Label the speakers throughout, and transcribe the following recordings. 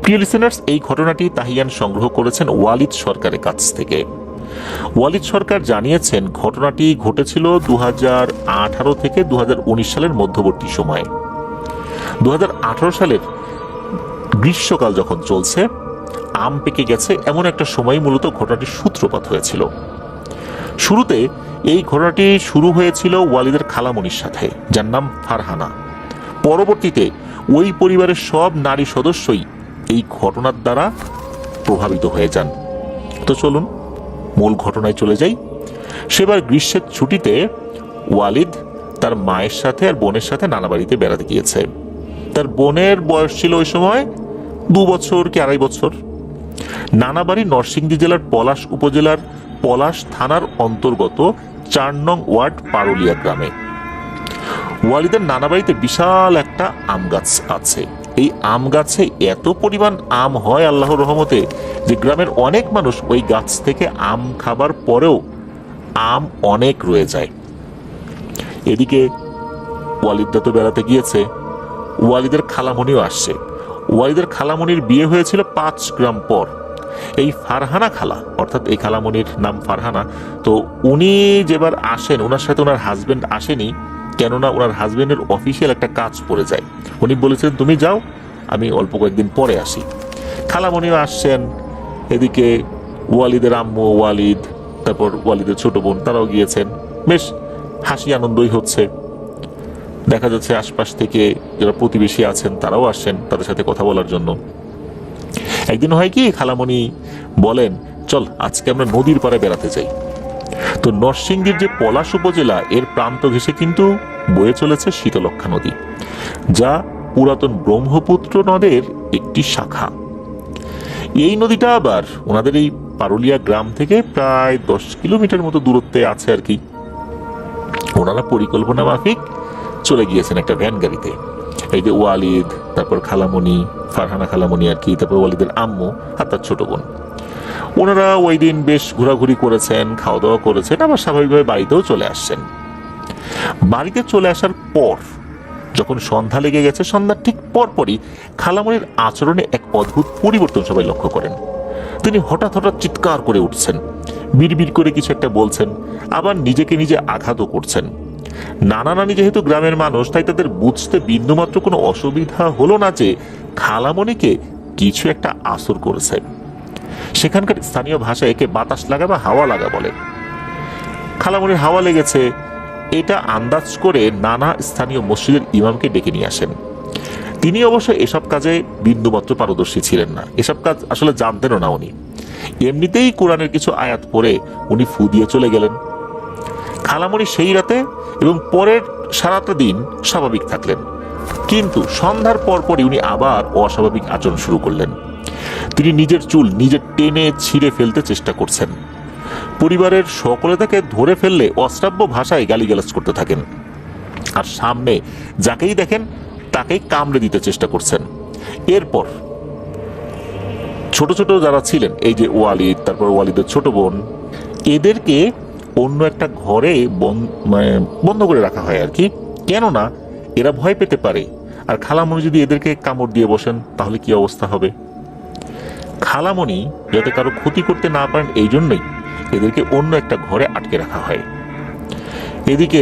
Speaker 1: প্রিয় লিসেনার্স, এই ঘটনাটি তাহিয়ান সংগ্রহ করেছেন ওয়ালিদ সরকারের কাছ থেকে। ওয়ালিদ সরকার জানিয়েছেন ঘটনাটি ঘটেছিল 2018 থেকে 2019 সালের মধ্যবর্তী সময়ে। 2018 সালের গ্রীষ্মকাল যখন চলছে, আম পেকে গেছে, এমন একটা সময় মূলত ঘটনাটির সূত্রপাত হয়েছিল। শুরুতে এই ঘটনাটি শুরু হয়েছিল ওয়ালিদের খালামণির সাথে, যার নাম ফারহানা। পরবর্তীতে ওই পরিবারের সব নারী সদস্যই এই ঘটনার দ্বারা প্রভাবিত হয়ে যান। তো চলুন মূল ঘটনায় চলে যাই। সেবার গ্রীষ্মের ছুটিতে ওয়ালিদ তার মায়ের সাথে আর বোনের সাথে নানা বাড়িতে বেড়াতে গিয়েছে। তার বোনের বয়স ছিল ওই সময় 2 বছর কি 2.5 বছর। নানা বাড়ি নরসিংদী জেলার পলাশ উপজেলার পলাশ থানার অন্তর্গত 4 নং ওয়ার্ড পারুলিয়া গ্রামে। ওয়ালিদের নানা বাড়িতে বিশাল একটা আম গাছ আছে। এই আম গাছে এত পরিমাণ আম হয় আল্লাহর রহমতে যে গ্রামের অনেক মানুষ ওই গাছ থেকে আম খাবার পরেও আম অনেক রয়ে যায়। এদিকে ওয়ালিদা তো বেড়াতে গিয়েছে, ওয়ালিদের খালামণিও আসছে। ওয়ালিদের খালামণির বিয়ে হয়েছিল 5 গ্রাম পর। এই ফারহানা খালা, অর্থাৎ এই খালামণির নাম ফারহানা, তো উনি যেবার আসেন ওনার সাথে ওনার হাজবেন্ড আসেনি, কেননা ওনার হাজবেন্ডের অফিসিয়াল একটা কাজ পড়ে যায়। উনি বলেছেন তুমি যাও, আমি অল্প কয়েকদিন পরে আসি। খালামণিও আসছেন। এদিকে ওয়ালিদের আম্মু, ওয়ালিদ, তারপর ওয়ালিদের ছোট বোন, তারাও গিয়েছেন। বেশ হাসি আনন্দই হচ্ছে। দেখা যাচ্ছে আশপাশ থেকে যারা প্রতিবেশী আছেন তারাও আসছেন তাদের সাথে কথা বলার জন্য। একদিন হয় কি, খালামণি বলেন চল আজকে আমরা নদীর পাড়ে বেড়াতে যাই। তো নরসিংদীর যে পলাশ উপজেলা, এর প্রান্ত ঘেঁষে কিন্তু বয়ে চলেছে শীতলক্ষ্যা নদী, যা পুরাতন ব্রহ্মপুত্র নদের একটি শাখা। এই নদীটা আবার ওনাদের এই পারুলিয়া গ্রাম থেকে প্রায় 10 কিলোমিটার মতো দূরত্বে আছে আর কি। ওনারা পরিকল্পনা মাফিক চলে গিয়েছেন একটা ভ্যান গাড়িতে। এই যে ওয়ালিদ, তারপর খালামণি, ফারহানা খালামণি আর কি, তারপর ওয়ালিদের আম্মু আর তার ছোট বোন। ওনারা ওই দিন বেশ ঘোরাঘুরি করেছেন, খাওয়া দাওয়া করেছেন, আবার স্বাভাবিকভাবে বাড়িতেও চলে আসছেন। বাড়িতে চলে আসার পর যখন সন্ধ্যা লেগে গেছে, সন্ধ্যার ঠিক পরপরই খালামণির আচরণে এক অদ্ভুত পরিবর্তন সবাই লক্ষ্য করেন। তিনি হঠাৎ হঠাৎ চিৎকার করে উঠছেন, বিড়বিড় করে কিছু একটা বলছেন, আবার নিজেকে নিজে আঘাতও করছেন। নানা নানি যেহেতু গ্রামের মানুষ, তাই তাদের বুঝতে বিন্দুমাত্র কোনো অসুবিধা হলো না যে খালামণিকে কিছু একটা আসর করেছে। সেখানকার স্থানীয় ভাষায় একে বাতাস লাগা বা হাওয়া লাগা বলে। খালামণির হাওয়া লেগেছে এটা আন্দাজ করে নানা স্থানীয় মসজিদের ইমামকে ডেকে নিয়ে আসেন। তিনি অবশ্য এসব কাজে বিন্দুমাত্র পারদর্শী ছিলেন না, এসব কাজ আসলে জানতেনও না উনি। এমনিতেই কোরআনের কিছু আয়াত পড়ে উনি ফু দিয়ে চলে গেলেন। খালামণি সেই রাতে এবং পরের সারাটা দিন স্বাভাবিক থাকলেন, কিন্তু সন্ধ্যার পরপরই উনি আবার অস্বাভাবিক আচরণ শুরু করলেন। তিনি নিজের চুল নিজে টেনে ছিঁড়ে ফেলতে চেষ্টা করছেন। পরিবারের সকলে তাকে ধরে ফেললে অশ্রাব্য ভাষায় গালিগালাজ করতে থাকেন, আর সামনে যাকেই দেখেন তাকেই কামড়ে দিতে চেষ্টা করছেন। এরপর ছোট ছোট যারা ছিলেন, এই যে ওয়ালিদ, তারপর ওয়ালিদের ছোট বোন, এদেরকে অন্য একটা ঘরে বন্ধ করে রাখা হয় আর কি, কেননা এরা ভয় পেতে পারে। আর খালামণি যদি এদেরকে কামড় দিয়ে বসেন তাহলে কি অবস্থা হবে। খালামণি যাতে কারো ক্ষতি করতে না পারেন এই জন্যই এদেরকে অন্য একটা ঘরে আটকে রাখা হয়। এদিকে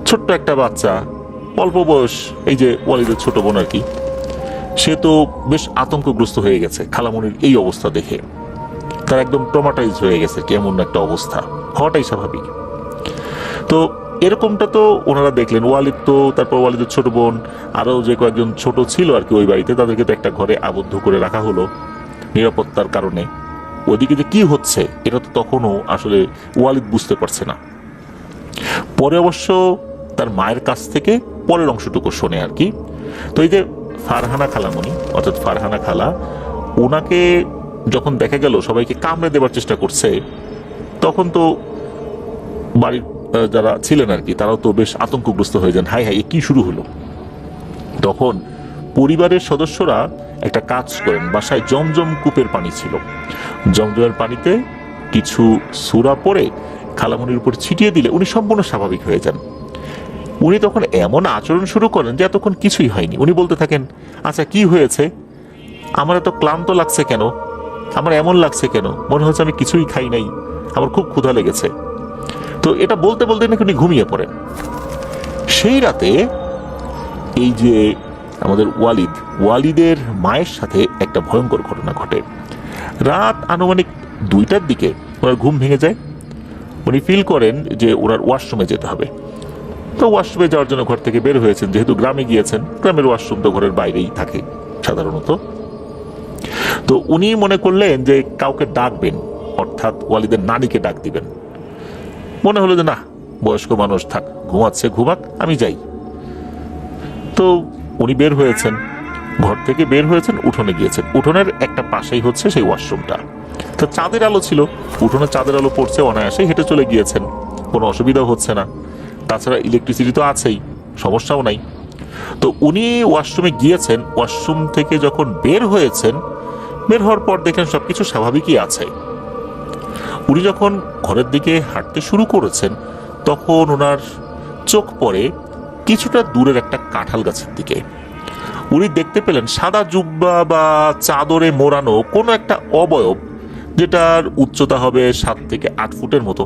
Speaker 1: ছোট্ট একটা বাচ্চা, অল্প বয়স, এই যে ওয়ালিদের ছোট বোন আর কি, সে তো বেশ আতঙ্কগ্রস্ত হয়ে গেছে খালামণির এই অবস্থা দেখে। তার একদম ট্রমাটাইজ হয়ে গেছে, কেমন একটা অবস্থা, হওয়াটাই স্বাভাবিক। তো এরকমটা তো ওনারা দেখলেন। ওয়ালিদ তো, তারপর ওয়ালিদের ছোট বোন, আরো যে কয়েকজন ছোট ছিল আর কি ওই বাড়িতে, তাদেরকে তো একটা ঘরে আবদ্ধ করে রাখা হলো নিরাপত্তার কারণে। ওদিকে যে কি হচ্ছে এটা তো তখনও আসলে ওয়ালিদ বুঝতে পারছে না। পরে অবশ্য তার মায়ের কাছ থেকে পরের অংশটুকু শোনে আর কি। তো এই যে ফারহানা খালামণি, অর্থাৎ ফারহানা খালা, ওনাকে যখন দেখা গেল সবাইকে কামড়ে দেবার চেষ্টা করছে, তখন তো বাড়ির যারা ছিলেন আর কি তারাও তো বেশ আতঙ্কগ্রস্ত হয়ে যান, হাই হাই কি শুরু হলো। তখন পরিবারের সদস্যরা একটা কাজ করেন, বাসায় জমজম কূপের পানি ছিল, জমজমের পানিতে কিছু সূরা পড়ে খালামণির উপর ছিটিয়ে দিলে উনি সম্পূর্ণ স্বাভাবিক হয়ে যান। উনি তখন এমন আচরণ শুরু করেন যে এতক্ষণ কিছুই হয়নি। উনি বলতে থাকেন, আচ্ছা কি হয়েছে, আমার এত ক্লান্ত লাগছে কেন, আমার এমন লাগছে কেন, মনে হচ্ছে আমি কিছুই খাই নাই, আমার খুব ক্ষুধা লেগেছে। তো এটা বলতে বলতে নাকি উনি ঘুমিয়ে পড়েন। সেই রাতে এই যে আমাদের ওয়ালিদের মায়ের সাথে একটা ভয়ঙ্কর ঘটনা ঘটে। রাত আনুমানিক 2টার দিকে ওনার ঘুম ভেঙে যায়। উনি ফিল করেন যে ওনার ওয়াশরুমে যেতে হবে। তো ওয়াশরুমে যাওয়ার জন্য ঘর থেকে বের হয়েছেন, যেহেতু গ্রামে গিয়েছেন, গ্রামের ওয়াশরুম তো ঘরের বাইরেই থাকে সাধারণত। তো উনি মনে করলেন যে কাউকে ডাকবেন, অর্থাৎ ওয়ালিদের নানিকে ডাক দিবেন। মনে হলো যে না, বয়স্ক মানুষ, থাক, ঘুমাচ্ছে, ঘুমাক, আমি যাই। তো উনি বের হয়েছেন, ঘর থেকে বের হয়েছেন, উঠোনে গিয়েছেন। উঠোনের একটা পাশেই হচ্ছে সেই ওয়াশরুমটা। তো চাঁদের আলো ছিল, উঠোনে চাঁদের আলো পড়ছে, অনায়াসে হেঁটে চলে গিয়েছেন, কোনো অসুবিধাও হচ্ছে না। তাছাড়া ইলেকট্রিসিটি তো আছেই, সমস্যাও নাই। তো উনি ওয়াশরুমে গিয়েছেন, ওয়াশরুম থেকে যখন বের হয়েছেন, বের হওয়ার পর দেখেন সবকিছু স্বাভাবিকই আছে। উনি যখন ঘরের দিকে হাঁটতে শুরু করেছেন, তখন ওনার চোখ পড়ে কিছুটা দূরের একটা কাঁঠাল গাছের দিকে। উনি দেখতে পেলেন সাদা জুব্বা বা চাদরে মোড়ানো কোনো একটা অবয়ব, যেটার উচ্চতা হবে 7 থেকে 8 ফুটের মতো,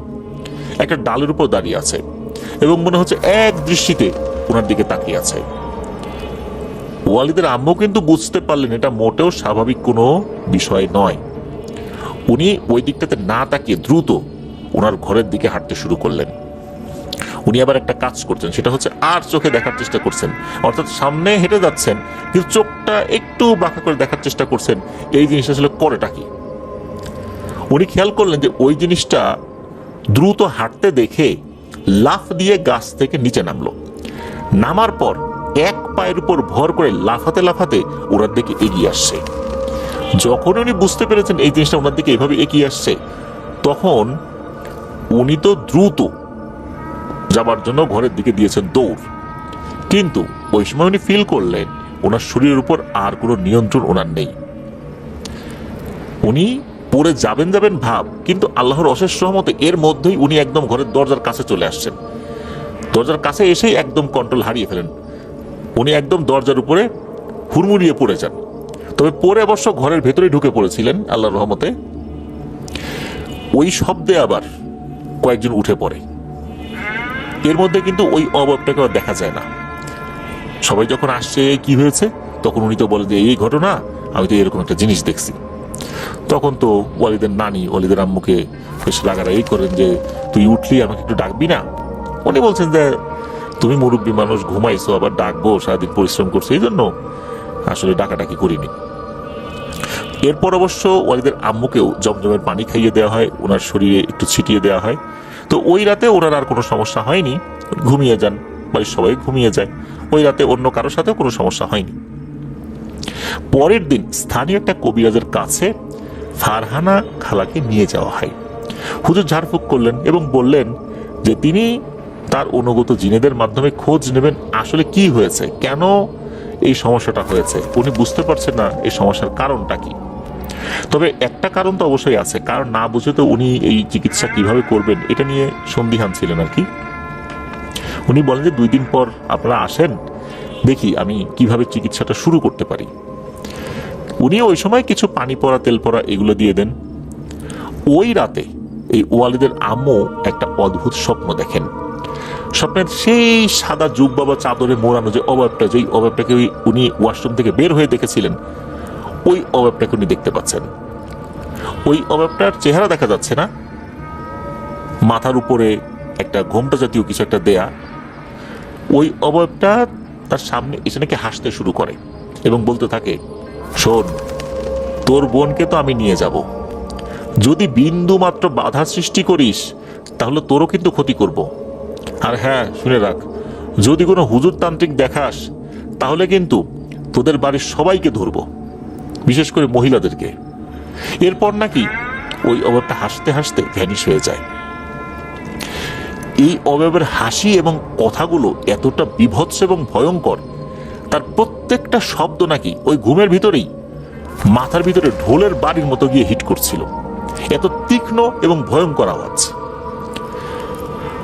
Speaker 1: একটা ডালের উপর দাঁড়িয়ে আছে এবং মনে হচ্ছে এক দৃষ্টিতে ওনার দিকে তাকিয়ে আছে। ওয়ালিদের আম্মু কিন্তু বুঝতে পারলেন এটা মোটেও স্বাভাবিক কোনো বিষয় নয়। উনি ওই দিকটাতে না তাকিয়ে দ্রুত ওনার ঘরের দিকে হাঁটতে শুরু করলেন। উনি আবার একটা কাজ করছেন, সেটা হচ্ছে আর চোখে দেখার চেষ্টা করছেন, অর্থাৎ সামনে হেঁটে যাচ্ছেন কিন্তু চোখটা একটু বাঁকা করে দেখার চেষ্টা করছেন এই জিনিসটা আসলে করেটা কি। উনি খেয়াল করলেন যে ওই জিনিসটা দ্রুত হাঁটতে দেখে লাফ দিয়ে গাছ থেকে নিচে নামলো। নামার পর এক পায়ের উপর ভর করে লাফাতে লাফাতে ওনার দিকে এগিয়ে আসছে। যখন উনি বুঝতে পেরেছেন এই জিনিসটা ওনার দিকে এভাবে এগিয়ে আসছে, তখন উনি তো দ্রুত যাবার জন্য ঘরের দিকে দিয়েছেন দৌড়। কিন্তু ওই সময় উনি ফিল করলেন ওনার শরীরের উপর আর কোনো নিয়ন্ত্রণ ওনার নেই। উনি পড়ে যাবেন ভাব, কিন্তু আল্লাহর অশেষ রহমতে এর মধ্যেই উনি একদম ঘরের দরজার কাছে চলে আসছেন। দরজার কাছে এসেই একদম কন্ট্রোল হারিয়ে ফেলেন। উনি একদম দরজার উপরে হুড়মুড়িয়ে পড়ে যান। তবে পরে অবশ্য ঘরের ভেতরে ঢুকে পড়েছিলেন আল্লাহর রহমতে। ওই শব্দে আবার কয়েকজন উঠে পড়ে। এর মধ্যে কিন্তু ওই অবয়বটাকে আর দেখা যায় না। সবাই যখন আসছে কি হয়েছে, তখন উনি তো বলে যে এই ঘটনা, আমি তো এরকম একটা জিনিস দেখছি। তখন তো ওয়ালিদের নানি ওয়ালিদের আম্মুকে বেশ রাগারাগি করেন যে তুই উঠলি, আমাকে একটু ডাকবি না। উনি বলছেন যে তুমি মুরব্বী মানুষ, ঘুমাইছো, আবার ডাকবো, সারাদিন পরিশ্রম করছো, এই জন্য আসলে ডাকাডাকি করিনি। এরপর অবশ্য ওয়ালিদের আম্মুকেও জমজমের পানি খাইয়ে দেওয়া হয়, ওনার শরীরে একটু ছিটিয়ে দেওয়া হয়। তো ওই রাতে ওনার আর কোনো সমস্যা হয়নি, ঘুমিয়ে যান, বাড়ির সবাই ঘুমিয়ে যায়। ওই রাতে অন্য কারোর সাথেও কোনো সমস্যা হয়নি। পরের দিন স্থানীয় একটা কবিরাজের কাছে ফারহানা খালাকে নিয়ে যাওয়া হয়। হুজুর ঝাড়ফুঁক করলেন এবং বললেন যে তিনি তার অনুগত জিনেদের মাধ্যমে খোঁজ নেবেন আসলে কি হয়েছে, কেন এই সমস্যাটা হয়েছে। উনি বুঝতে পারছেন না এই সমস্যার কারণটা কি। তবে একটা কারণ তো অবশ্যই আছে, কারণ না বুঝে তো উনি এই চিকিৎসা কিভাবে করবেন এটা নিয়ে সন্দিহান ছিলেন আর কি। উনি বলেন যে 2 দিন পর আপনারা আসেন, দেখি আমি কিভাবে চিকিৎসাটা শুরু করতে পারি। উনি ওই সময় কিছু পানি পড়া, তেল পড়া এগুলো দিয়ে দেন। ওই রাতে এই ওয়ালিদের আম্মু একটা অদ্ভুত স্বপ্ন দেখেন। স্বপ্নের সেই সাদা জুব্বা বা চাদরে মোড়ানো যে অবয়বটা, যেই অবয়বটাকে উনি ওয়াশরুম থেকে বের হয়ে দেখেছিলেন, ওই অবয়বটাকে উনি দেখতে পাচ্ছেন। ওই অবয়বটার চেহারা দেখা যাচ্ছে না, মাথার উপরে একটা ঘোমটা জাতীয় কিছু একটা দেয়া। ওই অবয়বটা তার সামনে এসে নাকি হাসতে শুরু করে এবং বলতে থাকে, শোন, তোর বোনকে তো আমি নিয়ে যাব, যদি বিন্দু মাত্র বাধা সৃষ্টি করিস তাহলে তোরও কিন্তু ক্ষতি করব। আর হ্যাঁ, শুনে রাখ, যদি কোনো হুজুর তান্ত্রিক দেখাস তাহলে কিন্তু তোদের বাড়ির সবাইকে ধরব, বিশেষ করে মহিলাদেরকে। এরপর নাকি ওই অবয়বটা হাসতে হাসতে ভ্যানিশ হয়ে যায়। এই অবয়বের হাসি এবং কথাগুলো এতটা বীভৎস এবং ভয়ঙ্কর, তার প্রত্যেকটা শব্দ নাকি ওই ঘুমের ভিতরেই মাথার ভিতরে ঢোলের বাড়ির মতো গিয়ে হিট করছিল। এত তীক্ষ্ণ এবং ভয়ঙ্কর আওয়াজ।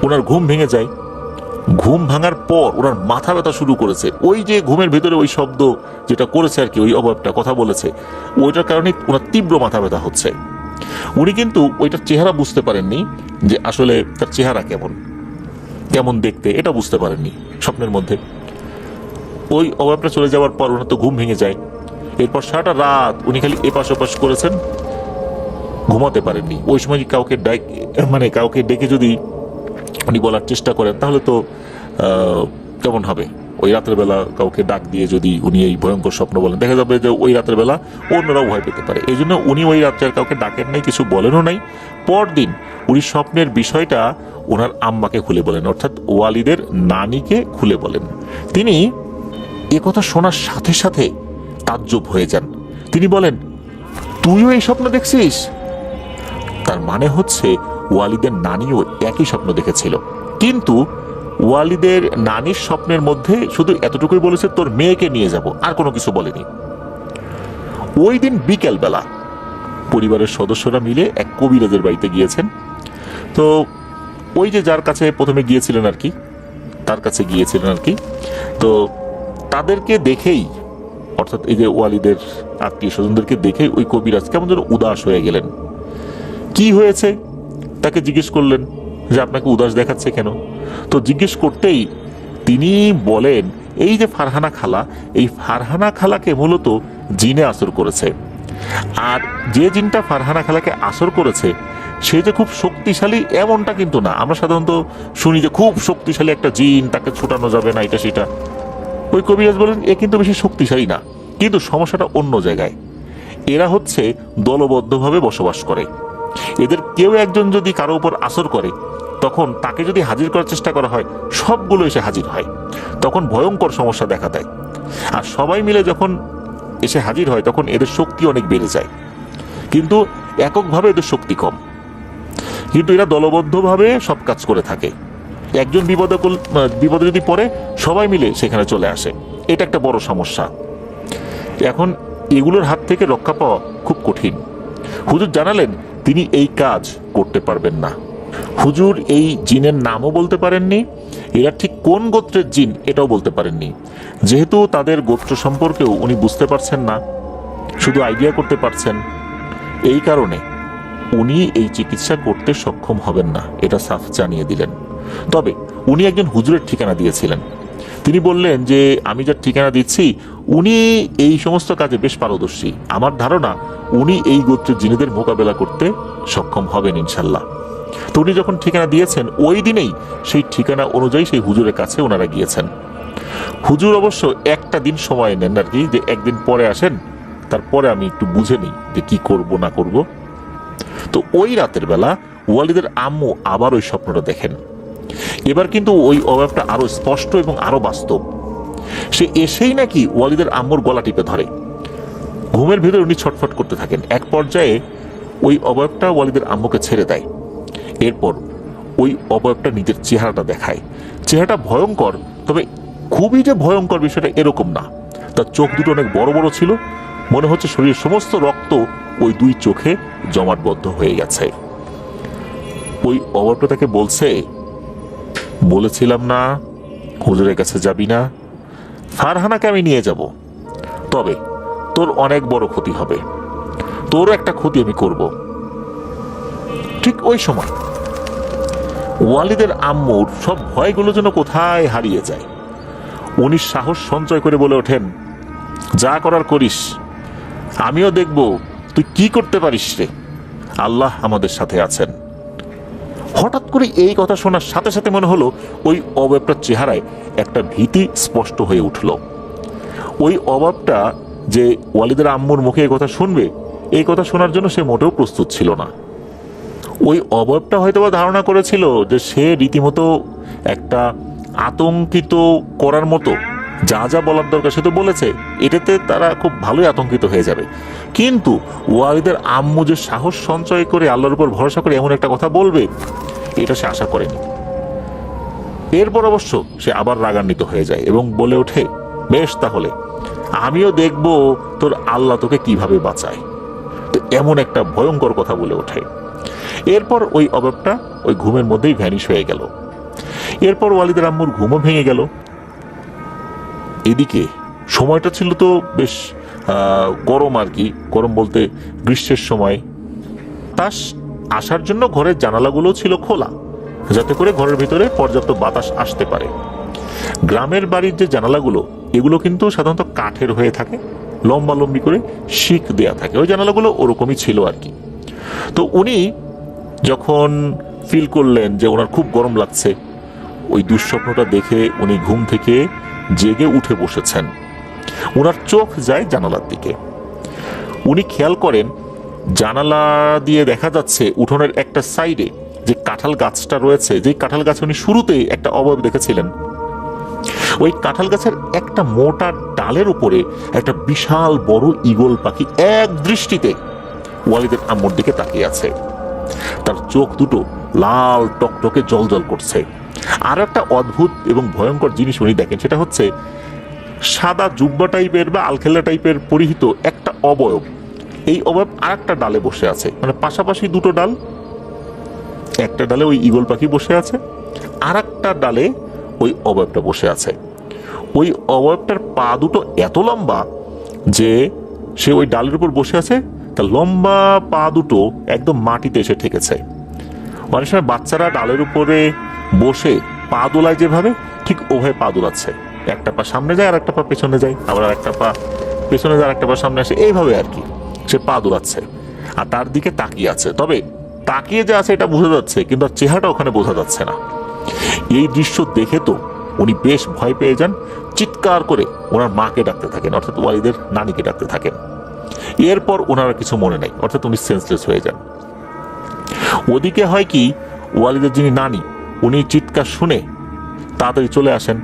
Speaker 1: ওনার ঘুম ভেঙে যায়। ঘুম ভাঙার পর ওনার মাথা ব্যথা শুরু করেছে। ওই যে ঘুমের ভেতরে ওই শব্দ যেটা করেছে আর কি, ওই অবয়বটা কথা বলেছে, ওইটার কারণে ওনার তীব্র মাথা ব্যথা হচ্ছে। উনি কিন্তু ওইটার চেহারা বুঝতে পারেননি যে আসলে তার চেহারা কেমন, কেমন দেখতে, এটা বুঝতে পারেননি স্বপ্নের মধ্যে। ওই অবয়বটা চলে যাওয়ার পর ওনার তো ঘুম ভেঙে যায়। এরপর সারাটা রাত উনি খালি এপাশ ওপাশ করেছেন, ঘুমাতে পারেননি। ওই সময় কাউকে কাউকে ডেকে যদি উনি বলার চেষ্টা করেন তাহলে তো কেমন হবে। ওই রাতের বেলা কাউকে ডাক দিয়ে যদি উনি এই ভয়ঙ্কর স্বপ্ন বলেন, দেখা যাবে যে ওই রাতের বেলা অন্যরাও ভয় পেতে পারে। এই জন্য উনি ওই রাত্রে আর কাউকে ডাকেন নাই, কিছু বলেনও নাই। পরদিন উনি স্বপ্নের বিষয়টা ওনার আম্মাকে খুলে বলেন, অর্থাৎ ওয়ালিদের নানিকে খুলে বলেন। তিনি কথা শোনার সাথে সাথে তাজ্জব হয়ে যান। তিনি বলেন, তুইও এই স্বপ্ন দেখছিস? তার মানে হচ্ছে ওয়ালিদের নানিও একই স্বপ্ন দেখেছিল, কিন্তু ওয়ালিদের নানির স্বপ্নের মধ্যে শুধু এতটুকুই বলেছে, তোর মেয়েকে নিয়ে যাব, আর কোনো কিছু বলেনি। ওই দিন বিকেল বেলা পরিবারের সদস্যরা মিলে এক কবিরাজের বাড়িতে গিয়েছেন। তো ওই যে যার কাছে প্রথমে গিয়েছিলেন আর কি, তার কাছে গিয়েছিলেন আর কি। তো তাদেরকে দেখেই, অর্থাৎ এই যে ওয়ালিদের আত্মীয় স্বজনদেরকে দেখেই ওই কবিরাজ কেমন যেন উদাস হয়ে গেলেন। কি হয়েছে তাকে জিজ্ঞেস করলেন যে আপনাকে উদাস দেখাচ্ছে কেন? তো জিজ্ঞেস করতেই তিনি বলেন, এই যে ফারহানা খালা, এই ফারহানা খালাকে মূলত জিনে আসর করেছে। আর যে জিনটা ফারহানা খালাকে আসর করেছে সে যে খুব শক্তিশালী এমনটা কিন্তু না। আমরা সাধারণত শুনি যে খুব শক্তিশালী একটা জিন, তাকে ছুটানো যাবে না, এটা সেটা। ওই কবিরাজ বলেন এ কিন্তু বেশি শক্তিশালী না, কিন্তু সমস্যাটা অন্য জায়গায়। এরা হচ্ছে দলবদ্ধভাবে বসবাস করে। এদের কেউ একজন যদি কারো উপর আসর করে, তখন তাকে যদি হাজির করার চেষ্টা করা হয়, সবগুলো এসে হাজির হয়। তখন ভয়ঙ্কর সমস্যা দেখা দেয়। আর সবাই মিলে যখন এসে হাজির হয় তখন এদের শক্তি অনেক বেড়ে যায়, কিন্তু এককভাবে এদের শক্তি কম। কিন্তু এরা দলবদ্ধভাবে সব কাজ করে থাকে। একজন বিপদে যদি পড়ে, সবাই মিলে সেখানে চলে আসে। এটা একটা বড় সমস্যা। এখন এগুলোর হাত থেকে রক্ষা পাওয়া খুব কঠিন। হুজুর জানালেন তিনি এই কাজ করতে পারবেন না। হুজুর এই জিনের নামও বলতে পারেননি, এরা ঠিক কোন গোত্রের জিন এটাও বলতে পারেননি। যেহেতু তাদের গোত্র সম্পর্কেও উনি বুঝতে পারছেন না, শুধু আইডিয়া করতে পারছেন, এই কারণে উনি এই চিকিৎসা করতে সক্ষম হবেন না, এটা সাফ জানিয়ে দিলেন। তবে উনি একজন হুজুরের ঠিকানা দিয়েছিলেন। তিনি বললেন যে আমি যার ঠিকানা দিচ্ছি উনি এই সমস্ত কাজে বেশ পারদর্শী। আমার ধারণা উনি এই গোত্রের জিনেদের মোকাবেলা করতে সক্ষম হবেন ইনশাল্লাহ। তো উনি যখন ঠিকানা দিয়েছেন, ওই দিনেই সেই ঠিকানা অনুযায়ী সেই হুজুরের কাছে ওনারা গিয়েছেন। হুজুর অবশ্য একটা দিন সময় নেন আর কি, যে একদিন পরে আসেন, তারপরে আমি একটু বুঝে নিই যে কি করব না করব। তো ওই রাতের বেলা ওয়ালিদের আম্মু আবার ওই স্বপ্নটা দেখেন। এবার কিন্তু ওই অবয়বটা আরো স্পষ্ট এবং আরো বাস্তব। সে এসেই নাকি ওয়ালিদের আম্মুর গলা টিপে ধরে। ঘুমের ভিতরে উনি ছটফট করতে থাকেন। এক পর্যায়ে ওই অবয়বটা ওয়ালিদের আম্মুকে ছেড়ে দেয়। এরপর ওই অবয়বটা নিজের চেহারাটা দেখায়। চেহারাটা ভয়ঙ্কর, তবে খুবই যে ভয়ঙ্কর বিষয়টা এরকম না। তার চোখ দুটো অনেক বড় বড় ছিল, মনে হচ্ছে শরীরের সমস্ত রক্ত ওই দুই চোখে জমাটবদ্ধ হয়ে গেছে। ওই অবয়বটা তাকে বলছে, বলেছিলাম না হুজুরের কাছে যাবি না, ফারহানাকে আমি নিয়ে যাব, তবে তোর অনেক বড় ক্ষতি হবে, তোরও একটা ক্ষতি আমি করব। ঠিক ওই সময় ওয়ালিদের আম্মুর সব ভয়গুলো যেন কোথায় হারিয়ে যায়। উনি সাহস সঞ্চয় করে বলে ওঠেন, যা করার করিস, আমিও দেখব তুই কি করতে পারিস রে, আল্লাহ আমাদের সাথে আছেন। হঠাৎ করে এই কথা শোনার সাথে সাথে মনে হলো ওই অবয়বটার চেহারায় একটা ভীতি স্পষ্ট হয়ে উঠল। ওই অবয়বটা যে ওয়ালিদের আম্মুর মুখে এই কথা শুনবে, এই কথা শোনার জন্য সে মোটেও প্রস্তুত ছিল না। ওই অবয়বটা হয়তোবা ধারণা করেছিল যে সে রীতিমতো একটা আতঙ্কিত করার মতো যা যা বলার দরকার সে তো বলেছে, এটাতে তারা খুব ভালোই আতঙ্কিত হয়ে যাবে। কিন্তু ওয়ালিদের আম্মু যে সাহস সঞ্চয় করে আল্লাহর উপর ভরসা করে এমন একটা কথা বলবে, এটা সে আশা করেনি। এরপর অবশ্য সে আবার রাগান্বিত হয়ে যায় এবং বলে ওঠে, বেশ তাহলে আমিও দেখব তোর আল্লাহ তোকে কিভাবে বাঁচায়। তো এমন একটা ভয়ঙ্কর কথা বলে ওঠে। এরপর ওই অবয়বটা ওই ঘুমের মধ্যেই ভ্যানিশ হয়ে গেল। এরপর ওয়ালিদের আম্মুর ঘুমও ভেঙে গেল। এদিকে সময়টা ছিল তো বেশ গরম আর কি, গরম বলতে গ্রীষ্মের সময়। বাতাস আসার জন্য ঘরের জানালাগুলো ছিল খোলা, যাতে করে ঘরের ভিতরে পর্যাপ্ত বাতাস আসতে পারে। গ্রামের বাড়ির যে জানালাগুলো, এগুলো কিন্তু সাধারণত কাঠের হয়ে থাকে, লম্বা লম্বি করে শিক দেয়া থাকে। ওই জানালাগুলো ওরকমই ছিল আর কি। তো উনি যখন ফিল করলেন যে ওনার খুব গরম লাগছে, ওই দুঃস্বপ্নটা দেখে উনি ঘুম থেকে জেগে উঠে বসেছেন। ওনার চোখ যায় জানালার দিকে। উনি খেয়াল করেন জানালা দিয়ে দেখা যাচ্ছে উঠোনের একটা সাইডে যে কাঁঠাল গাছটা রয়েছে, যে কাঁঠাল গাছে উনি শুরুতেই একটা অবয়ব দেখেছিলেন, ওই কাঁঠাল গাছের একটা মোটা ডালের উপরে একটা বিশাল বড় ঈগল পাখি এক দৃষ্টিতে ওয়ালিদের আম্মুর দিকে তাকিয়ে আছে। তার চোখ দুটো লাল টকটকে জলজল করছে। আর একটা অদ্ভুত এবং ভয়ঙ্কর জিনিস উনি দেখেন, সেটা হচ্ছে সাদা জুব্বা টাইপের বা আলখেল্লা টাইপের পরিহিত একটা অবয়ব। এই অবয়ব আর একটা ডালে বসে আছে, মানে পাশাপাশি দুটো ডাল। একটা ডালে ওই ঈগল পাখি বসে আছে, আর একটা ডালে ওই অবয়বটা বসে আছে। ওই অবয়বটার পা দুটো এত লম্বা যে সে ওই ডালের উপর বসে আছে, তার লম্বা পা দুটো একদম মাটিতে এসে ঠেকেছে। অনেক সময় বাচ্চারা ডালের উপরে বসে পা দোলায় যেভাবে, ঠিক ওভাবে পা দোলাচ্ছে। একটা পা সামনে যায় আর একটা পা পেছনে যায়, আবার আর একটা পা পেছনে যায় আর একটা পা সামনে আসে, এইভাবে আর কি সে পা দোলাচ্ছে আর তার দিকে তাকিয়ে আছে। তবে তাকিয়ে যে আছে এটা বোঝা যাচ্ছে, কিন্তু আর চেহারাটা ওখানে বোঝা যাচ্ছে না। এই দৃশ্য দেখে তো উনি বেশ ভয় পেয়ে যান, চিৎকার করে ওনার মাকে ডাকতে থাকেন, অর্থাৎ ওয়ালিদের নানিকে ডাকতে থাকেন। এরপর ওনার কিছু মনে নাই, অর্থাৎ উনি সেন্সলেস হয়ে যান। ওদিকে হয় কি, ওয়ালিদের যিনি নানি, উনি চিৎকার শুনে তাড়াতাড়ি চলে আসেন।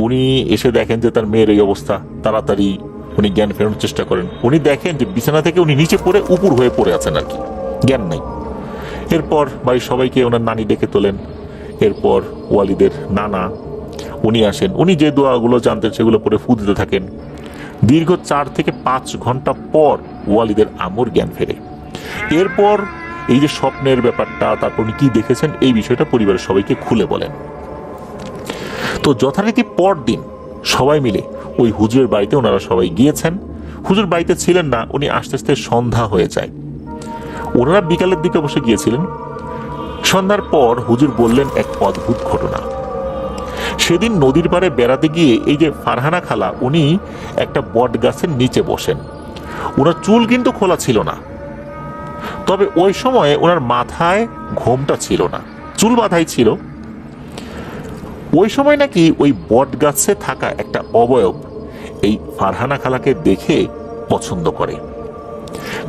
Speaker 1: উনি এসে দেখেন যে তার মেয়ের এই অবস্থা। তাড়াতাড়ি উনি জ্ঞান ফেরানোর চেষ্টা করেন। উনি দেখেন যে বিছানা থেকে উনি নিচে পড়ে উপর হয়ে পড়ে আছেন আর কি, জ্ঞান নাই। এরপর বাড়ির সবাইকে ওনার নানি ডেকে তোলেন। এরপর ওয়ালিদের নানা উনি আসেন। উনি যে দোয়াগুলো জানতেন সেগুলো পরে ফু দিতে থাকেন। দীর্ঘ 4 থেকে 5 ঘন্টা পর ওয়ালিদের আম্মুর জ্ঞান ফেরে। এরপর এই যে স্বপ্নের ব্যাপারটা, তারপর উনি কি দেখেছেন এই বিষয়টা পরিবারের সবাইকে খুলে বলেন। তো যথারীতি পরদিন সবাই মিলে ওই হুজুরের বাড়িতে ওনারা সবাই গিয়েছেন। হুজুর বাড়িতে ছিলেন না, উনি আস্তে আস্তে সন্ধ্যা হয়ে যায়। ওনারা বিকালের দিকে বসে গিয়েছিলেন। সন্ধ্যার পর হুজুর বললেন এক অদ্ভুত ঘটনা। সেদিন নদীর পাড়ে বেড়াতে গিয়ে এই যে ফারহানা খালা, উনি একটা বট গাছের নিচে বসেন। ওনার চুল কিন্তু খোলা ছিল না, তবে ওই সময়ে ওনার মাথায় ঘোমটা ছিল না, চুল বাঁধাই ছিল। ওই সময় নাকি ওই বট গাছে থাকা একটা অবয়ব এই ফারহানা খালাকে দেখে পছন্দ করে।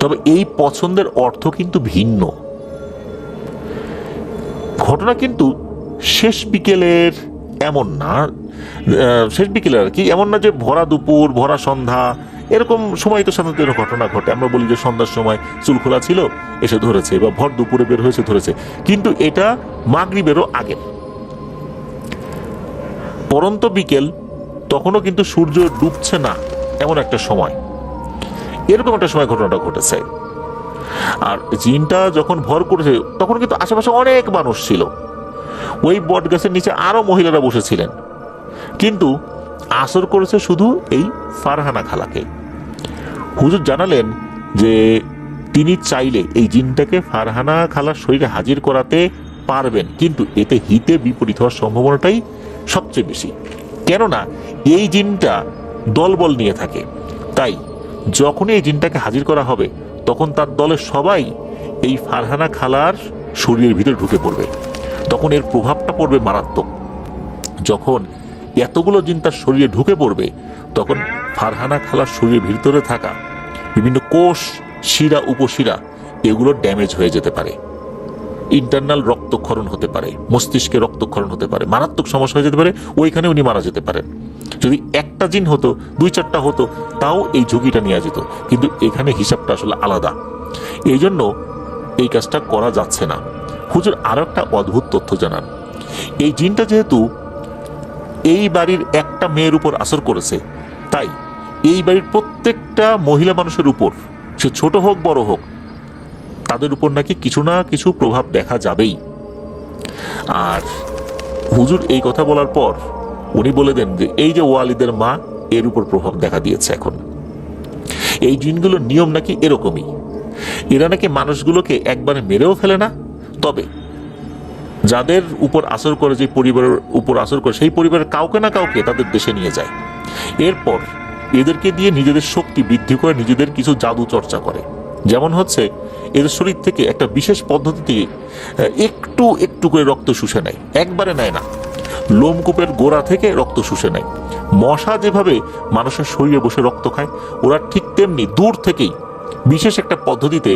Speaker 1: তবে এই পছন্দের অর্থ কিন্তু ভিন্ন। ঘটনা কিন্তু শেষ বিকেলের এমন না, শেষ বিকেলের আর কি, এমন না যে ভরা দুপুর ভরা সন্ধ্যা, এরকম সময় তো সাধারণত ঘটনা ঘটে। আমরা বলি যে সন্ধ্যার সময় চুল খোলা ছিল এসে ধরেছে, বা ভর দুপুরে বের হয়েছে ধরেছে, কিন্তু এটা মাগরিবেরও আগে, পরন্ত বিকেল, তখনও কিন্তু সূর্য ডুবছে না এমন একটা সময়, এরকম একটা সময় ঘটনাটা ঘটেছে। আর জিনটা যখন ভর করেছে তখন কিন্তু আশেপাশে অনেক মানুষ ছিল। ওই বট গাছের নিচে আরো মহিলারা বসেছিলেন, কিন্তু আসর করেছে শুধু এই ফারহানা খালাকে। হুজুর জানালেন যে তিনি চাইলে এই জিনটাকে ফারহানা খালার শরীরে হাজির করাতে পারবেন, কিন্তু এতে হিতে বিপরীত হওয়ার সম্ভাবনাটাই সবচেয়ে বেশি। কেননা এই জিনটা দলবল নিয়ে থাকে, তাই যখনই এই জিনটাকে হাজির করা হবে তখন তার দলের সবাই এই ফারহানা খালার শরীরের ভিতরে ঢুকে পড়বে। তখন এর প্রভাবটা পড়বে মারাত্মক। যখন এতগুলো জিন তার শরীরে ঢুকে পড়বে, তখন ফারহানা খালার শরীরের ভিতরে থাকা বিভিন্ন কোষ, শিরা, উপশিরা, এগুলো ড্যামেজ হয়ে যেতে পারে। ইন্টারনাল রক্তক্ষরণ হতে পারে, মস্তিষ্কে রক্তক্ষরণ হতে পারে, মারাত্মক সমস্যা হয়ে যেতে পারে। ওইখানে উনি মারা যেতে পারেন। যদি একটা জিন হতো, 2-4টা হতো, তাও এই ঝুঁকিটা নেওয়া যেত, কিন্তু এখানে হিসাবটা আসলে আলাদা। এই জন্য এই কাজটা করা যাচ্ছে না। হুজুর আরো একটা অদ্ভুত তথ্য জানান। এই জিনটা যেহেতু এই বাড়ির একটা মেয়ের উপর আসর করেছে, তাই এই বাড়ির প্রত্যেকটা মহিলা মানুষের উপর, সে ছোট হোক বড় হোক, তাদের উপর নাকি কিছু না কিছু প্রভাব দেখা যাবেই। আর হুজুর এই কথা বলার পর উনি বলে দেন যে এই যে ওয়ালিদের মা, এর উপর প্রভাব দেখা দিয়েছে। এখন এই জিনগুলোর নিয়ম নাকি এরকমই, এরা নাকি মানুষগুলোকে একবারে মেরেও ফেলে না, তবে যাদের উপর আসর করে, যে পরিবারের উপর আসর করে, সেই পরিবারের কাউকে না কাউকে তাদের দেশে নিয়ে যায়। এরপর এদেরকে দিয়ে নিজেদের শক্তি বৃদ্ধি করে, নিজেদের কিছু জাদু চর্চা করে। যেমন হচ্ছে, এদের শরীর থেকে একটা বিশেষ পদ্ধতিতে একটু একটু করে রক্ত শুষে নেয়, একবারে নেয় না, লোমকূপের গোড়া থেকে রক্ত শুষে নেয়। মশা যেভাবে মানুষের শরীরে বসে রক্ত খায়, ওরা ঠিক তেমনি দূর থেকেই বিশেষ একটা পদ্ধতিতে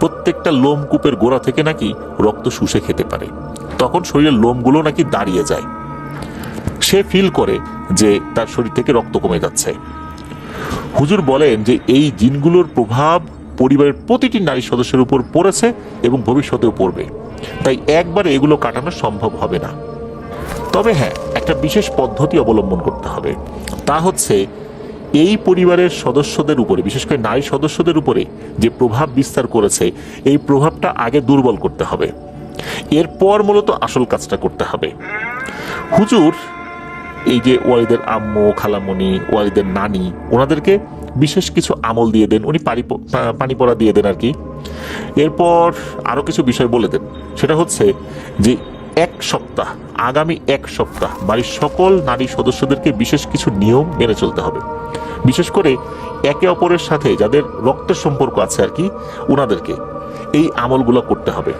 Speaker 1: প্রত্যেকটা লোমকূপের গোড়া থেকে নাকি রক্ত শুষে খেতে পারে। তখন শরীরের লোমগুলো নাকি দাঁড়িয়ে যায়, সে ফিল করে যে তার শরীর থেকে রক্ত কমে যাচ্ছে। হুজুর বলেন যে এই জিনগুলোর প্রভাব পরিবারের প্রতিটি নারী সদস্যের উপর পড়েছে এবং ভবিষ্যতেও পড়বে, তাই একবারে এগুলো কাটানো সম্ভব হবে না। তবে হ্যাঁ, একটা বিশেষ পদ্ধতি অবলম্বন করতে হবে, তা হচ্ছে এই পরিবারের সদস্যদের উপরে, বিশেষ করে নারী সদস্যদের উপরে যে প্রভাব বিস্তার করেছে, এই প্রভাবটা আগে দুর্বল করতে হবে, এরপর মূলত আসল কাজটা করতে হবে। হুজুর এই যে ওয়ালিদের আম্মু, খালামণি, ওয়ালিদের নানি, ওনাদেরকে বিশেষ কিছু আমল দিয়ে দেন, উনি পানি পড়া দিয়ে দেন আর কি। এরপর আরো কিছু বিষয় বলে দেন, সেটা হচ্ছে যে আগামী এক সপ্তাহ বাড়ির সকল নারী সদস্যদেরকে বিশেষ কিছু নিয়ম মেনে চলতে হবে। বিশেষ করে একে অপরের সাথে যাদের রক্তের সম্পর্ক আছে আর কি, ওনাদেরকে এই আমলগুলো করতে হবে।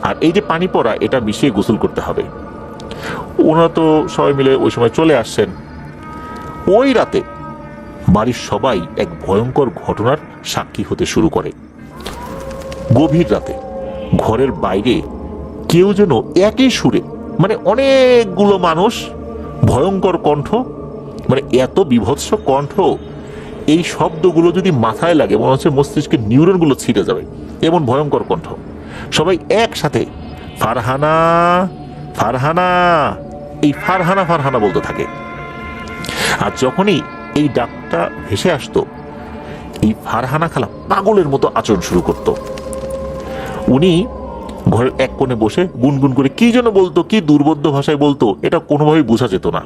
Speaker 1: আর এই যে পানি পড়া, এটা মিশিয়ে গোসল করতে হবে। ওনারা তো সবাই মিলে ওই সময় চলে আসছেন। ওই রাতে বাড়ির সবাই এক ভয়ঙ্কর ঘটনার সাক্ষী হতে শুরু করে। গভীর রাতে ঘরের বাইরে কেউ যেন একই সুরে, মানে অনেকগুলো মানুষ, ভয়ঙ্কর কণ্ঠ, মানে এত বিভৎস কণ্ঠ, এই শব্দগুলো যদি মাথায় লাগে মনে হচ্ছে মস্তিষ্কের নিউরনগুলো ছিঁড়ে যাবে, এমন ভয়ঙ্কর কণ্ঠ। সবাই একসাথে ফারহানা ফারহানা, এই ফারহানা ফারহানা বলতে থাকে। আর যখনই এই ডাকটা ভেসে আসতো, এই ফারহানা খালা পাগলের মতো আচরণ শুরু করত। উনি ঘরের এক কোণে বসে গুনগুন করে কি যেন বলতো, কি দুর্বোধ্য ভাষায় বলতো, এটা কোনোভাবেই বোঝা যেত না।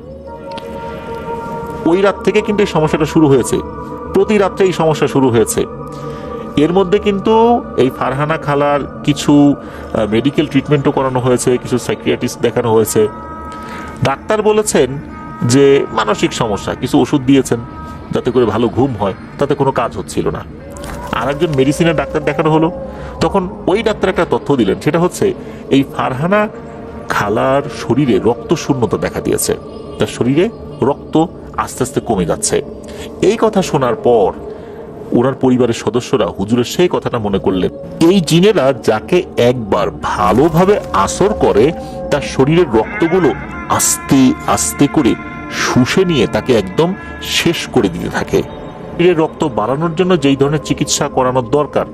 Speaker 1: ওই রাত থেকে কিন্তু এই সমস্যাটা শুরু হয়েছে, প্রতি রাত্রে এই সমস্যা শুরু হয়েছে। এর মধ্যে কিন্তু এই ফারহানা খালার কিছু মেডিকেল ট্রিটমেন্টও করানো হয়েছে, কিছু সাইকিয়াট্রিস্ট দেখানো হয়েছে। ডাক্তার বলেছেন যে মানসিক সমস্যা, কিছু ওষুধ দিয়েছেন যাতে করে ভালো ঘুম হয়, তাতে কোনো কাজ হচ্ছিল না। আর একজন মেডিসিনের ডাক্তার দেখানো হলো, তখন ওই ডাক্তার একটা তথ্য দিলেন, সেটা হচ্ছে এই ফারহানা খালার শরীরে রক্ত শূন্যতা দেখা দিয়েছে, তার শরীরে রক্ত আস্তে আস্তে কমে যাচ্ছে। এই কথা শোনার পর ওনার পরিবারের সদস্যরা হুজুরের সেই কথাটা মনে করলেন, এই জিনেরা যাকে একবার ভালোভাবে আসর করে, তার শরীরের রক্তগুলো আস্তে আস্তে করে শুষে নিয়ে তাকে একদম শেষ করে দিতে থাকে। শরীরের রক্ত বাড়ানোর জন্য যেই ধরনের চিকিৎসা করানোর দরকার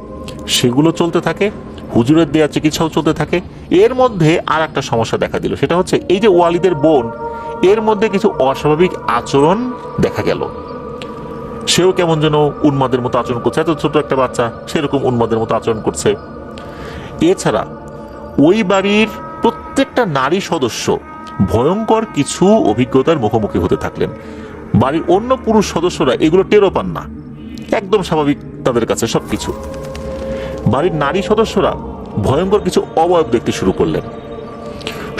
Speaker 1: সেগুলো চলতে থাকে, হুজুরের দেয়া চিকিৎসাও চলতে থাকে। এর মধ্যে আর একটা সমস্যা দেখা দিল, সেটা হচ্ছে এই যে ওয়ালিদের বোন, এর মধ্যে কিছু অস্বাভাবিক আচরণ দেখা গেল। সেও কেমন যেন উন্মাদের মতো আচরণ করছে, এত ছোট একটা বাচ্চা সেরকম উন্মাদের মতো আচরণ করছে। এছাড়া ওই বাড়ির প্রত্যেকটা নারী সদস্য ভয়ঙ্কর কিছু অভিজ্ঞতার মুখোমুখি হতে থাকলেন। বাড়ির অন্য পুরুষ সদস্যরা এগুলো টেরও পান না, একদম স্বাভাবিক তাদের কাছে সবকিছু। বাড়ির নারী সদস্যরা ভয়ঙ্কর কিছু অবয়ব দেখতে শুরু করলেন।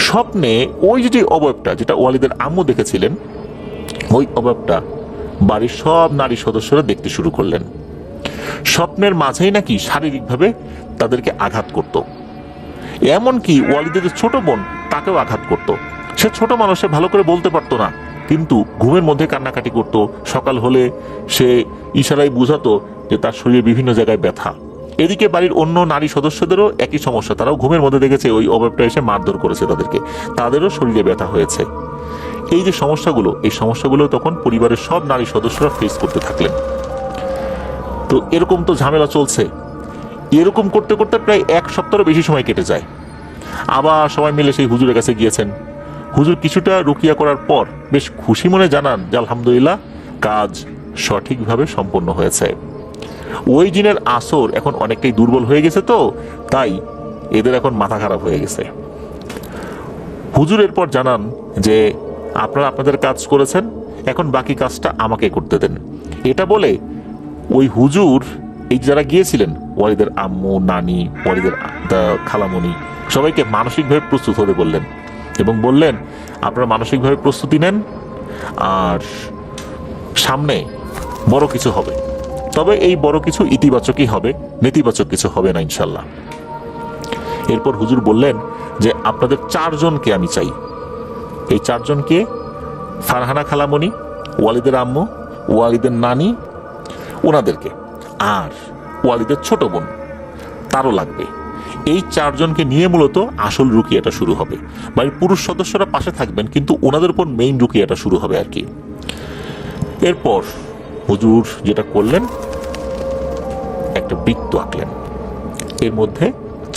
Speaker 1: স্বপ্নে ওই যে অবয়বটা, যেটা ওয়ালিদের আম্মু দেখেছিলেন, ওই অবয়বটা বাড়ির সব নারী সদস্যরা দেখতে শুরু করলেন। স্বপ্নের মাঝেই নাকি শারীরিকভাবে তাদেরকে আঘাত করত, এমনকি ওয়ালিদের ছোট বোন তাকেও আঘাত করত। সে ছোট মানুষ, সে ভালো করে বলতে পারতো না, কিন্তু ঘুমের মধ্যে কান্নাকাটি করত। সকাল হলে সে ইশারায় বুঝাতো যে তার শরীরে বিভিন্ন জায়গায় ব্যথা। এদিকে বাড়ির অন্য নারী সদস্যদেরও একই সমস্যা, তারাও ঘুমের মধ্যে দেখেছে ওই অবয়বটা এসে মারধর করেছে তাদেরকে, তাদেরও শরীরে ব্যথা হয়েছে। এই যে সমস্যাগুলো, এই সমস্যাগুলো তখন পরিবারের সব নারী সদস্যরা ফেস করতে থাকলেন। তো এরকম তো ঝামেলা চলছে, এরকম করতে করতে প্রায় এক সপ্তাহেরও বেশি সময় কেটে যায়। আবার সবাই মিলে সেই হুজুরের কাছে গিয়েছেন। হুজুর কিছুটা রুকিয়া করার পর বেশ খুশি মনে জানান যে আলহামদুলিল্লাহ কাজ সঠিকভাবে সম্পন্ন হয়েছে। ওই জিনের আসর এখন অনেকটাই দুর্বল হয়ে গেছে, তো তাই এদের এখন মাথা খারাপ হয়ে গেছে। হুজুর এরপর জানান যে আপনারা আপনাদের কাজ করেছেন, এখন বাকি কাজটা আমাকে করতে দেন। এটা বলে ওই হুজুর, এই যারা গিয়েছিলেন, ওয়ালিদের আম্মু, নানি, ওয়ালিদের খালামণি, সবাইকে মানসিকভাবে প্রস্তুত হতে বললেন এবং বললেন আপনারা মানসিকভাবে প্রস্তুতি নেন, আর সামনে বড় কিছু হবে, তবে এই বড় কিছু ইতিবাচকই হবে, নেতিবাচক কিছু হবে না ইনশাল্লাহ। এরপর হুজুর বললেন যে আপনাদের 4 জনকে আমি চাই। এই 4 জনকে, ফারহানা খালামণি, ওয়ালিদের আম্মু, ওয়ালিদের নানি, ওনাদেরকে, আর ওয়ালিদের ছোট বোন তারও লাগবে। এই 4 জনকে নিয়ে মূলত আসল রুকিয়াটা শুরু হবে। বাড়ির পুরুষ সদস্যরা পাশে থাকবেন, কিন্তু ওনাদের উপর মেইন রুকিয়াটা শুরু হবে আর কি। এরপর হুজুর যেটা করলেন, একটা বৃত্ত আঁকলেন, এর মধ্যে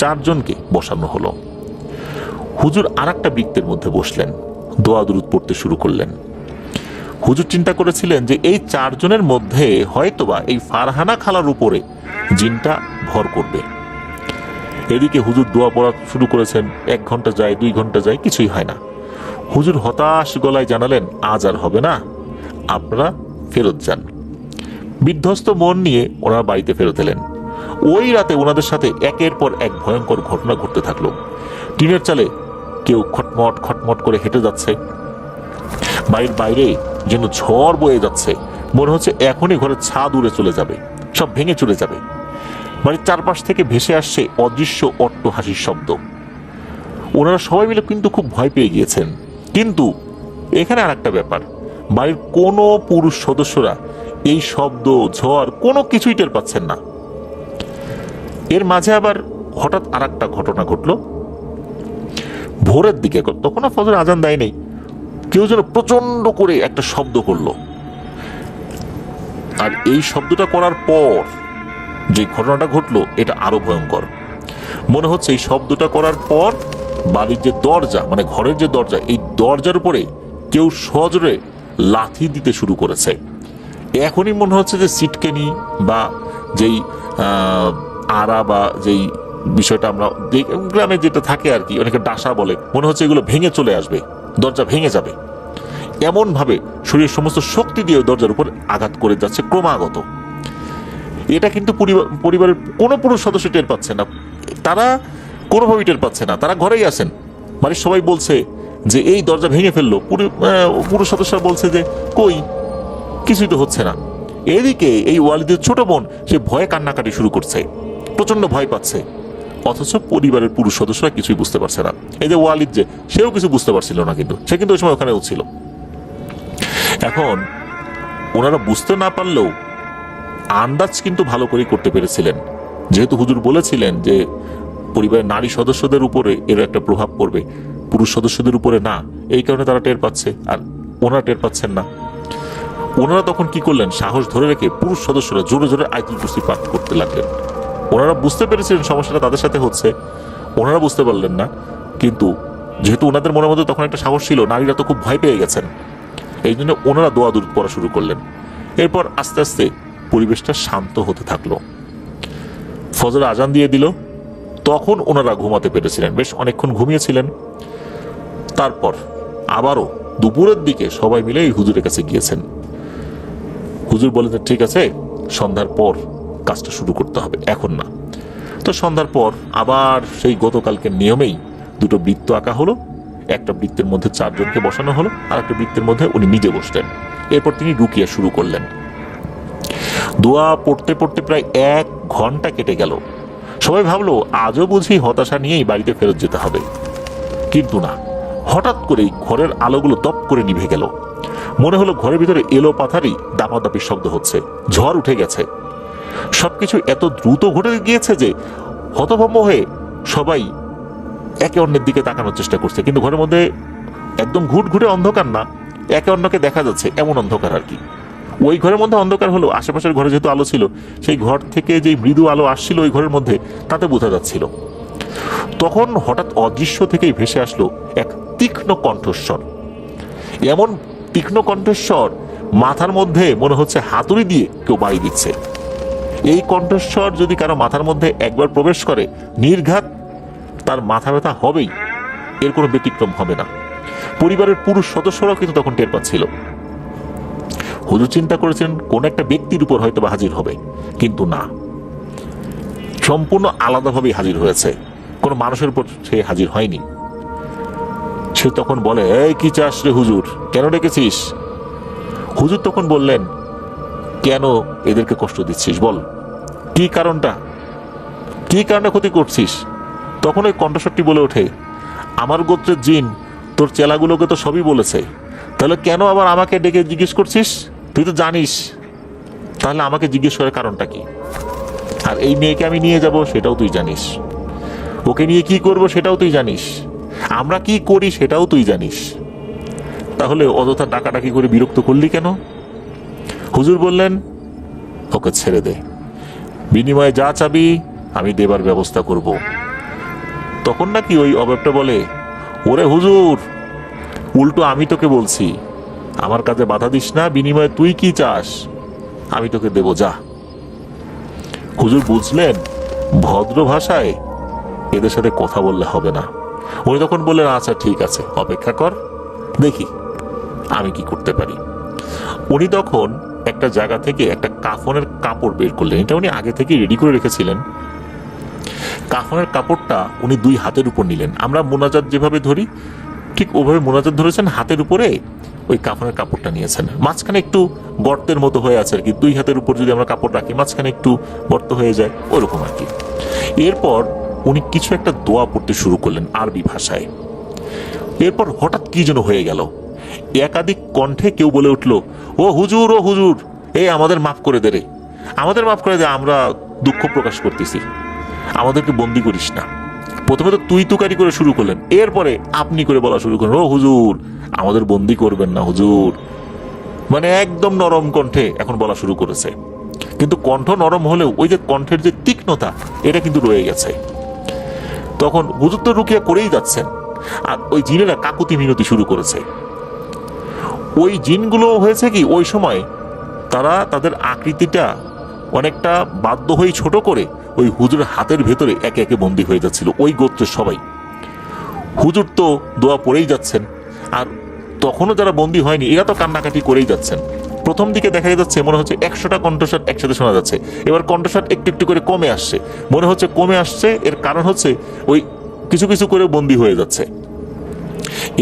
Speaker 1: 4 জনকে বসানো হলো। হুজুর আর একটা বৃত্তের মধ্যে বসলেন, দোয়া দুরুদ পড়তে শুরু করলেন। হুজুর চিন্তা করেছিলেন যে এই 4 জনের মধ্যে হয়তোবা এই ফারহানা খালার উপরে জিনটা ভর করবে। এদিকে হুজুর দোয়া পড়া শুরু করেছেন, 1 ঘন্টা যায়, 2 ঘন্টা যায়, কিছুই হয় না। হুজুর হতাশ গলায় জানালেন আজ আর হবে না, আপনারা ফেরত যান। বিধ্বস্ত মন নিয়ে ওনারা বাড়িতে ফেরত এলেন। ওই রাতে ওনাদের সাথে একের পর এক ভয়ঙ্কর ঘটনা ঘটতে থাকলো। টিনের চালে কেউ খটমট খটমট করে হেঁটে যাচ্ছে, বাড়ির বাইরে যেন ঝড় বয়ে যাচ্ছে, মনে হচ্ছে এখনই ঘরের ছাদ উড়ে চলে যাবে, সব ভেঙে চলে যাবে। বাড়ির চারপাশ থেকে ভেসে আসছে অদৃশ্য অট্টহাসির শব্দ। ওনারা সবাই মিলে কিন্তু খুব ভয় পেয়ে গিয়েছেন। কিন্তু এখানে আর একটা ব্যাপার, বাড়ির কোনো পুরুষ সদস্যরা এই শব্দ, ঝড় কোনো কিছুই টের পাচ্ছেন না। এর মাঝে আবার হঠাৎ আর একটা ঘটনা ঘটলো। ভোরের দিকে, তখনও ফজর আজান দেয় নেই, কেউ যেন প্রচন্ড করে একটা শব্দ করলো। আর এই শব্দটা করার পর যে ঘটনাটা ঘটলো এটা আরো ভয়ঙ্কর। মনে হচ্ছে এই শব্দটা করার পর বাড়ির যে দরজা, মানে ঘরের যে দরজা, এই দরজার উপরে কেউ সজোরে লাথি দিতে শুরু করেছে। এখনই মনে হচ্ছে যে সিটকেনি বা যেই আড়া বা যেই বিষয়টা আমরা গ্রামে যেটা থাকে আর কি, অনেকে ডাসা বলে, মনে হচ্ছে এগুলো ভেঙে চলে আসবে, দরজা ভেঙে যাবে। এমন ভাবে শরীরের সমস্ত শক্তি দিয়ে দরজার উপর আঘাত করে যাচ্ছে ক্রমাগত। এটা কিন্তু পরিবারের কোনো পুরুষ সদস্য টের পাচ্ছে না, তারা কোনোভাবেই টের পাচ্ছে না, তারা ঘরেই আছেন। বাড়ির সবাই বলছে যে এই দরজা ভেঙে ফেললো, পুরুষ সদস্যরা বলছে যে কই, কিছুই তো হচ্ছে না। এদিকে এই ওয়ালিদের ছোট বোন সে ভয়ে কান্নাকাটি শুরু করছে, প্রচন্ড ভয় পাচ্ছে, অথচ পরিবারের পুরুষ সদস্যরা কিছুই বুঝতে পারছে না। এই যে ওয়ালিদ, যে সেও কিছু বুঝতে পারছিল না, কিন্তু সে কিন্তু ওই সময় ওখানেও ছিল। এখন ওনারা বুঝতে না পারলেও আন্দাজ কিন্তু ভালো করে করতে পেরেছিলেন, যেহেতু হুজুর বলেছিলেন যে পরিবারের নারী সদস্যদের উপরে এর একটা প্রভাব পড়বে, পুরুষ সদস্যদের উপরে না। এই কারণে তারা টের পাচ্ছে, আর ওনারা টের পাচ্ছেন না। ওনারা তখন কি করলেন, সাহস ধরে রেখে পুরুষ সদস্যরা জোরে জোরে আয়াতুল কুরসি পাঠ করতে লাগলেন। ওনারা বুঝতে পেরেছিলেন সমস্যাটা তাদের সাথে হচ্ছে, ওনারা বুঝতে পারলেন না। কিন্তু যেহেতু ওনাদের মনের মধ্যে তখন একটা সাহস ছিল, নারীরা তো খুব ভয় পেয়ে গেছেন, এই জন্য ওনারা দোয়া দুরূদ পড়া শুরু করলেন। এরপর আস্তে আস্তে পরিবেশটা শান্ত হতে থাকলো। ফজর আজান দিয়ে দিল, তখন ওনারা ঘুমাতে পেরেছিলেন, বেশ অনেকক্ষণ ঘুমিয়েছিলেন। তারপর আবারও দুপুরের দিকে সবাই মিলে এই হুজুরের কাছে গিয়েছেন। হুজুর বলেন ঠিক আছে, সন্ধ্যার পর কাজটা শুরু করতে হবে, এখন না। তো সন্ধ্যার পর আবার সেই গতকালকের নিয়মেই 2টো বৃত্ত আঁকা হলো। একটা বৃত্তের মধ্যে 4 জনকে বসানো হলো, আর একটা বৃত্তের মধ্যে উনি নিজে বসলেন। এরপর তিনি রুকিয়া শুরু করলেন। দোয়া পড়তে পড়তে প্রায় 1 ঘন্টা কেটে গেল। সবাই ভাবলো আজও বুঝি হতাশা নিয়েই বাড়িতে ফেরত যেতে হবে। কিন্তু না, হঠাৎ করেই ঘরের আলোগুলো দপ করে নিভে গেল। মনে হলো ঘরের ভিতরে এলো পাথারি দাপাদাপির শব্দ হচ্ছে, ঝড় উঠে গেছে। সবকিছু এত দ্রুত ঘটে গিয়েছে যে হতভম্ব হয়ে সবাই একে অন্যের দিকে তাকানোর চেষ্টা করছে, কিন্তু ঘরের মধ্যে একদম ঘুটঘুটে অন্ধকার না, একে অন্যকে দেখা যাচ্ছে এমন অন্ধকার আর কি। ওই ঘরের মধ্যে অন্ধকার হলো, আশেপাশের ঘরে যেহেতু আলো ছিল, সেই ঘর থেকে যে মৃদু আলো আসছিল ওই ঘরের মধ্যে, তাতে বোঝা যাচ্ছিল। তখন হঠাৎ অদৃশ্য থেকেই ভেসে আসলো এক তীক্ষ্ণ কণ্ঠস্বর। এমন তীক্ষ্ণ কণ্ঠস্বর, মাথার মধ্যে মনে হচ্ছে হাতুড়ি দিয়ে কেউ বাড়ি দিচ্ছে। এই কণ্ঠস্বর যদি কারো মাথার মধ্যে একবার প্রবেশ করে, নির্ঘাত তার মাথা ব্যথা হবেই। এর কোনো ব্যতিক্রম হবে না। পরিবারের পুরুষ সদস্যরাও কিন্তু তখন টের পাচ্ছিল। হুজুর চিন্তা করেছেন কোন একটা ব্যক্তির উপর হয়তো বা হাজির হবে, কিন্তু না, সম্পূর্ণ আলাদাভাবেই হাজির হয়েছে, কোনো মানুষের উপর সে হাজির হয়নি। সে তখন বলে, এই কি চাস রে হুজুর, কেন ডেকেছিস? হুজুর তখন বললেন, কেন এদেরকে কষ্ট দিচ্ছিস বল, কি কারণটা, কি কারণে ক্ষতি করছিস? তখন ওই কণ্ঠস্বরটি বলে ওঠে, আমার গোত্রের জিন তোর চেলাগুলোকে তো সবই বলেছে, তাহলে কেন আবার আমাকে ডেকে জিজ্ঞেস করছিস? তুই তো জানিস, তাহলে আমাকে জিজ্ঞেস করার কারণটা কি? আর এই মেয়েকে আমি নিয়ে যাব সেটাও তুই জানিস, ওকে নিয়ে কি করব সেটাও তুই জানিস, আমরা কি করি সেটাও তুই জানিস, তাহলে অযথা ডাকাডাকি করে বিরক্ত করলি কেন? হুজুর বললেন, ওকে ছেড়ে দে, বিনিময়ে যা চাবি আমি দেবার ব্যবস্থা করব। তখন নাকি ওই অভাবটা বলে, ওরে হুজুর, উল্টো আমি তোকে বলছি, আমার কাজে বাধা দিস না, বিনিময়ে তুই কি চাস আমি তোকে দেব, যা। হুজুর বুঝলেন ভদ্র ভাষায় এদের সাথে কথা বললে হবে না। উনি তখন বললেন, আচ্ছা ঠিক আছে, অপেক্ষা কর, দেখি আমি কি করতে পারি। উনি তখন একটা জায়গা থেকে একটা কাফনের কাপড় বের করলেন, এটা উনি আগে থেকে রেডি করে রেখেছিলেন। কাফনের কাপড়টা উনি দুই হাতের উপর নিলেন, আমরা মোনাজাত যেভাবে ধরি ঠিক ওভাবে মোনাজাত ধরেছেন, হাতের উপরে ওই কাফনের কাপড়টা নিয়েছেন, মাঝখানে একটু গর্তের মতো হয়ে আছে আর কি, দুই হাতের উপর যদি আমরা কাপড় রাখি মাঝখানে একটু গর্ত হয়ে যায় ওরকম আর কি। এরপর উনি কিছু একটা দোয়া পড়তে শুরু করলেন আরবি ভাষায়। এরপর হঠাৎ কি যেন হয়ে গেল, একাধিক কণ্ঠে কেউ বলে উঠল, ও হুজুর, ও হুজুর, এই আমাদের মাফ করে দে রে, আমাদের মাফ করে দে, আমরা দুঃখ প্রকাশ করতেছি, আমাদেরকে বন্দি করিস না। প্রথমে তো তুই তুকারি করে শুরু করলেন, এরপরে আপনি করে বলা শুরু করলেন, ও হুজুর আমাদের বন্দি করবেন না হুজুর, মানে একদম নরম কণ্ঠে এখন বলা শুরু করেছে। কিন্তু কণ্ঠ নরম হলেও ওই যে কণ্ঠের যে তীক্ষ্ণতা এটা কিন্তু রয়ে গেছে। তখন হুজুর তো রুকিয়া করেই যাচ্ছেন, আর ওই জিনেরা কাকুতি মিনতি শুরু করেছে। ওই জিনগুলো হয়েছে কি ওই সময় তারা তাদের আকৃতিটা অনেকটা বাধ্য হয়ে ছোট করে ওই হুজুরের হাতের ভেতরে একে একে বন্দী হয়ে যাচ্ছিল, ওই গোত্রের সবাই। হুজুর তো দোয়া পড়েই যাচ্ছেন, আর তখনও যারা বন্দী হয়নি এরা তো কান্নাকাটি করেই যাচ্ছেন। প্রথম দিকে দেখা যাচ্ছে মনে হচ্ছে 100টা কণ্ঠস্বর একসাথে শোনা যাচ্ছে, এবার কণ্ঠস্বর একটু একটু করে কমে আসছে, মনে হচ্ছে কমে আসছে, এর কারণ হচ্ছে ওই কিছু কিছু করে বন্দী হয়ে যাচ্ছে।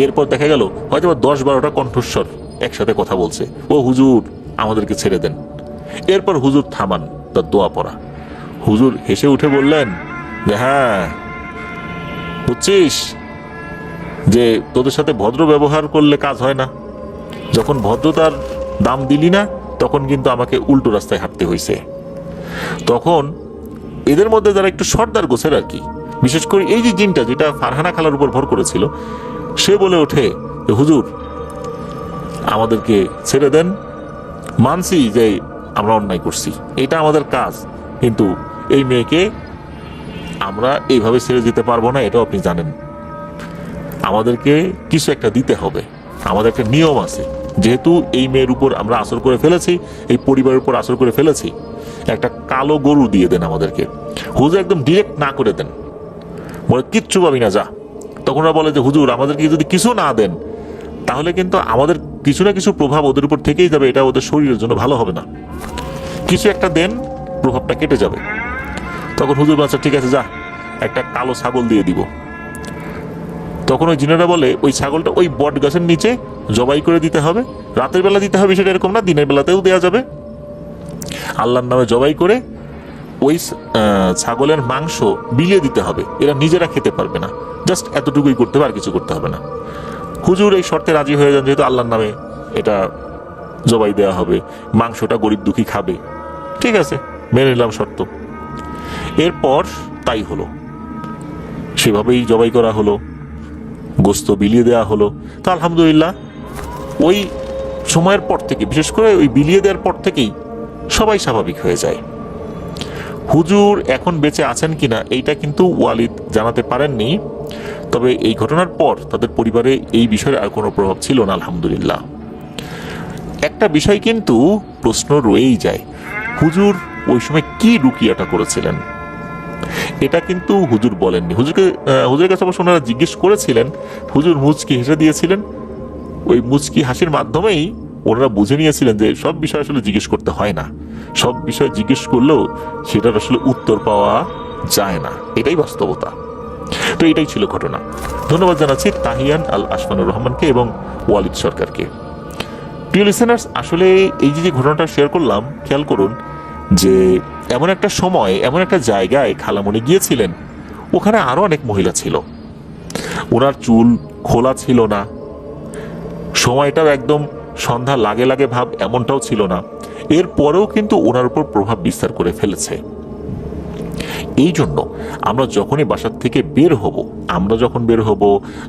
Speaker 1: এরপর দেখা গেল হয়তো 10-12টা কণ্ঠস্বর একসাথে কথা বলছে, ও হুজুর আমাদেরকে ছেড়ে দেন। এরপর হুজুর থামান তার দোয়া পড়া। হুজুর হেসে উঠে বললেন যে, হ্যাঁ বুঝছিস যে তোদের সাথে ভদ্র ব্যবহার করলে কাজ হয় না, যখন ভদ্রতার দাম দিলি না তখন কিন্তু আমাকে উল্টো রাস্তায় হাঁটতে হয়েছে। তখন এদের মধ্যে যারা একটু সর্দার গোছের আর কি, বিশেষ করে এই যে জিনটা যেটা ফারহানা খালার উপর ভর করেছিল, সে বলে ওঠে, হুজুর আমাদেরকে ছেড়ে দেন, মানছি যে আমরা অন্যায় করছি, এটা আমাদের কাজ, কিন্তু এই মেয়েকে আমরা এইভাবে ছেড়ে যেতে পারবো না, এটাও আপনি জানেন, আমাদেরকে কিছু একটা দিতে হবে, আমাদের একটা নিয়ম আছে, যেহেতু এই মেয়ের উপর আমরা আসর করে ফেলেছি, এই পরিবারের উপর আসর করে ফেলেছি, একটা কালো গরু দিয়ে দেন আমাদেরকে। হুজুর একদম ডিরেক্ট না করে দেন, বলে কিচ্ছু পাবি না, যা। তখন ওরা বলে যে হুজুর আমাদেরকে যদি কিছু না দেন তাহলে কিন্তু আমাদের কিছু না কিছু প্রভাব ওদের উপর থেকেই যাবে, এটা ওদের শরীরের জন্য ভালো হবে না, কিছু একটা দেন, প্রভাবটা কেটে যাবে। তখন হুজুর বাচ্চা ঠিক আছে, যা, একটা কালো ছাগল দিয়ে দিব। তখন ওই জিনেরা বলে ওই ছাগলটা ওই বট গাছের নিচে জবাই করে দিতে হবে, রাতের বেলা দিতে হবে সেটা এরকম না, দিনের বেলাতেও দেওয়া যাবে। আল্লাহর নামে জবাই করে ওই ছাগলের মাংস বিলিয়ে দিতে হবে, এরা নিজেরা খেতে পারবে না, জাস্ট এতটুকুই করতে হবে, আর কিছু করতে হবে না। হুজুর এই শর্তে রাজি হয়ে যান, যেহেতু আল্লাহর নামে এটা জবাই দেওয়া হবে, মাংসটা গরিব দুঃখী খাবে, ঠিক আছে মেনে নিলাম শর্ত। এরপর তাই হলো, সেভাবেই জবাই করা হলো, গোস্ত বিলিয়ে দেওয়া হলো। তো আলহামদুলিল্লাহ ওই সময়ের পর থেকে, বিশেষ করে ওই বিলিয়ে দেওয়ার পর থেকেই সবাই স্বাভাবিক হয়ে যায়। হুজুর এখন বেঁচে আছেন কিনা এইটা কিন্তু ওয়ালিদ জানাতে পারেননি, তবে এই ঘটনার পর তাদের পরিবারে এই বিষয়ের আর কোনো প্রভাব ছিল না আলহামদুলিল্লাহ। একটা বিষয় কিন্তু প্রশ্ন রয়েই যায়, হুজুর ওই সময় কি রুকিয়াটা করেছিলেন? এটা কিন্তু হুজুর বলেননি। হুজুরের কাছে অবশ্য ওনারা জিজ্ঞেস করেছিলেন, হুজুর মুচকি হেসে দিয়েছিলেন। ওই মুচকি হাসির মাধ্যমেই ওনারা বুঝে নিয়েছিলেন যে সব বিষয় আসলে জিজ্ঞেস করতে হয় না, সব বিষয় জিজ্ঞেস করলেও সেটার আসলে উত্তর পাওয়া যায় না, এটাই বাস্তবতা। তো এটাই ছিল ঘটনা। ধন্যবাদ জানাচ্ছি তাহিয়ান আল আসমানুর রহমানকে এবং ওয়ালিদ সরকারকে। প্রিয় লিসেনার্স, আসলে এই যে ঘটনাটা শেয়ার করলাম, খেয়াল করুন যে এমন একটা সময়, এমন একটা জায়গায় খালামণি গিয়েছিলেন, ওখানে আরো অনেক মহিলা ছিল। ওনার চুল খোলা ছিল না, সময়টাও একদম সন্ধ্যা লাগে লাগে ভাব এমনটাও ছিল না, এরপরেও কিন্তু ওনার উপর প্রভাব বিস্তার করে ফেলেছে। এই জন্য আমরা যখনই বাসার থেকে বের হব, আমরা যখন বের হব,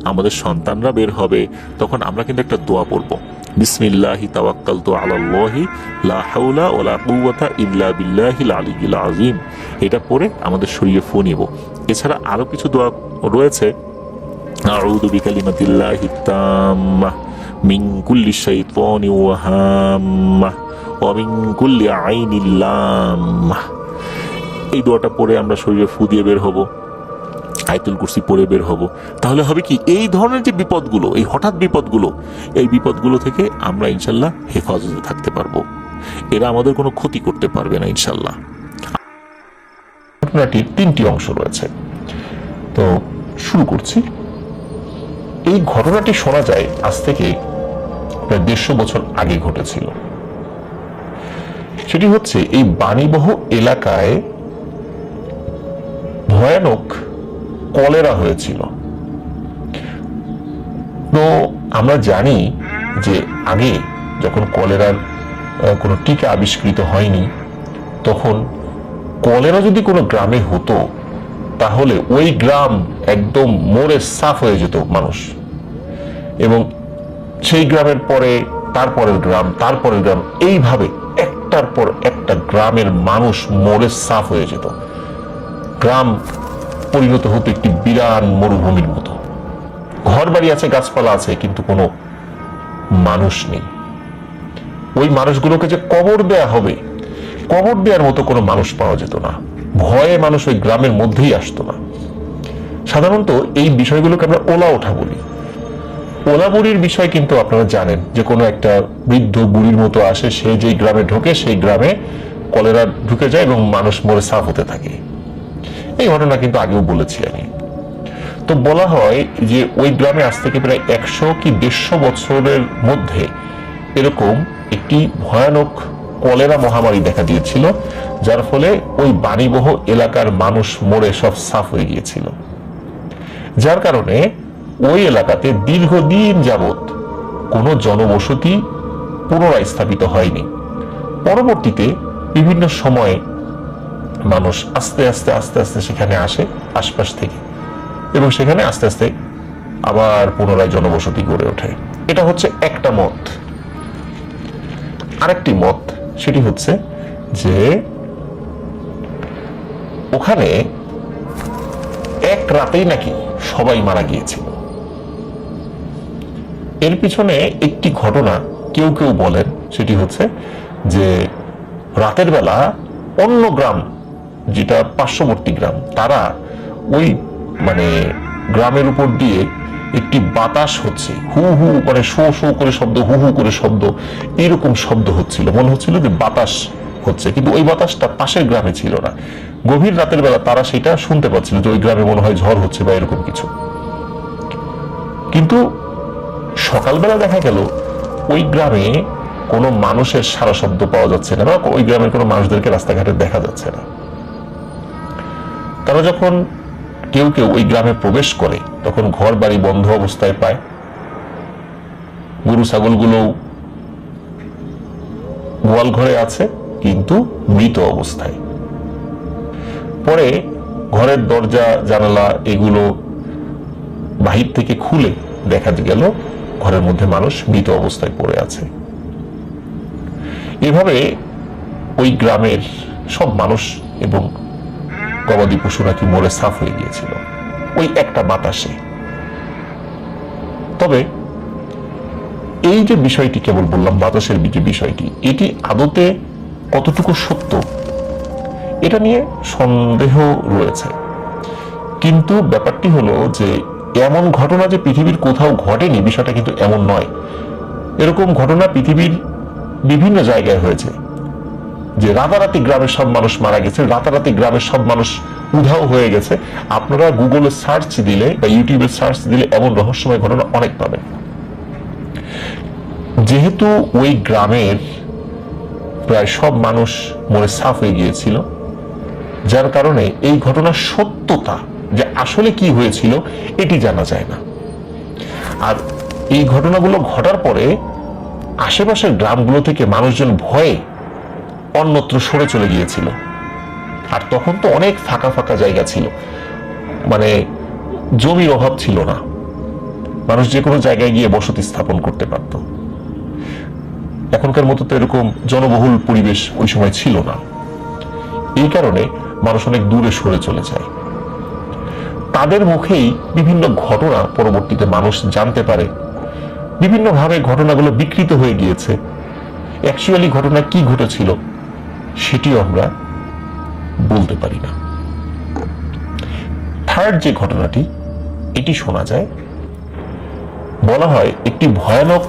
Speaker 1: আমাদের সন্তানরা বের হবে, তখন আমরা কিন্তু একটা দোয়া পড়ব, বিসমিল্লাহি তাওয়াক্কালতু আলাল্লাহি লা হাওলা ওয়ালা কুওয়াতা ইল্লা বিল্লাহিল আলিয়্যিল আযীম। এটা পড়ে আমাদের শরীরে ফু নিব। এছাড়া আরো কিছু দোয়া রয়েছে, আউযু বিকালিমাতিল্লাহি তাম্মাহ মিন কুল্লি শাইতানির ওয়া হাম্মাহ ওয়া মিন কুল্লি আইনিল লাম্মাহ। এই দোয়াটা পড়ে আমরা শরীরে ফু দিয়ে বের হব, আয়াতুল কুরসি পড়ে বের হব। তাহলে হবে কি, এই ধরনের যে বিপদগুলো, এই হঠাৎ বিপদগুলো, এই বিপদগুলো থেকে আমরা ইনশাল্লাহ হেফাজতে থাকতে পারবো। এরা আমাদের কোনো ক্ষতি করতে পারবে না ইনশাল্লাহ। ঘটনাটির 3টি অংশ রয়েছে, তো শুরু করছি। এই ঘটনাটি শোনা যায় আজ থেকে প্রায় 150 বছর আগে ঘটেছিল। সেটি হচ্ছে এই বাণীবহ এলাকায় ভয়ানক কলেরা হয়েছিল। তো আমরা জানি যে আগে যখন কলেরার কোনো টিকা আবিষ্কৃত হয়নি, তখন কলেরা যদি কোনো গ্রামে হতো তাহলে ওই গ্রাম একদম মরে সাফ হয়ে যেত মানুষ, এবং সেই গ্রামের পরে তারপরের গ্রাম, তারপরের গ্রাম, এইভাবে একটার পর একটা গ্রামের মানুষ মরে সাফ হয়ে যেত। গ্রাম পরিণত হতো একটি বিরাট মরুভূমির মতো। ঘর বাড়ি আছে, গাছপালা আছে, কিন্তু কোনো মানুষ নেই। ওই মানুষগুলোকে যে কবর দেয়া হবে, কবর দেওয়ার মতো কোনো মানুষ পাওয়া যেত না। ভয়ে মানুষ ওই গ্রামের মধ্যেই আসতো না। সাধারণত এই বিষয়গুলোকে আমরা ওলা ওঠা বলি। ওলা বুড়ির বিষয় কিন্তু আপনারা জানেন, যে কোনো একটা বৃদ্ধ বুড়ির মতো আসে, সে যেই গ্রামে ঢোকে সেই গ্রামে কলেরা ঢুকে যায় এবং মানুষ মরে সাফ হতে থাকে। এই ঘটনা কিন্তু আগেও বলেছি আমি। তো বলা হয় যে ওই গ্রামে আজ থেকে প্রায় 100 কি 150 বছরের মধ্যে এরকম একটি ভয়ানক কলেরা মহামারী দেখা দিয়েছিল, যার ফলে ওই বাণীবহ এলাকার মানুষ মরে সব সাফ হয়ে গিয়েছিল। যার কারণে ওই এলাকাতে দীর্ঘদিন যাবত কোনো জনবসতি পুনরায় স্থাপিত হয়নি। পরবর্তীতে বিভিন্ন সময়ে মানুষ আস্তে আস্তে আস্তে আস্তে সেখানে আসে আশপাশ থেকে, এবং সেখানে আস্তে আস্তে আবার পুনরায় জনবসতি গড়ে ওঠে। এটা হচ্ছে একটা মত। আরেকটি মত, সেটি হচ্ছে যে ওখানে এক রাতেই নাকি সবাই মারা গিয়েছিল। এর পিছনে একটি ঘটনা কেউ কেউ বলেন, সেটি হচ্ছে যে রাতের বেলা অন্য গ্রাম, যেটা পার্শ্ববর্তী গ্রাম, তারা ওই গ্রামের উপর দিয়ে একটি বাতাস হচ্ছে, হু হু মানে শো শো করে শব্দ, হু হু করে শব্দ, এরকম শব্দ হচ্ছিল। মনে হচ্ছিল যে বাতাস হচ্ছে, কিন্তু ওই বাতাসটা পাশের গ্রামে ছিল না। গভীর রাতের বেলা তারা সেটা শুনতে পাচ্ছিল যে ওই গ্রামে মনে হয় ঝড় হচ্ছে বা এরকম কিছু। কিন্তু সকালবেলা দেখা গেল ওই গ্রামে কোনো মানুষের সারা শব্দ পাওয়া যাচ্ছে না, বা ওই গ্রামের কোনো মানুষদেরকে রাস্তাঘাটে দেখা যাচ্ছে না। তারা যখন কেউ কেউ ওই গ্রামে প্রবেশ করে, তখন ঘর বাড়ি বন্ধ অবস্থায় পায়। গরু ছাগলগুলো গোয়াল ঘরে আছে, কিন্তু মৃত অবস্থায়। পরে ঘরের দরজা জানালা এগুলো বাহির থেকে খুলে দেখা গেল ঘরের মধ্যে মানুষ মৃত অবস্থায় পড়ে আছে। এভাবে ওই গ্রামের সব মানুষ এবং গবাদি পশু নাকি মরে সাফ হয়ে গিয়েছিল ওই একটা বাতাসে। তবে এই যে বিষয়টি কেবল বললাম, বাতাসের যে বিষয়টি, এটি আদতে কতটুকু সত্য, এটা নিয়ে সন্দেহ রয়েছে।
Speaker 2: কিন্তু ব্যাপারটি হলো যে এমন ঘটনা যে পৃথিবীর কোথাও ঘটেনি বিষয়টা কিন্তু এমন নয়। এরকম ঘটনা পৃথিবীর বিভিন্ন জায়গায় হয়েছে, যে রাতারাতি গ্রামের সব মানুষ মারা গেছে, রাতারাতি গ্রামের সব মানুষ উধাও হয়ে গেছে। আপনারা গুগলে সার্চ দিলে বা ইউটিউবে সার্চ দিলে এমন রহস্যময় ঘটনা অনেক পাবেন। যেহেতু ওই গ্রামের প্রায় সব মানুষ মরে সাফ হয়ে গিয়েছিল, যার কারণে এই ঘটনার সত্যতা যে আসলে কি হয়েছিল এটি জানা যায় না। আর এই ঘটনাগুলো ঘটার পরে আশেপাশের গ্রামগুলো থেকে মানুষজন ভয়ে অন্যত্র সরে চলে গিয়েছিল। আর তখন তো অনেক ফাঁকা ফাঁকা জায়গা ছিল, মানে জমির অভাব ছিল না, মানুষ যে কোনো জায়গায় গিয়ে বসতি স্থাপন করতে পারত। এখনকার মতো তো এরকম জনবহুল পরিবেশ ওই সময় ছিল না। এই কারণে মানুষ অনেক দূরে সরে চলে যায়। তাদের মুখেই বিভিন্ন ঘটনা পরবর্তীতে মানুষ জানতে পারে, বিভিন্নভাবে ঘটনাগুলো বিকৃত হয়ে গিয়েছে। অ্যাকচুয়ালি ঘটনা কি ঘটেছিল সেটিও আমরা বলতে পারি না। থার্ড যে ঘটনাটি, এটি শোনা যায়, বলা হয় একটি ভয়ানক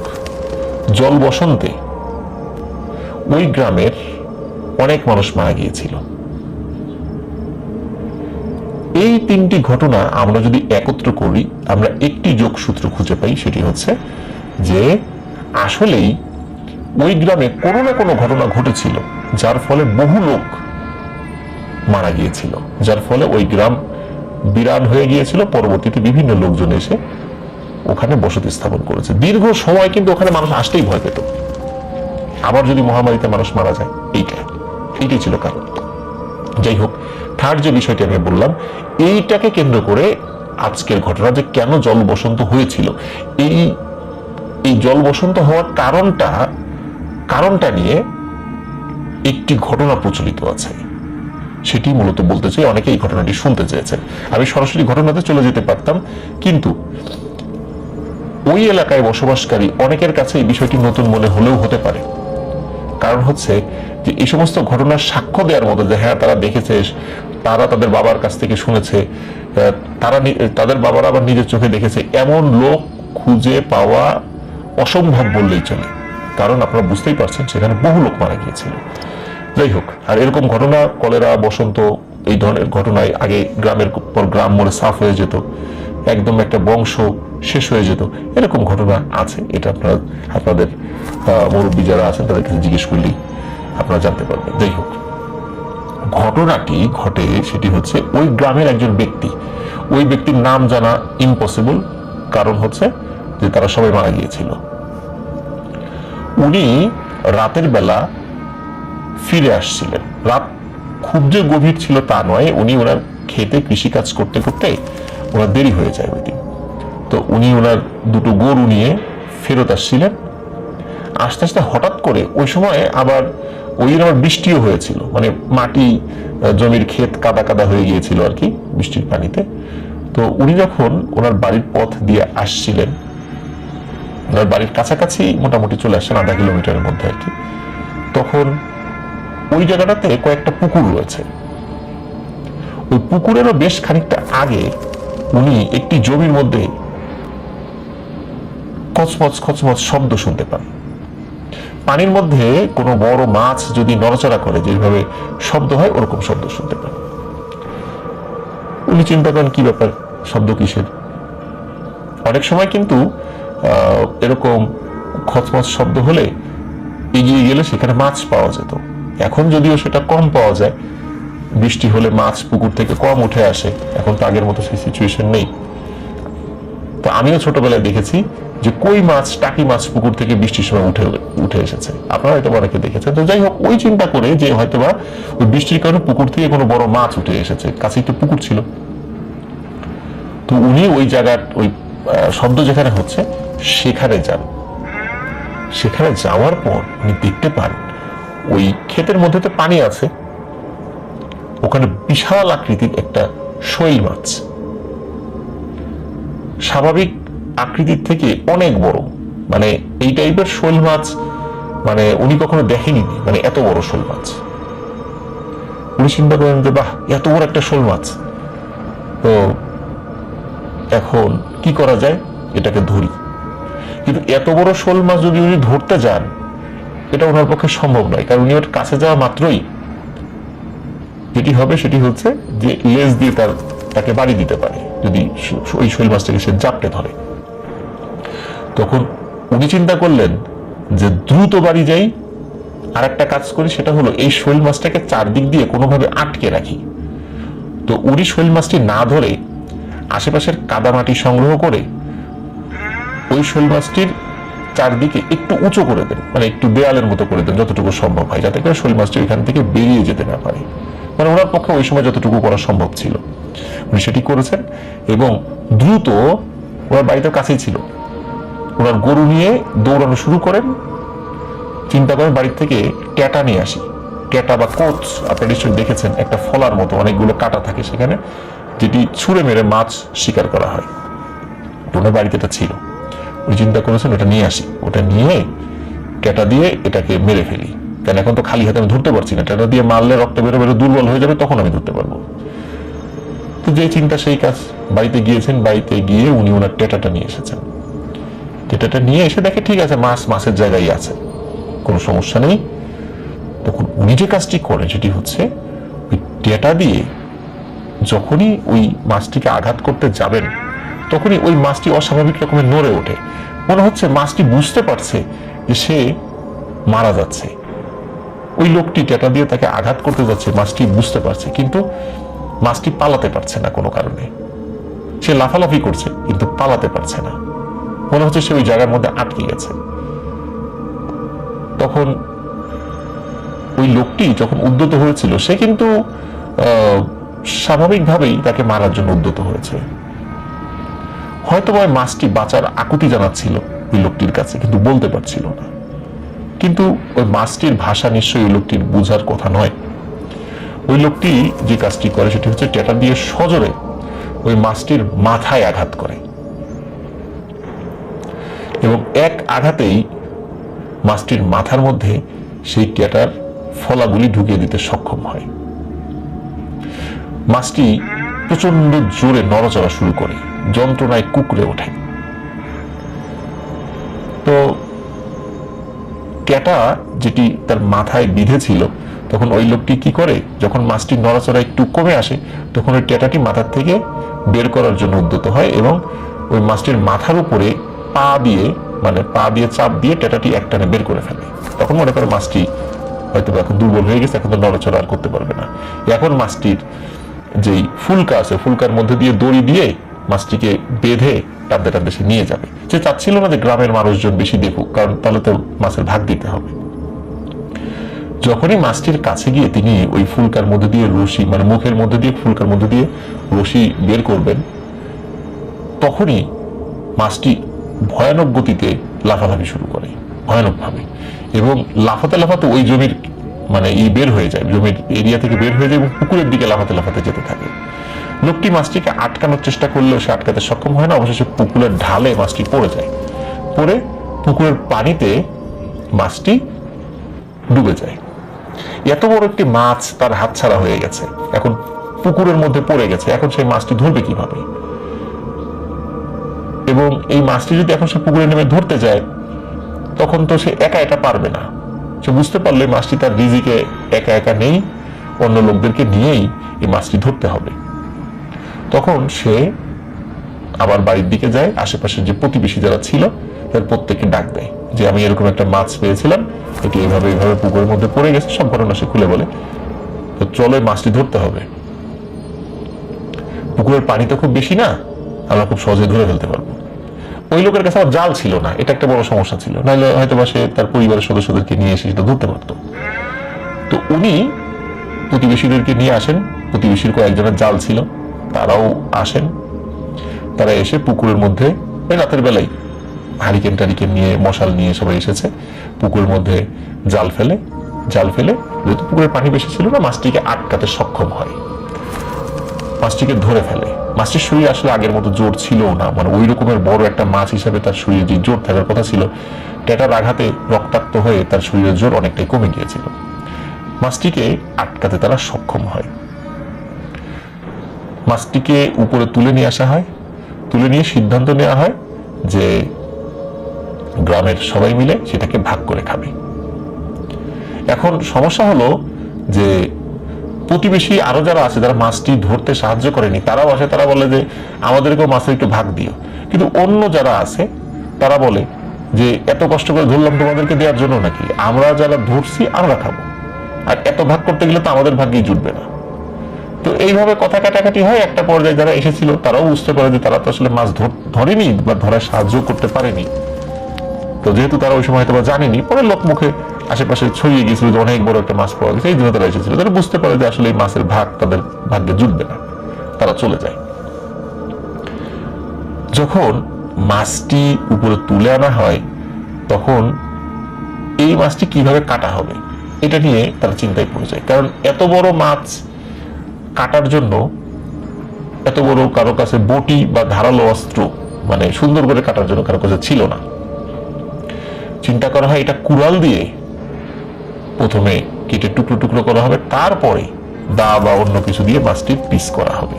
Speaker 2: জল বসন্তে ওই গ্রামের অনেক মানুষ মারা গিয়েছিল। এই তিনটি ঘটনা আমরা যদি একত্র করি, আমরা একটি যোগসূত্র খুঁজে পাই, সেটি হচ্ছে যে আসলেই ওই গ্রামে কোনো না কোনো ঘটনা ঘটেছিল যার ফলে বহু লোক মারা গিয়েছিল, যার ফলে ওই গ্রাম বিরান হয়ে গিয়েছিল। পরবর্তীতে বিভিন্ন লোকজন এসে ওখানে বসতি স্থাপন করেছে। দীর্ঘ সময় কিন্তু ওখানে মানুষ আসতেই ভয় পেত, আবার যদি মহামারীতে মানুষ মারা যায়, এইটাই ছিল কারণ। যাই হোক, থার্ড যে বিষয়টি আমি বললাম, এইটাকে কেন্দ্র করে আজকের ঘটনা, যে কেন জল বসন্ত হয়েছিল, এই জল বসন্ত হওয়ার কারণটা নিয়ে একটি ঘটনা প্রচলিত আছে, সেটি মূলত বলতে চাই। অনেকে এই ঘটনাটি শুনতে চেয়েছেন, আমি সরাসরি ঘটনাতে চলে যেতে পারতাম, কিন্তু ওই এলাকায় বসবাসকারী অনেকের কাছে এই বিষয়টি নতুন মনে হলেও হতে পারে। কারণ হচ্ছে যে এই সমস্ত ঘটনার সাক্ষ্য দেওয়ার মতো, যে হ্যাঁ তারা দেখেছে, তারা তাদের বাবার কাছ থেকে শুনেছে, তাদের বাবারা আবার নিজের চোখে দেখেছে, এমন লোক খুঁজে পাওয়া অসম্ভব বললেই চলে। কারণ আপনারা বুঝতেই পারছেন সেখানে বহু লোক মারা গিয়েছিল। যাই হোক, আর এরকম ঘটনা, কলেরা, বসন্ত, এই ধরনের ঘটনায় আগে গ্রামের পর গ্রাম মরে সাফ হয়ে যেত, একদম একটা বংশ শেষ হয়ে যেত, এরকম ঘটনা আছে। এটা আপনাদের মুরব্বী যারা আছেন তাদের কাছে জিজ্ঞেস করলেই আপনারা জানতে পারবেন। যাই হোক, ঘটনাটি ঘটে সেটি হচ্ছে ওই গ্রামের একজন ব্যক্তি, ওই ব্যক্তির নাম জানা ইম্পসিবল, কারণ হচ্ছে যে তারা সবাই মারা গিয়েছিল। উনি রাতের বেলা ফিরে আসছিলেন। রাত খুব যে গভীর ছিল তা নয়, উনি ওনার খেতে কৃষিকাজ করতে করতে ওনার দেরি হয়ে যায় ওই দিন। তো উনি ওনার দুটো গরু নিয়ে ফেরত আসছিলেন। আস্তে আস্তে হঠাৎ করে ওই সময় আবার ওই দিন আবার বৃষ্টিও হয়েছিল, মানে মাটি, জমির ক্ষেত কাদা কাদা হয়ে গিয়েছিল আর কি বৃষ্টির পানিতে। তো উনি যখন ওনার বাড়ির পথ দিয়ে আসছিলেন, ওনার বাড়ির কাছাকাছি মোটামুটি চলে আসছেন, আধা কিলোমিটারের মধ্যে আর কি, তখন ওই জায়গাটাতে কয়েকটা পুকুর রয়েছে। ওই পুকুরেরও বেশ খানিকটা আগে উনি একটি জমির মধ্যে কচমচ কচমচ শব্দ শুনতে পান। পানির মধ্যে কোনো বড় মাছ যদি নড়াচড়া করে যেভাবে শব্দ হয়, ওরকম শব্দ শুনতে পান। উনি চিন্তা করেন কি ব্যাপার, শব্দ কিসের। অনেক সময় কিন্তু এরকম খচমচ শব্দ হলে এগিয়ে গেলে সেখানে মাছ পাওয়া যেত। এখন যদিও সেটা কম পাওয়া যায়, বৃষ্টি হলে মাছ পুকুর থেকে কম উঠে আসে, এখন তো আগের মতো সেই সিচুয়েশন নেই। তো আমিও ছোটবেলায় দেখেছি যে কই মাছ, টাকি মাছ পুকুর থেকে বৃষ্টির সময় উঠে এসেছে, আপনারা হয়তো অনেকে দেখেছেন। তো যাই হোক, ওই চিন্তা করে যে হয়তোবা ওই বৃষ্টির কারণে পুকুর থেকে কোনো বড় মাছ উঠে এসেছে, কাছে একটু পুকুর ছিল। তো উনি ওই জায়গার ওই শব্দ যেখানে হচ্ছে সেখানে যান। সেখানে যাওয়ার পর উনি দেখতে পান ওই ক্ষেতের মধ্যে তো পানি আছে, ওখানে বিশাল আকৃতির একটা শৈল মাছ, স্বাভাবিক আকৃতির থেকে অনেক বড়, মানে এই টাইপের শৈল মাছ মানে উনি কখনো দেখেনি, মানে এত বড় শোল মাছ। উনি চিন্তা করেন যে বাহ, এত বড় একটা শোল মাছ, তো এখন কি করা যায়, এটাকে ধরি। কিন্তু এত বড় শোল মাছ যদি উনি ধরতে যান, এটা ওনার পক্ষে সম্ভব নয়, কারণ উনি ওর কাছে যাওয়া মাত্রই যেটি হবে সেটি হচ্ছে যে লেজ দিয়ে তাকে বাড়ি দিতে পারে, যদি ওই শোল মাছটাকে সে জাপটে ধরে। তখন উনি চিন্তা করলেন যে দ্রুত বাড়ি যাই, আর একটা কাজ করি, সেটা হলো এই শোল মাছটাকে চারদিক দিয়ে কোনোভাবে আটকে রাখি। তো উনি শোল মাছটি না ধরে আশেপাশের কাদামাটি সংগ্রহ করে ওই শোল মাছটির চারদিকে একটু উঁচু করে দেন, মানে একটু দেয়ালের মতো করে দেন যতটুকু সম্ভব হয়, যাতে করে শোল মাছটি ওইখান থেকে বেরিয়ে যেতে না পারে। মানে ওনার পক্ষে ওই সময় যতটুকু করা সম্ভব ছিল উনি সেটি করেছেন, এবং দ্রুত ওনার বাড়িতে কাছেই ছিল, ওনার গরু নিয়ে দৌড়ানো শুরু করেন। চিন্তা করেন বাড়ির থেকে ট্যাটা নিয়ে আসি। ট্যাটা বা কোচ আপনারা নিশ্চয়ই দেখেছেন, একটা ফলার মতো অনেকগুলো কাটা থাকে সেখানে, যেটি ছুঁড়ে মেরে মাছ শিকার করা হয়। ওনার বাড়িতে এটা ছিল, উনি চিন্তা করেছেন ওটা নিয়ে আসি, ওটা নিয়ে ট্যাটা দিয়ে এটাকে মেরে ফেলি, কারণ এখন তো খালি হাতে আমি ধরতে পারছি না, ট্যাটা দিয়ে মারলে রক্ত বেরো বেরো দুর্বল হয়ে যাবে, তখন আমি ধরতে পারবো। তো যে চিন্তা সেই কাজ। বাড়িতে গিয়েছেন, বাড়িতে গিয়ে উনি ওনার ট্যাটাটা নিয়ে এসেছেন। ট্যাটাটা নিয়ে এসে দেখে ঠিক আছে, মাছ মাছের জায়গায় আছে, কোনো সমস্যা নেই। তখন উনি যে কাজটি করেন সেটি হচ্ছে ওই ট্যাটা দিয়ে যখনই ওই মাছটিকে আঘাত করতে যাবেন, তখনই ওই মাছটি অস্বাভাবিক রকমের নড়ে ওঠে। মনে হচ্ছে মাছটি বুঝতে পারছে যে সে মারা যাচ্ছে। ওই লোকটি ট্যাটা দিয়ে তাকে আঘাত করতে যাচ্ছে, মাছটি বুঝতে পারছে, কিন্তু মাছটি পালাতে পারছে না কোনো কারণে। সে লাফালাফি করছে কিন্তু পালাতে পারছে না, মনে হচ্ছে সে ওই জায়গার মধ্যে আটকে গেছে। তখন ওই লোকটি যখন উদ্যত হয়েছিল, সে কিন্তু স্বাভাবিকভাবেই তাকে মারার জন্য উদ্যত হয়েছে। হয়তো ওই মাছটি বাঁচার আকুতি জানাচ্ছিল ওই লোকটির কাছে, কিন্তু বলতে পারছিল না। কিন্তু ওই মাছটির ভাষা নিশ্চয়ই ওই লোকটির বুঝার কথা নয়। ওই লোকটি যে কাজটি করে সেটি হচ্ছে ট্যাটা দিয়ে সজোরে ওই মাছটির মাথায় আঘাত করে, এবং এক আঘাতেই মাছটির মাথার মধ্যে সেই ট্যাটার ফলাগুলি ঢুকিয়ে দিতে সক্ষম হয়। মাছটি প্রচন্ড জোরে নড়াচড়া শুরু করে, যন্ত্রণায় কুকড়ে ওঠে। তো ট্যাটা যেটি তার মাথায় বিঁধেছিল, তখন ওই লোকটি কি করে, যখন মাছটির নড়াচড়া একটু কমে আসে, তখন ওই ট্যাটাটি মাথার থেকে বের করার জন্য উদ্যত হয়, এবং ওই মাছটির মাথার উপরে পা দিয়ে চাপ দিয়ে ট্যাটাটি একটানে বের করে ফেলে। তখন মনে করে মাছটি হয়তো এখন দুর্বল হয়ে গেছে, এখন তো নড়াচড়া আর করতে পারবে না। এখন মাছটির যেই ফুলকা আছে, ফুলকার মধ্যে দিয়ে দড়ি দিয়ে মাছটিকে বেঁধে টানতে টানতে সে নিয়ে যাবে। সে চাচ্ছিল না যে গ্রামের মানুষজন বেশি দেখুক, কারণ তাহলে তো মাছের ভাগ দিতে হবে। যখনই মাছটির কাছে গিয়ে তিনি ওই ফুলকার মধ্যে দিয়ে রশি, মানে মুখের মধ্যে দিয়ে ফুলকার মধ্যে দিয়ে রশি বের করবেন, তখনই মাছটি ভয়ানক গতিতে লাফালাফি শুরু করে, ভয়ানকভাবে, এবং লাফাতে লাফাতে ওই জমির মানে বের হয়ে যায়, জমির এরিয়া থেকে বের হয়ে যায়, এবং পুকুরের দিকে লাফাতে লাফাতে যেতে থাকে। লোকটি মাছটিকে আটকানোর চেষ্টা করলেও সে আটকাতে সক্ষম হয় না। অবশেষে পুকুরের ঢালে মাছটি পড়ে যায়, পড়ে পুকুরের পানিতে মাছটি ডুবে যায়। এত বড় একটি মাছ তার হাতছাড়া হয়ে গেছে, এখন পুকুরের মধ্যে পড়ে গেছে, এখন সেই মাছটি ধরবে কিভাবে? এবং এই মাছটি যদি এখন সে পুকুরে নেমে ধরতে যায়, তখন তো সে একা একা পারবে না। সে বুঝতে পারলে মাছটি তার রিজিকে একা একা নেই, অন্য লোকদেরকে নিয়েই এই মাছটি ধরতে হবে। তখন সে আবার বাড়ির দিকে যায়, আশেপাশের যে প্রতিবেশী যারা ছিল তার প্রত্যেককে ডাক দেয় যে আমি এরকম একটা মাছ পেয়েছিলাম, এটি এইভাবে এইভাবে পুকুরের মধ্যে পড়ে গেছে, সব ঘটনা সে খুলে বলে। তো চলো মাছটি ধরতে হবে, পুকুরের পানি তো খুব বেশি না, আমরা খুব সহজে ধরে ফেলতে পারবো। ওই লোকের কাছে আমার জাল ছিল না, এটা একটা বড় সমস্যা ছিল, নাহলে হয়তো বা সে তার পরিবারের সদস্যদেরকে নিয়ে এসে সেটা ধরতে পারতো। তো উনি প্রতিবেশীদেরকে নিয়ে আসেন, প্রতিবেশীর কয়েকজনের জাল ছিল, তারাও আসেন। তারা এসে পুকুরের মধ্যে রাতের বেলায় হারিকেন টারিকেন নিয়ে, মশাল নিয়ে সবাই এসেছে, পুকুরের মধ্যে জাল ফেলে যেহেতু পুকুরের পানি বেশি ছিল না, মাছটিকে আটকাতে সক্ষম হয়, মাছটিকে ধরে ফেলে। মাছটির শরীরে আসলে আগের মতো জোর ছিল না, মানে ওই রকমের বড় একটা মাছ হিসাবে তার শরীরে যে জোর থাকার কথা ছিল, ট্যাটার আঘাতে রক্তাক্ত হয়ে তার শরীরের জোর অনেকটাই কমে গিয়েছিল। মাছটিকে আটকাতে তারা সক্ষম হয়। মাছটিকে উপরে তুলে নিয়ে আসা হয়, তুলে নিয়ে সিদ্ধান্ত নেওয়া হয় যে গ্রামের সবাই মিলে সেটাকে ভাগ করে খাবে। এখন সমস্যা হলো যে প্রতিবেশী আরো যারা আছে, যারা মাছটি ধরতে সাহায্য করেনি, তারাও আসে, তারা বলে যে আমাদেরকেও মাছের একটু ভাগ দিও। কিন্তু অন্য যারা আছে তারা বলে যে এত কষ্ট করে ধরলাম তোমাদেরকে দেওয়ার জন্য নাকি, আমরা যারা ধরছি আমরা খাবো, আর এত ভাগ করতে গেলে তো আমাদের ভাগ্যেই জুটবে না। তো এইভাবে কথা কাটাকাটি হয়। একটা পর্যায়ে যারা এসেছিল তারাও বুঝতে পারে যে তারা তো আসলে মাছ ধরেনি বা ধরার সাহায্য করতে পারেনি। তো যেহেতু তারা ওই সময় হয়তো জানেনি, পরে লোক মুখে আশেপাশে ছড়িয়ে গিয়েছিল যে অনেক বড় একটা মাছ পাওয়া গেছে, এই জন্য তারা এসেছিল। তারা বুঝতে পারে যে আসলে এই মাছের ভাগ তাদের ভাগ্যে জুটবে না, তারা চলে যায়। যখন মাছটি উপরে তুলে আনা হয় তখন এই মাছটি কিভাবে কাটা হবে এটা নিয়ে তারা চিন্তায় পড়ে যায়। কারণ এত বড় মাছ কাটার জন্য এত বড় কারো কাছে বটি বা ধারালো অস্ত্র, মানে সুন্দর করে কাটার জন্য কারো কাছে ছিল না। চিন্তা করা হয় এটা কুড়াল দিয়ে প্রথমে কেটে টুকরো টুকরো করা হবে, তারপরে দা বা অন্য কিছু দিয়ে মাছটির পিস করা হবে।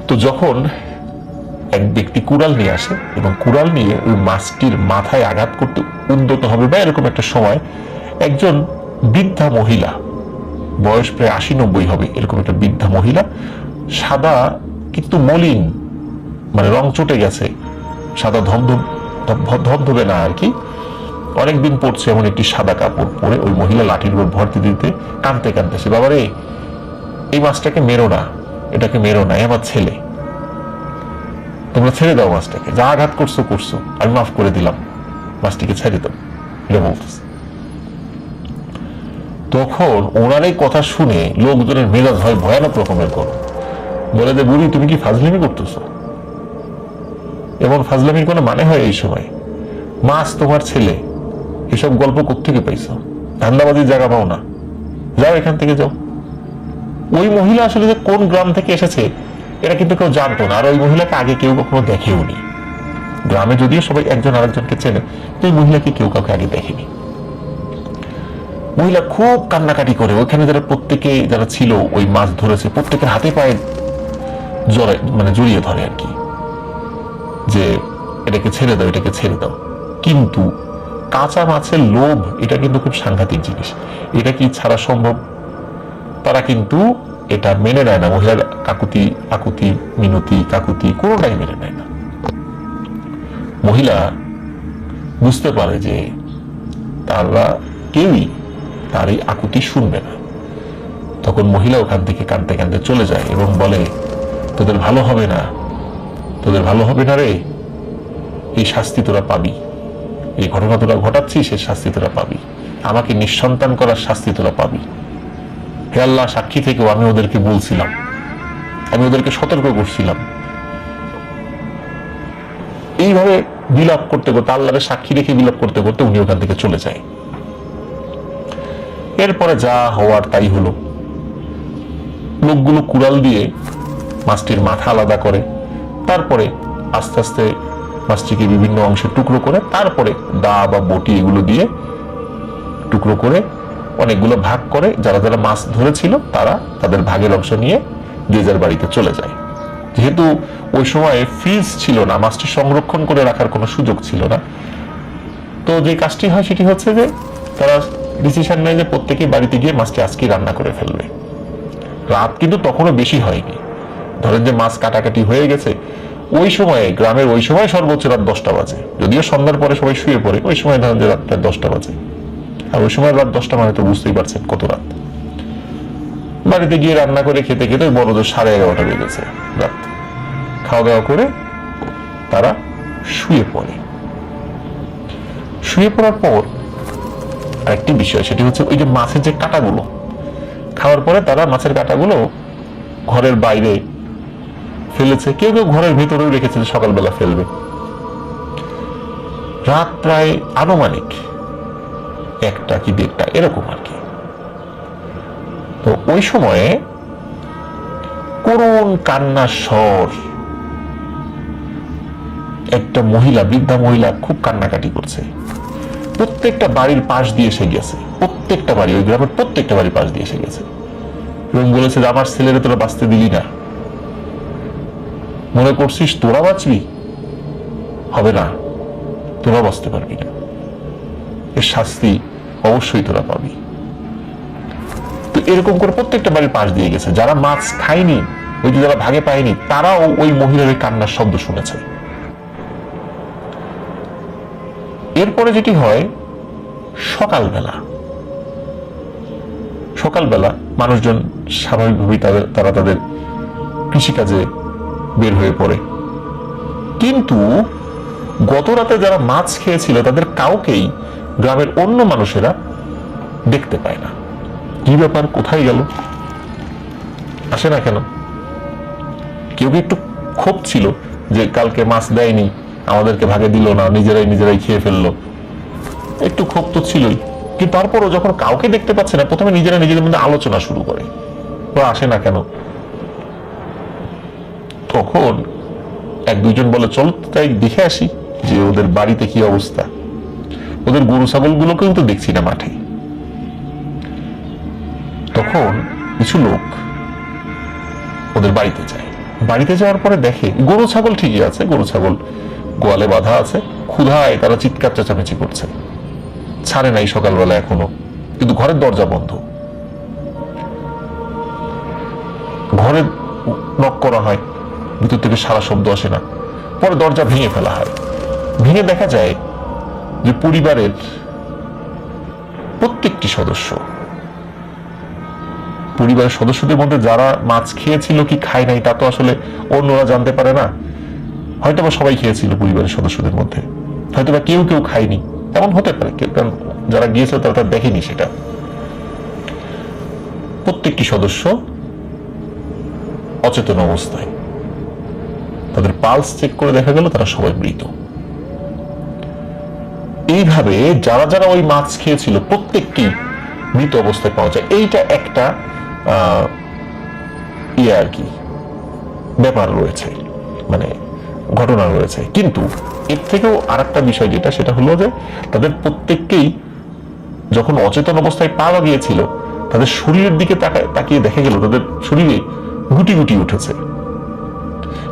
Speaker 2: তো যখন এক ব্যক্তি কুড়াল নিয়ে আসে এবং কুড়াল নিয়ে ওই মাছটির মাথায় আঘাত করতে উদ্যত হবে বা এরকম একটা সময় একজন বৃদ্ধা মহিলা, বয়স প্রায় 80-90 হবে, এরকম একটা বৃদ্ধা মহিলা, সাদা কিন্তু মলিন, মানে রং চটে গেছে, সাদা ধবধবে না আর কি, অনেকদিন পড়ছে এমন একটি সাদা কাপড় পরে ওই মহিলা লাঠির উপর ভর্তি দিতে কাঁদতে কাঁদতে সে, বাবা রে এই মাছটাকে মেরো না, এটাকে মেরো না, আমার ছেলে, তোমরা ছেড়ে দাও মাছটাকে, যা আঘাত করছো করছো, আমি মাফ করে দিলাম, মাছটিকে ছেড়ে দাও, এটা বলতেছে। তখন ওনার এই কথা শুনে লোকজনের মেজাজ হয় ভয়ানক রকমের করো, বলে যে বুড়ি তুমি কি ফাজলামি করতেছ? এমন ফাজলামির কোনো মানে হয় এই সময়? মাছ তোমার ছেলে, এসব গল্প কোত্থেকে পাইছো? ধান্দাবাজির জায়গা পাও না, যাও এখান থেকে যাও। ওই মহিলা আসলে যে কোন গ্রাম থেকে এসেছে এটা কিন্তু কেউ জানতো না, আর ওই মহিলাকে আগে কেউ কখনো দেখেও নি। গ্রামে যদিও সবাই একজন আরেকজনকে চেনে, এই মহিলাকে কেউ কাউকে আগে দেখেনি। মহিলা খুব কান্নাকাটি করে, ওইখানে যারা প্রত্যেকে যারা ছিল ওই মাছ ধরেছে প্রত্যেকের হাতে পায়ে জড়িয়ে ধরে আর কি, যে এটাকে ছেড়ে দাও, এটাকে ছেড়ে দাও। কিন্তু কাঁচা মাছের লোভ এটা কিন্তু খুব সাংঘাতিক জিনিস, এটা কি ছাড়া সম্ভব? তারা কিন্তু এটা মেনে নেয় না। মহিলার আকুতি মিনতি কাকুতি কোনোটাই মেনে নেয় না। মহিলা বুঝতে পারে যে তারা কেউই তার এই আকুতি শুনবে না। তখন মহিলা ওখান থেকে কাঁদতে কাঁদতে চলে যায় এবং বলে, তোদের ভালো হবে না, তোদের ভালো হবে না রে, এই শাস্তি তোরা পাবি, এই ঘটনা তোরা ঘটাচ্ছিস, সেই শাস্তি তোরা পাবি, আমাকে নিঃসন্তান করার শাস্তি তোরা পাবি। হে আল্লাহ, সাক্ষী থেকেও আমি ওদেরকে বলছিলাম, আমি ওদেরকে সতর্ক করছিলাম। এইভাবে বিলাপ করতে করতে, আল্লাহর সাক্ষী রেখে বিলাপ করতে করতে উনি ওখান থেকে চলে যায়। এরপরে যা হওয়ার তাই হলো। লোকগুলো কুড়াল দিয়ে মাছটির মাথা আলাদা করে, তারপরে আস্তে আস্তে মাছটিকে বিভিন্ন অংশে টুকরো করে, তারপরে দা বা বটি এগুলো দিয়ে টুকরো করে অনেকগুলো ভাগ করে। যারা যারা মাছ ধরেছিল তারা তাদের ভাগের অংশ নিয়ে যে যার বাড়িতে চলে যায়। যেহেতু ওই সময় ফ্রিজ ছিল না, মাছটি সংরক্ষণ করে রাখার কোনো সুযোগ ছিল না, তো যে কাজটি হয় সেটি হচ্ছে যে তারা ডিসিশন নেয় যে প্রত্যেকে বাড়িতে গিয়ে মাছটি আজকে রান্না করে ফেলবে। রাত কিন্তু তখনও বেশি হয়নি, ধরেন যে মাছ কাটাকাটি হয়ে গেছে ওই সময়ে, গ্রামের ওই সময় সর্বোচ্চ রাত 10টা বাজে, যদিও সন্ধ্যার পরে সবাই শুয়ে পড়ে, ওই সময় ধরেন যে রাত 10টা বাজে। আর ওই সময় রাত 10টা মানে তো বুঝতেই পারছেন কত রাত। বাড়িতে গিয়ে রান্না করে খেতে খেতে বড়দের 11:30 বেজেছে রাত। খাওয়া দাওয়া করে তারা শুয়ে পড়ে। শুয়ে পড়ার পর আরেকটি বিষয়, সেটি হচ্ছে ওই যে মাছের যে কাঁটাগুলো, খাওয়ার পরে তারা মাছের কাঁটাগুলো ঘরের বাইরে ফেলেছে, কেউ কেউ ঘরের ভিতরেও রেখেছে সকালবেলা ফেলবে। রাত প্রায় আনুমানিক 1টা কি 1:30 এরকম আর কি। তো ওই সময়ে করুণ কান্নার স্বর, একটা মহিলা, বৃদ্ধা মহিলা খুব কান্নাকাটি করছে। প্রত্যেকটা বাড়ির পাশ দিয়ে এসে গেছে, প্রত্যেকটা বাড়ি, ওই গ্রামের প্রত্যেকটা বাড়ির পাশ দিয়ে এসে গেছে। এবং বলেছে যে আমার ছেলেরে তোরা বাঁচতে দিলি না, মনে করছিস তোরা বাঁচবি, হবে না, তোরা বাঁচতে পারবি না, এর শাস্তি অবশ্যই তোরা পাবি। তো এরকম করে প্রত্যেকটা বাড়ির পাশ দিয়ে গেছে। যারা মাছ খায়নি, ওই যে যারা ভাগে পায়নি, তারাও ওই মহিলার কান্নার শব্দ শুনেছে। এরপরে যেটি হয়, সকালবেলা মানুষজন স্বাভাবিকভাবেই তারা তাদের কৃষিকাজে বের হয়ে পড়ে। কিন্তু গত রাতে যারা মাছ খেয়েছিল তাদের কাউকেই গ্রামের অন্য মানুষেরা দেখতে পায় না। কি ব্যাপার, কোথায় গেল, আসে না কেন? কেউ একটু ক্ষোভ ছিল যে কালকে মাছ দেয়নি, আমাদেরকে ভাগে দিল না, নিজেরাই খেয়ে ফেললো, একটু ক্ষোভ তো ছিলই। কিন্তু তারপরও যখন কাউকে দেখতে পাচ্ছে না, প্রথমে নিজেদের মধ্যে আলোচনা শুরু করে, ওরা আসে না কেন। তখন এক দুইজন বলে, চল তাই দেখে আসি যে ওদের বাড়িতে কি অবস্থা। ওদের গরু ছাগল গুলোকেও তো দেখছি না মাঠে। তখন কিছু লোক ওদের বাড়িতে যায়। বাড়িতে যাওয়ার পরে দেখে গরু ছাগল ঠিকই আছে, গরু ছাগল গোয়ালে বাঁধা আছে, ক্ষুধায় তারা চিৎকার চেঁচামেচি করছে, ছাড়ে নাই সকালবেলা এখনো। কিন্তু ঘরের দরজা বন্ধ। ঘরে নক করা হয়, ভিতর থেকে সারা শব্দ আসে না। পরে দরজা ভেঙে ফেলা হয়। ভেঙে দেখা যায় যে পরিবারের প্রত্যেকটি পরিবারের সদস্যদের মধ্যে যারা মাছ খেয়েছিল কি খায় নাই তা তো আসলে অন্যরা জানতে পারে না। হয়তোবা সবাই খেয়েছিল পরিবারের সদস্যদের মধ্যে, হয়তোবা কেউ খায়নি, এমন হতে পারে। কারণ যারা গিয়েছিল তারা দেখেনি সেটা। প্রত্যেকটি সদস্য অচেতন অবস্থায়। তাদের পালস চেক করে দেখা গেল তারা সবাই মৃত। এইভাবে যারা ওই মাছ খেয়েছিল প্রত্যেকটি মৃত অবস্থায় পাওয়া যায়। এইটা একটা আর কি ব্যাপার রয়েছে, মানে ঘটনা রয়েছে। কিন্তু এর থেকেও আরেকটা বিষয় যেটা, সেটা হলো যে তাদের প্রত্যেককেই যখন অচেতন অবস্থায় পাওয়া গিয়েছিল, তাদের শরীরের দিকে তাকিয়ে দেখা গেল তাদের শরীরে গুটি গুটি উঠেছে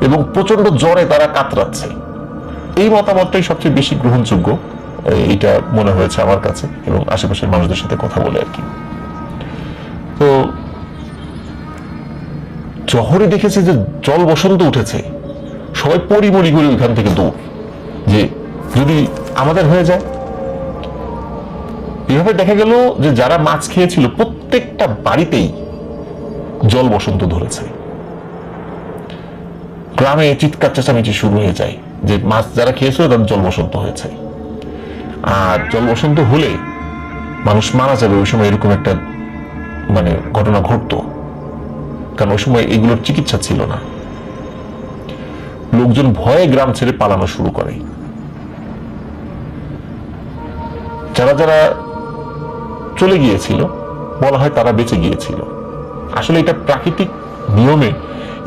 Speaker 2: এবং প্রচন্ড জ্বরে তারা কাতরাচ্ছে। এই মতামতটাই সবচেয়ে বেশি গ্রহণযোগ্য, এটা মনে হয়েছে আমার কাছে এবং আশেপাশের মানুষদের সাথে কথা বলে আর কি। তো জহরে দেখেছে যে জল বসন্ত উঠেছে, সবাই পরিমরি করে ওইখান থেকে দৌড়, যে যদি আমাদের হয়ে যায়। এভাবে দেখা গেল যে যারা মাছ খেয়েছিল প্রত্যেকটা বাড়িতেই জল বসন্ত ধরেছে। গ্রামে চিৎকার চেঁচামেচি শুরু হয়ে যায় যে মাছ যারা খেয়েছিল তাদের জল বসন্ত হয়েছে। আর জল বসন্ত হলে মানুষ মারা যাবে, ওই সময় এরকম একটা মানে ঘটনা ঘটতো। কারণ ওই সময় এগুলোর চিকিৎসা ছিল না। লোকজন ভয়ে গ্রাম ছেড়ে পালানো শুরু করে। যারা চলে গিয়েছিল বলা হয় তারা বেঁচে গিয়েছিল। আসলে এটা প্রাকৃতিক নিয়মে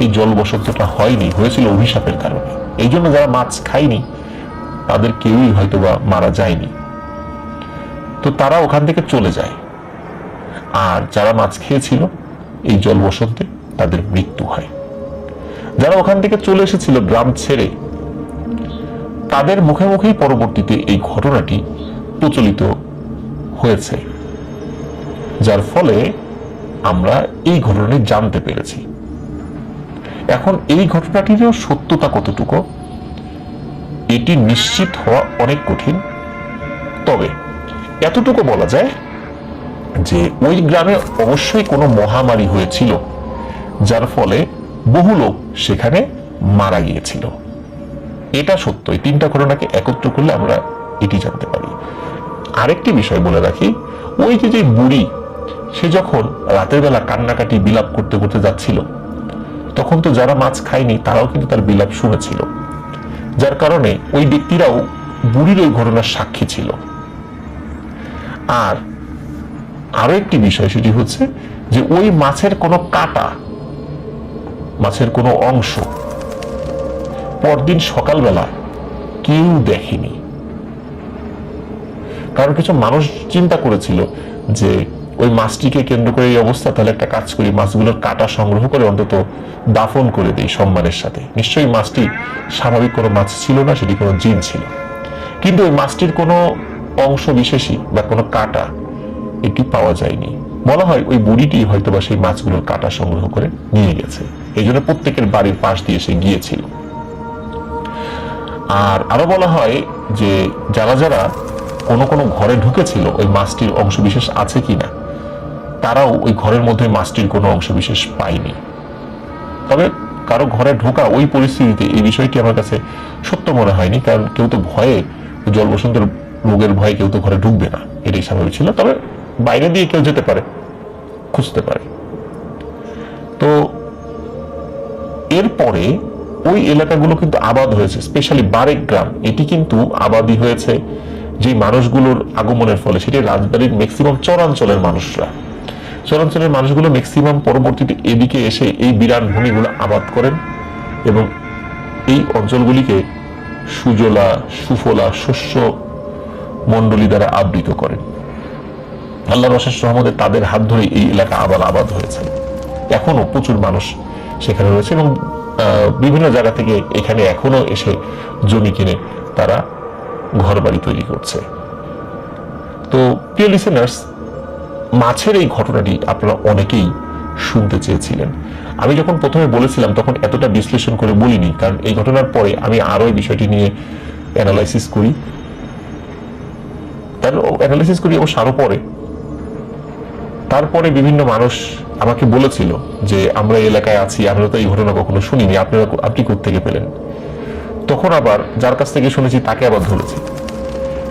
Speaker 2: এই জল বসন্তটা হয়নি, হয়েছিল অভিশাপের কারণে। এই জন্য যারা মাছ খায়নি তাদের কেউই হয়তো বা মারা যায়নি। তো তারা ওখান থেকে চলে যায়। আর যারা মাছ খেয়েছিল এই জল বসন্তে তাদের মৃত্যু হয়। যারা ওখান থেকে চলে এসেছিল গ্রাম ছেড়ে, তাদের মুখে মুখেই পরবর্তীতে এই ঘটনাটি প্রচলিত হয়েছে, যার ফলে আমরা এই ঘটনাটি জানতে পেরেছি। এখন এই ঘটনাটিরও সত্যতা কতটুকু এটি নিশ্চিত হওয়া অনেক কঠিন। তবে এতটুকু বলা যায় যে ওই গ্রামে অবশ্যই কোনো মহামারী হয়েছিল, যার ফলে বহু লোক সেখানে মারা গিয়েছিল। এটা সত্য। এই তিনটা ঘটনাকে একত্র করলে আমরা এটি জানতে পারি। আরেকটি বিষয় বলে রাখি, ওই যে বুড়ি সে যখন রাতের বেলা কান্নাকাটি বিলাপ করতে করতে যাচ্ছিল, তখন তো যারা মাছ খায়নি তারাও কিন্তু তার বিলাপ শুনেছিল, যার কারণে ওই ব্যক্তিরাও বুড়ির ওই ঘটনার সাক্ষী ছিল। আর আরো একটি বিষয়, সেটি হচ্ছে যে ওই মাছের কোনো কাটা, মাছের কোনো অংশ পরদিন সকালবেলা কেউ দেখেনি। কারণ কিছু মানুষ চিন্তা করেছিল যে ওই মাছটিকে কেন্দ্র করে এই অবস্থা, তাহলে একটা কাজ করি, মাছগুলোর কাটা সংগ্রহ করে অন্তত দাফন করে দিই সম্মানের সাথে। নিশ্চয়ই মাছটি স্বাভাবিক কোনো মাছ ছিল না, সেটি কোনো জিন ছিল। কিন্তু ওই মাছটির কোনো অংশ বিশেষই বা কোনো কাটা এটি পাওয়া যায়নি। বলা হয় ওই বুড়িটি হয়তোবা সেই মাছগুলোর কাটা সংগ্রহ করে নিয়ে গেছে, এই জন্য প্রত্যেকের বাড়ির পাশ দিয়ে সে গিয়েছিল। আর আরো বলা হয় যে যারা যারা কোনো কোনো ঘরে ঢুকেছিল ওই মাছটির অংশ বিশেষ আছে কিনা, তারাও ওই ঘরের মধ্যে মাছটির কোনো অংশ বিশেষ পায়নি। তবে কারো ঘরে ঢোকা ওই পরিস্থিতিতে এই বিষয়টি আমার কাছে সত্য মনে হয়নি, কারণ কেউ তো ভয়ে, জল বসন্ত রোগের ভয়ে কেউ তো ঘরে ঢুকবে না, এটাই স্বাভাবিক ছিল। তবে বাইরে দিয়ে কেউ যেতে পারে, খুঁজতে পারে। তো এরপরে ওই এলাকাগুলো কিন্তু আবাদ হয়েছে, স্পেশালি বারেক গ্রাম, এটি কিন্তু আবাদি হয়েছে যে মানুষগুলোর আগমনের ফলে। সেটি রাজবাড়ির ম্যাক্সিমাম চরাঞ্চলের মানুষরা, চরাঞ্চলের মানুষগুলো ম্যাক্সিমাম পরবর্তীতে এদিকে এসে এই বিরান ভূমিগুলো আবাদ করেন এবং এই অঞ্চলগুলিকে সুজলা সুফলা শস্য মন্ডলী দ্বারা আবৃত করেন। আল্লাহর অশেষ রহমতে তাদের হাত ধরে এই এলাকা আবার আবাদ হয়েছে। এখনো প্রচুর মানুষ সেখানে রয়েছে এবং বিভিন্ন জায়গা থেকে এখানে এখনো এসে জমি কিনে তারা ঘর বাড়ি তৈরি করছে। তো প্রিয় লিসেনার্স, মাছের এই ঘটনাটি আপনারা অনেকেই শুনতে চেয়েছিলেন। আমি যখন প্রথমে বলেছিলাম তখন এতটা বিশ্লেষণ করে বলিনি, কারণ এই ঘটনার পরে আমি আরো এই বিষয়টি নিয়ে অ্যানালাইসিস করি, অবশ্য আরো পরে। তারপরে বিভিন্ন মানুষ আমাকে বলেছিল যে আমরা এই এলাকায় আছি, আমরা তো এই ঘটনা কখনো শুনিনি, আপনি কোত্থেকে পেলেন? তখন আবার যার কাছ থেকে শুনেছি তাকে আবার ধরেছি,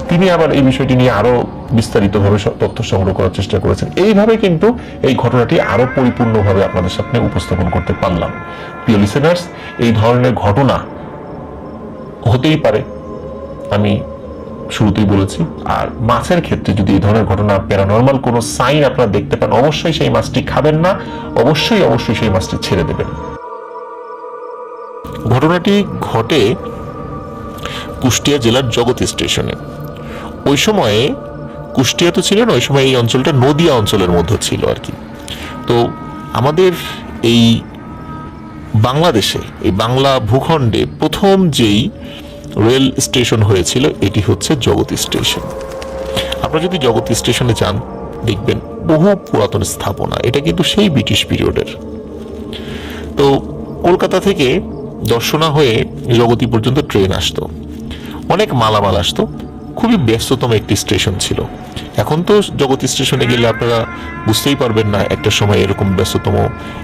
Speaker 2: তিনি আবার এই বিষয়টি নিয়ে আরো বিস্তারিতভাবে তথ্য সংগ্রহ করার চেষ্টা করেছেন। এইভাবে কিন্তু এই ঘটনাটি আরো পরিপূর্ণভাবে আপনাদের সামনে উপস্থাপন করতে পারলাম। প্রিয় লিসেনার্স, এই ধরনের ঘটনা হতেই পারে, আমি শুরুতেই বলেছি। আর মাছের ক্ষেত্রে যদি এই ধরনের ঘটনা, প্যারানরমাল কোনো সাইন আপনারা দেখতে পান, অবশ্যই সেই মাছটি খাবেন না, অবশ্যই সেই মাছটি ছেড়ে দেবেন।
Speaker 1: ঘটনাটি ঘটে কুষ্টিয়া জেলার জগতী স্টেশনে। ওই সময়ে কুষ্টিয়া তো ছিল না, ওই সময় এই অঞ্চলটা নদিয়া অঞ্চলের মধ্যে ছিল আর কি। তো আমাদের এই বাংলাদেশে, এই বাংলা ভূখণ্ডে প্রথম যেই রেল স্টেশন হয়েছিল এটি হচ্ছে জগতী স্টেশন। আপনারা যদি জগতী স্টেশনে যান দেখবেন বহু পুরাতন স্থাপনা, এটা কিন্তু সেই ব্রিটিশ পিরিয়ডের। তো কলকাতা থেকে দর্শনা হয়ে জগতী পর্যন্ত ট্রেন আসতো, অনেক মালামাল আসতো, খুবই ব্যস্ততম একটি স্টেশন ছিল। এখন তো জগতী স্টেশনে গেলে আপনারা বুঝতেই পারবেন না একটা সময় এরকম ব্যস্ততম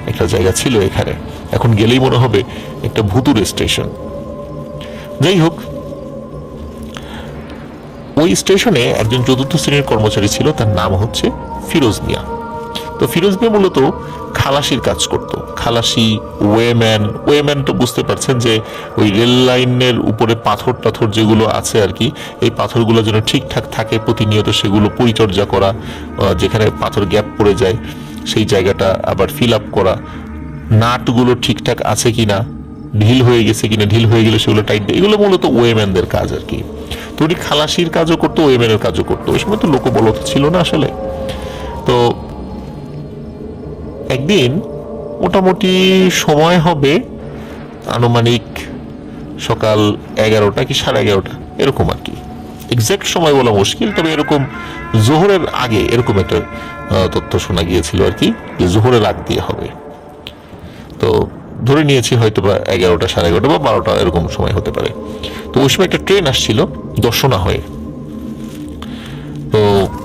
Speaker 1: একটা জায়গা ছিল এখানে। এখন গেলেই মনে হবে একটা ভুতুরে স্টেশন। যাই হোক, ওই স্টেশনে একজন চতুর্থ শ্রেণীর কর্মচারী ছিল, তার নাম হচ্ছে ফিরোজ মিয়া। তো ফিরোজ মিয়া মূলত খালাসির কাজ করত। খালাসি, ওয়েম্যান তো বুঝতে পারছেন যে ওই রেল লাইনের উপরে পাথর টাথর যেগুলো আছে আর কি, এই পাথরগুলো যেন ঠিকঠাক থাকে প্রতিনিয়ত, সেগুলো পরিচর্যা করা, যেখানে পাথর গ্যাপ পড়ে যায় সেই জায়গাটা আবার ফিল আপ করা, নাটগুলো ঠিকঠাক আছে কিনা, ঢিল হয়ে গেছে কিনা, ঢিল হয়ে গেলে সেগুলো টাইট, এগুলো মূলত ওয়েম্যানদের কাজ আর কি। তো উনি খালাসির কাজও করতো, ওয়েম্যানের কাজও করতো। ওই সময় তো লোকবল ছিল না আসলে। তো একদিন মোটামুটি সময় হবে আনুমানিক সকাল 11টা কি 11:30 এরকম আর কি, এক্সাক্ট সময় বলা মুশকিল, তবে এরকম জোহরের আগে এরকম একটা তথ্য শোনা গিয়েছিল আর কি, যে জোহরের আগ দিয়ে হবে। তো ধরে নিয়েছি হয়তো বা 11টা, 11:30 বা 12টা এরকম সময় হতে পারে। তো ওই সময় একটা ট্রেন আসছিল দর্শনা হয়ে। তো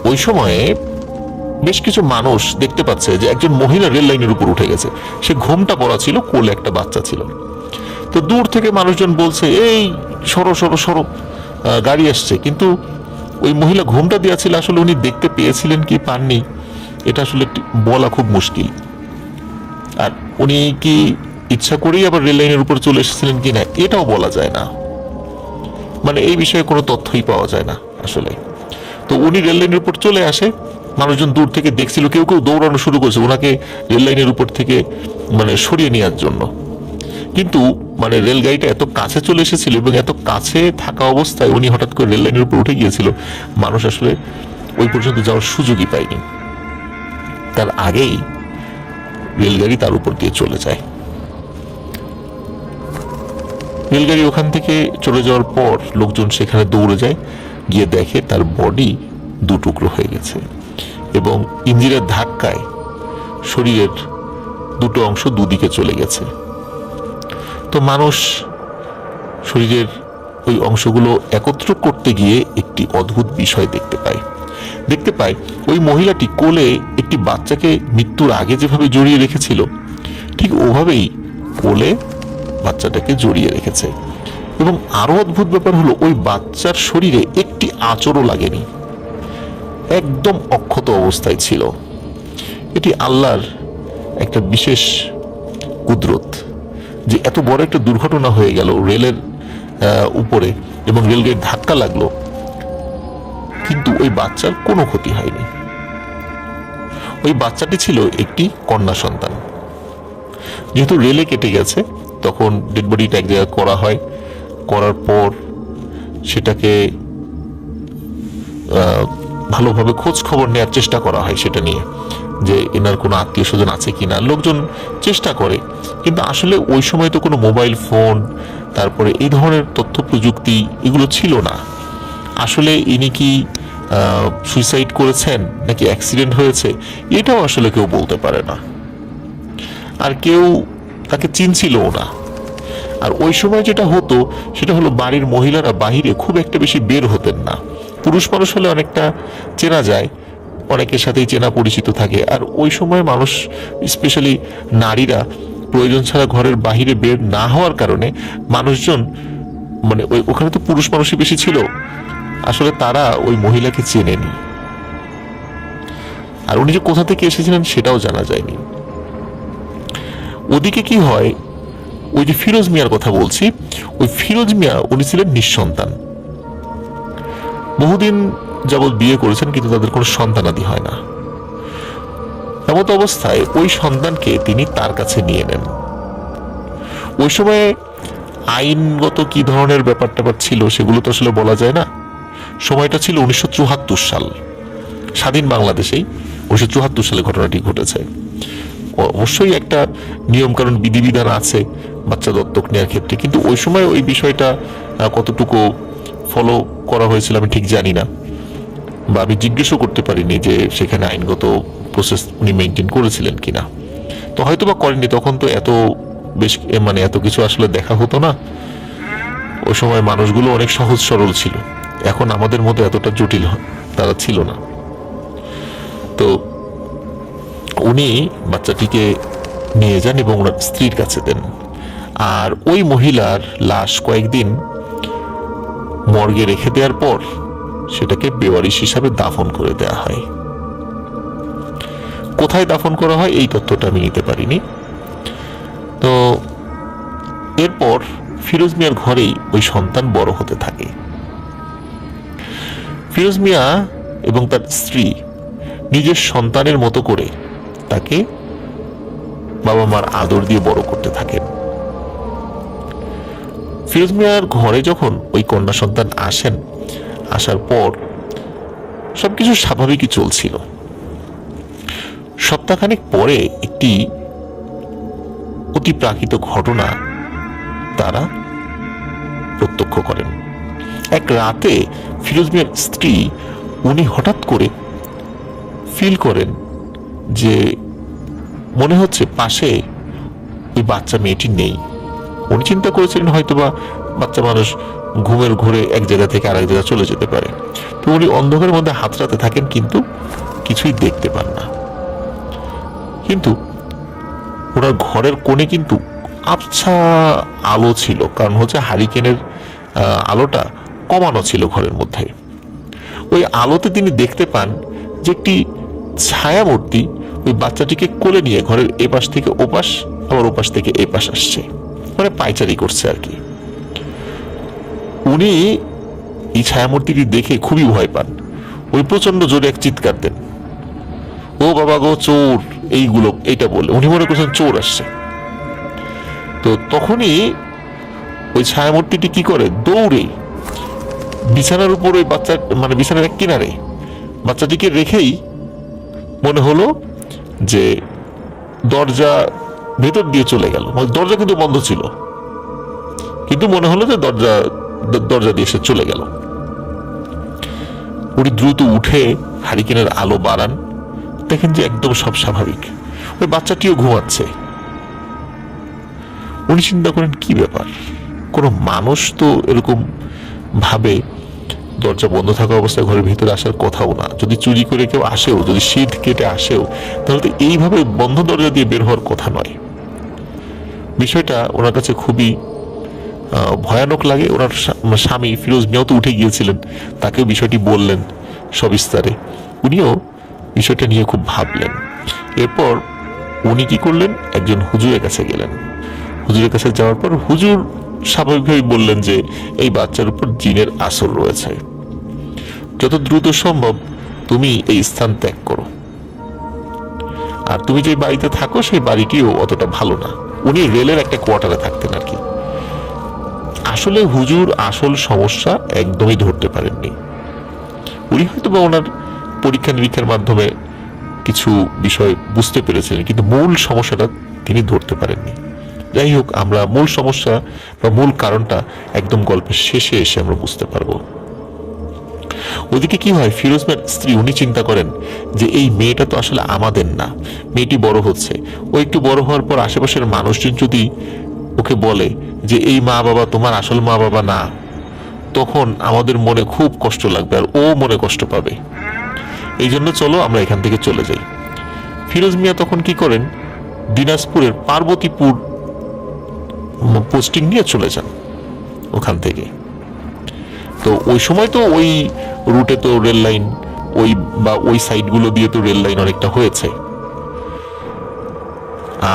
Speaker 1: ওই সময়ে বেশ কিছু মানুষ দেখতে পাচ্ছে যে একজন মহিলা রেল লাইনের উপর উঠে গেছে, সে ঘোমটা পরা ছিল, কোলে একটা বাচ্চা ছিল। তো দূর থেকে মানুষজন বলছে এই সরো সরো সরো, গাড়ি আসছে। কিন্তু ওই মহিলা ঘোমটা দেওয়া ছিল, আসলে উনি দেখতে পেয়েছিলেন কি পাননি এটা আসলে বলা খুব মুশকিল। আর উনি কি ইচ্ছা করেই আবার রেল লাইনের উপর চলে এসেছিলেন কিনা এটাও বলা যায় না, মানে এই বিষয়ে কোনো তথ্যই পাওয়া যায় না আসলে। তো উনি রেল লাইনের উপর চলে আসে, মানুষজন দূর থেকে দেখছিল, কেউ কেউ দৌড়ানো শুরু করেছে ওনাকে রেল লাইনের উপর থেকে মানে সরিয়ে নেওয়ার জন্য। কিন্তু মানে রেলগাড়িটা এত কাছে চলে এসেছিল এবং এত কাছে থাকা অবস্থায় উনি হঠাৎ করে রেল লাইনের উপর উঠে গিয়েছিল, মানুষ আসলে ওই পর্যন্ত যাওয়ার সুযোগই পায়নি। তার আগেই রেলগাড়ি তার উপর দিয়ে চলে যায়। রেলগাড়ি ওখান থেকে চলে যাওয়ার পর লোকজন সেখানে দৌড়ে যায়, গিয়ে দেখে তার বডি দুটুকরো হয়ে গেছে এবং ইঞ্জিনের ধাক্কায় শরীরের দুটো অংশ দুদিকে চলে গেছে। তো মানুষ শরীরের ওই অংশগুলো একত্র করতে গিয়ে একটি অদ্ভুত বিষয় দেখতে পায় ওই মহিলাটি কোলে একটি বাচ্চাকে মৃত্যুর আগে যেভাবে জড়িয়ে রেখেছিল, ঠিক ওভাবেই কোলে বাচ্চাটাকে জড়িয়ে রেখেছে। এবং আরো অদ্ভুত ব্যাপার হলো, ওই বাচ্চার শরীরে একটি আঁচড়ও লাগেনি, একদম অক্ষত অবস্থায় ছিল। এটি আল্লাহর একটা বিশেষ কুদরত যে এত বড় একটা দুর্ঘটনা হয়ে গেল রেলের উপরে এবং রেলগাড়ির ধাক্কা লাগলো, কিন্তু ওই বাচ্চার কোনো ক্ষতি হয়নি। ওই বাচ্চাটি ছিল একটি কন্যা সন্তান। যেহেতু রেলে কেটে গেছে, তখন ডেড বডিটা এক জায়গায় করা হয়, করার পর সেটাকে ভালোভাবে খোঁজ খবর নেওয়ার চেষ্টা করা হয় সেটা নিয়ে, যে এনার কোনো আত্মীয় স্বজন আছে কিনা। লোকজন চেষ্টা করে, কিন্তু আসলে ওই সময় তো কোনো মোবাইল ফোন, তারপরে এই ধরনের তথ্য প্রযুক্তি এগুলো ছিল না। আসলে ইনি কি সুইসাইড করেছেন নাকি অ্যাক্সিডেন্ট হয়েছে, এটাও আসলে কেউ বলতে পারে না, আর কেউ তাকে চিনছিলও না। আর ওই সময় যেটা হতো সেটা হলো, বাড়ির মহিলারা বাহিরে খুব একটা বেশি বের হতেন না। পুরুষ মানুষ হলে অনেকটা চেনা যায়, অনেকের সাথেই চেনা পরিচিত থাকে। আর ওই সময় মানুষ, স্পেশালি নারীরা, প্রয়োজন ছাড়া ঘরের বাহিরে বের না হওয়ার কারণে মানুষজন, মানে ওখানে তো পুরুষ মানুষই বেশি ছিল, আসলে তারা ওই মহিলাকে চেনেনি। আর উনি যে কোথা থেকে এসেছিলেন সেটাও জানা যায়নি। ওদিকে কি হয়, ওই যে ফিরোজ মিয়ার কথা বলছি, ওই ফিরোজ মিয়া উনি ছিলেন নিঃসন্তান। বহুদিন যাবৎ বিয়ে করেছেন, কিন্তু তাদের কোনো সন্তানাদি হয় না। এমত অবস্থায় ওই সন্তানকে তিনি তার কাছে নিয়ে নেন। ওই সময়ে আইনগত কি ধরনের ব্যাপার ট্যাপার ছিল সেগুলো তো আসলে বলা যায় না। সময়টা ছিল 1974 সাল, স্বাধীন বাংলাদেশেই 1974 সালে ঘটনাটি ঘটেছে। অবশ্যই একটা নিয়ম কারণ বিধিবিধান আছে বাচ্চা দত্তক নেওয়ার ক্ষেত্রে, কিন্তু ওই সময় ওই বিষয়টা কতটুকু ফলো করা হয়েছিল আমি ঠিক জানি না, বা আমি জিজ্ঞেসও করতে পারিনি যে সেখানে আইনগত প্রসেস উনি মেনটেন করেছিলেন কিনা। তো হয়তো বা করেননি, তখন তো এত বেশ মানে এত কিছু আসলে দেখা হতো না। ওই সময় মানুষগুলো অনেক সহজ সরল ছিল, এখন আমাদের মতো এতটা জটিল তারা ছিল না। তো উনি বাচ্চাটিকে নিয়ে যান এবং ওনার স্ত্রীর কাছে দেন। আর ওই মহিলার লাশ কয়েকদিন মর্গে রেখে দেওয়ার পর সেটাকে বেওয়ারিশ হিসাবে দাফন করে দেওয়া হয়। কোথায় দাফন করা হয় এই তথ্যটা আমি নিতে পারিনি। তো এরপর ফিরোজ মিয়ার ঘরেই ওই সন্তান বড় হতে থাকে। ফিরোজ মিয়া এবং তার স্ত্রী নিজের সন্তানের মতো করে তাকে বাবা মার আদর দিয়ে বড় করতে থাকেন। ফিরোজ মিয়ার ঘরে যখন ওই কন্যা সন্তান আসেন, আসার পর সবকিছু স্বাভাবিকই চলছিল। সপ্তাহখানেক পরে একটি অতিপ্রাকৃত ঘটনা তারা প্রত্যক্ষ করেন। এক রাতে ফিরোজ মিয়ার স্ত্রী উনি হঠাৎ করে ফিল করেন যে মনে হচ্ছে পাশে ওই বাচ্চা মেয়েটি নেই। উনি চিন্তা করেছিলেন হয়তোবা বাচ্চা মানুষ ঘুমের ঘোরে এক জায়গা থেকে আরেক জায়গায় চলে যেতে পারে। তো উনি অন্ধকারের মধ্যে হাতড়াতে থাকেন, কিন্তু কিছুই দেখতে পান না। কিন্তু ওনার ঘরের কোণে কিন্তু আবছা আলো ছিল, কারণ হচ্ছে হারিকেনের আলোটা কমানো ছিল ঘরের মধ্যে। ওই আলোতে তিনি দেখতে পান যে একটি ছায়ামূর্তি ওই বাচ্চাটিকে কোলে নিয়ে ঘরের এপাশ থেকে ওপাশ, আবার ওপাশ থেকে এপাশ আসছে, মানে পায়চারি করছে আর কি। উনি এই ছায়ামূর্তিটি দেখে খুবই ভয় পান। উনি প্রচন্ড জোরে এক চিৎকার দেন, ও বাবা গো চোর, এইগুলো এইটা বলে উনি মনে করছেন চোর আসছে। তো তখনই ওই ছায়ামূর্তিটি কি করে, দৌড়ে বিছানার উপর ওই বাচ্চা, মানে বিছানার এক কিনারে বাচ্চাটিকে রেখেই মনে হলো যে দরজা ভেতর দিয়ে চলে গেল, মানে দরজা কিন্তু বন্ধ ছিল, কিন্তু মনে হলো যে দরজা দিয়ে সে চলে গেল। উনি দ্রুত উঠে হারিকেনের আলো বাড়ান, দেখেন যে একদম সব স্বাভাবিক, ওই বাচ্চাটিও ঘুমাচ্ছে। উনি চিন্তা করেন কি ব্যাপার, কোনো মানুষ তো এরকম ভাবে দরজা বন্ধ থাকা অবস্থায় ঘরের ভিতরে আসার কথাও না, যদি চুরি করে কেউ আসেও, যদি শীত কেটে আসেও, তাহলে তো এইভাবে বন্ধ দরজা দিয়ে বের হওয়ার কথা নয়। বিষয়টা ওনার কাছে খুবই ভয়ানক লাগে। ওনার স্বামী ফিরোজ মিয়াও তো উঠে গিয়েছিলেন, তাকেও বিষয়টি বললেন সবিস্তারে। উনিও বিষয়টা নিয়ে খুব ভাবলেন। এরপর উনি কি করলেন, একজন হুজুরের কাছে গেলেন। হুজুরের কাছে যাওয়ার পর হুজুর স্বাভাবিকভাবেই বললেন যে এই বাচ্চার উপর জিনের আসর রয়েছে, যত দ্রুত সম্ভব তুমি এই স্থান ত্যাগ করো, আর তুমি যে বাড়িতে থাকো সেই বাড়িটিও অতটা ভালো না। উনি রেলের একটা কোয়ার্টারে থাকতেন আর কি। আসলে হুজুর আসল সমস্যা একদমই ধরতে পারেননি। উনি হয়তো বা ওনার পরীক্ষা নিরীক্ষার মাধ্যমে কিছু বিষয় বুঝতে পেরেছিলেন, কিন্তু মূল সমস্যাটা তিনি ধরতে পারেননি। যাই হোক, আমরা মূল সমস্যা বা মূল কারণটা একদম গল্পের শেষে এসে আমরা বুঝতে পারবো। ওদিকে কি হয়, ফিরোজ মিয়ার স্ত্রী উনি চিন্তা করেন যে এই মেয়েটা তো আসলে আমাদের না, মেয়েটি বড় হচ্ছে, ও একটু বড় হওয়ার পর আশেপাশের মানুষজন যদি ওকে বলে যে এই মা বাবা তোমার আসল মা বাবা না, তখন আমাদের মনে খুব কষ্ট লাগবে, আর ও মনে কষ্ট পাবে। এই জন্য চলো আমরা এখান থেকে চলে যাই। ফিরোজ মিয়া তখন কি করেন, দিনাজপুরের পার্বতীপুর পোস্টিং নিয়ে চলে যান ওখান থেকে। তো ওই সময় তো ওই রুটে তো রেল লাইন, ওই সাইডগুলো দিয়ে তো রেল লাইন অনেকটা হয়েছে,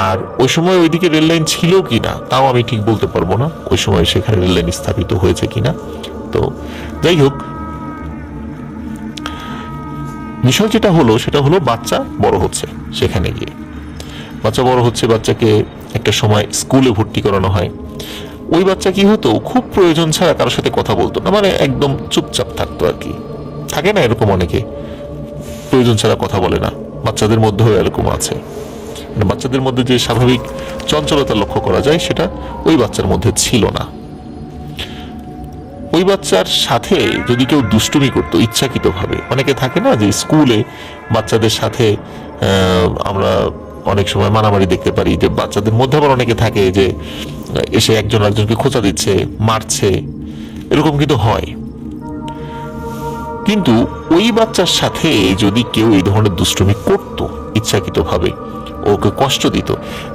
Speaker 1: আর ওই সময় ওইদিকে রেল লাইন ছিল কিনা তাও আমি ঠিক বলতে পারবো না, ওই সময় সেখানে রেল লাইন স্থাপিত হয়েছে কিনা। তো যাই হোক, বিষয় যেটা হলো সেটা হলো বাচ্চা বড় হচ্ছে। সেখানে গিয়ে বাচ্চা বড় হচ্ছে, বাচ্চাকে একটা সময় স্কুলে ভর্তি করানো হয়। ওই বাচ্চা কি হতো, খুব প্রয়োজন ছাড়া কারোর সাথে কথা বলতো না, মানে একদম চুপচাপ থাকতো আর কি। থাকে না এরকম অনেকে, প্রয়োজন ছাড়া কথা বলে না, বাচ্চাদের মধ্যেও এরকম আছে। মানে বাচ্চাদের মধ্যে যে স্বাভাবিক চঞ্চলতা লক্ষ্য করা যায় সেটা ওই বাচ্চার মধ্যে ছিল না। ওই বাচ্চার সাথে যদি কেউ দুষ্টুমি করতো ইচ্ছাকৃতভাবে, অনেকে থাকে না যে স্কুলে বাচ্চাদের সাথে আমরা অনেক সময় মারামারি দেখতে পারি, যে বাচ্চাদের মধ্যে আবার অনেকে থাকে যে এসে একজন আরেকজনকে খোঁচা দিচ্ছে, মারছে, এরকম কিন্তু হয়। কিন্তু ওই বাচ্চার সাথে যদি কেউ এই ধরনের দুষ্টুমি করতো ইচ্ছাকৃতভাবে, ওকে কষ্ট দিত,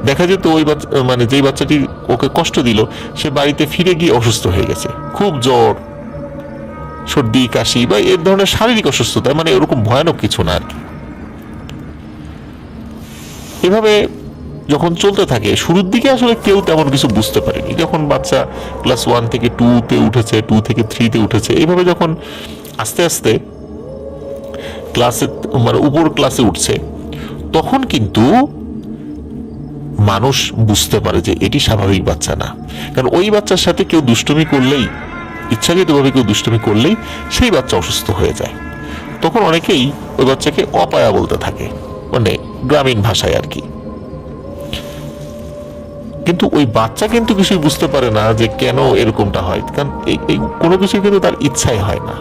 Speaker 1: দেখা যেত ওই মানে যেই বাচ্চাটি ওকে কষ্ট দিল সে বাড়িতে ফিরে গিয়ে অসুস্থ হয়ে গেছে, খুব জ্বর, সর্দি, কাশি বা এর ধরনের শারীরিক অসুস্থতা, মানে এরকম ভয়ানক কিছু না আর কি। এভাবে যখন চলতে থাকে, শুরুর দিকে আসলে কেউ তেমন কিছু বুঝতে পারেনি। যখন বাচ্চা ক্লাস 1 থেকে 2-তে উঠেছে, 2 থেকে 3-তে উঠেছে, এইভাবে যখন আস্তে আস্তে ক্লাসে মানে উপর ক্লাসে উঠছে, তখন কিন্তু মানুষ বুঝতে পারে যে এটি স্বাভাবিক বাচ্চা না। কারণ ওই বাচ্চার সাথে কেউ দুষ্টুমি করলেই, ইচ্ছাকৃতভাবে কেউ দুষ্টুমি করলেই সেই বাচ্চা অসুস্থ হয়ে যায়। তখন অনেকেই ওই বাচ্চাকে অপায়া বলতে থাকে, মানে গ্রামীণ ভাষায় আর কি। কিন্তু ওই বাচ্চা কিন্তু কিছুই বুঝতে পারে না যে কেন এরকমটা হয়, কারণ এই কোনো কিছু কিন্তু তার ইচ্ছাই হয় না।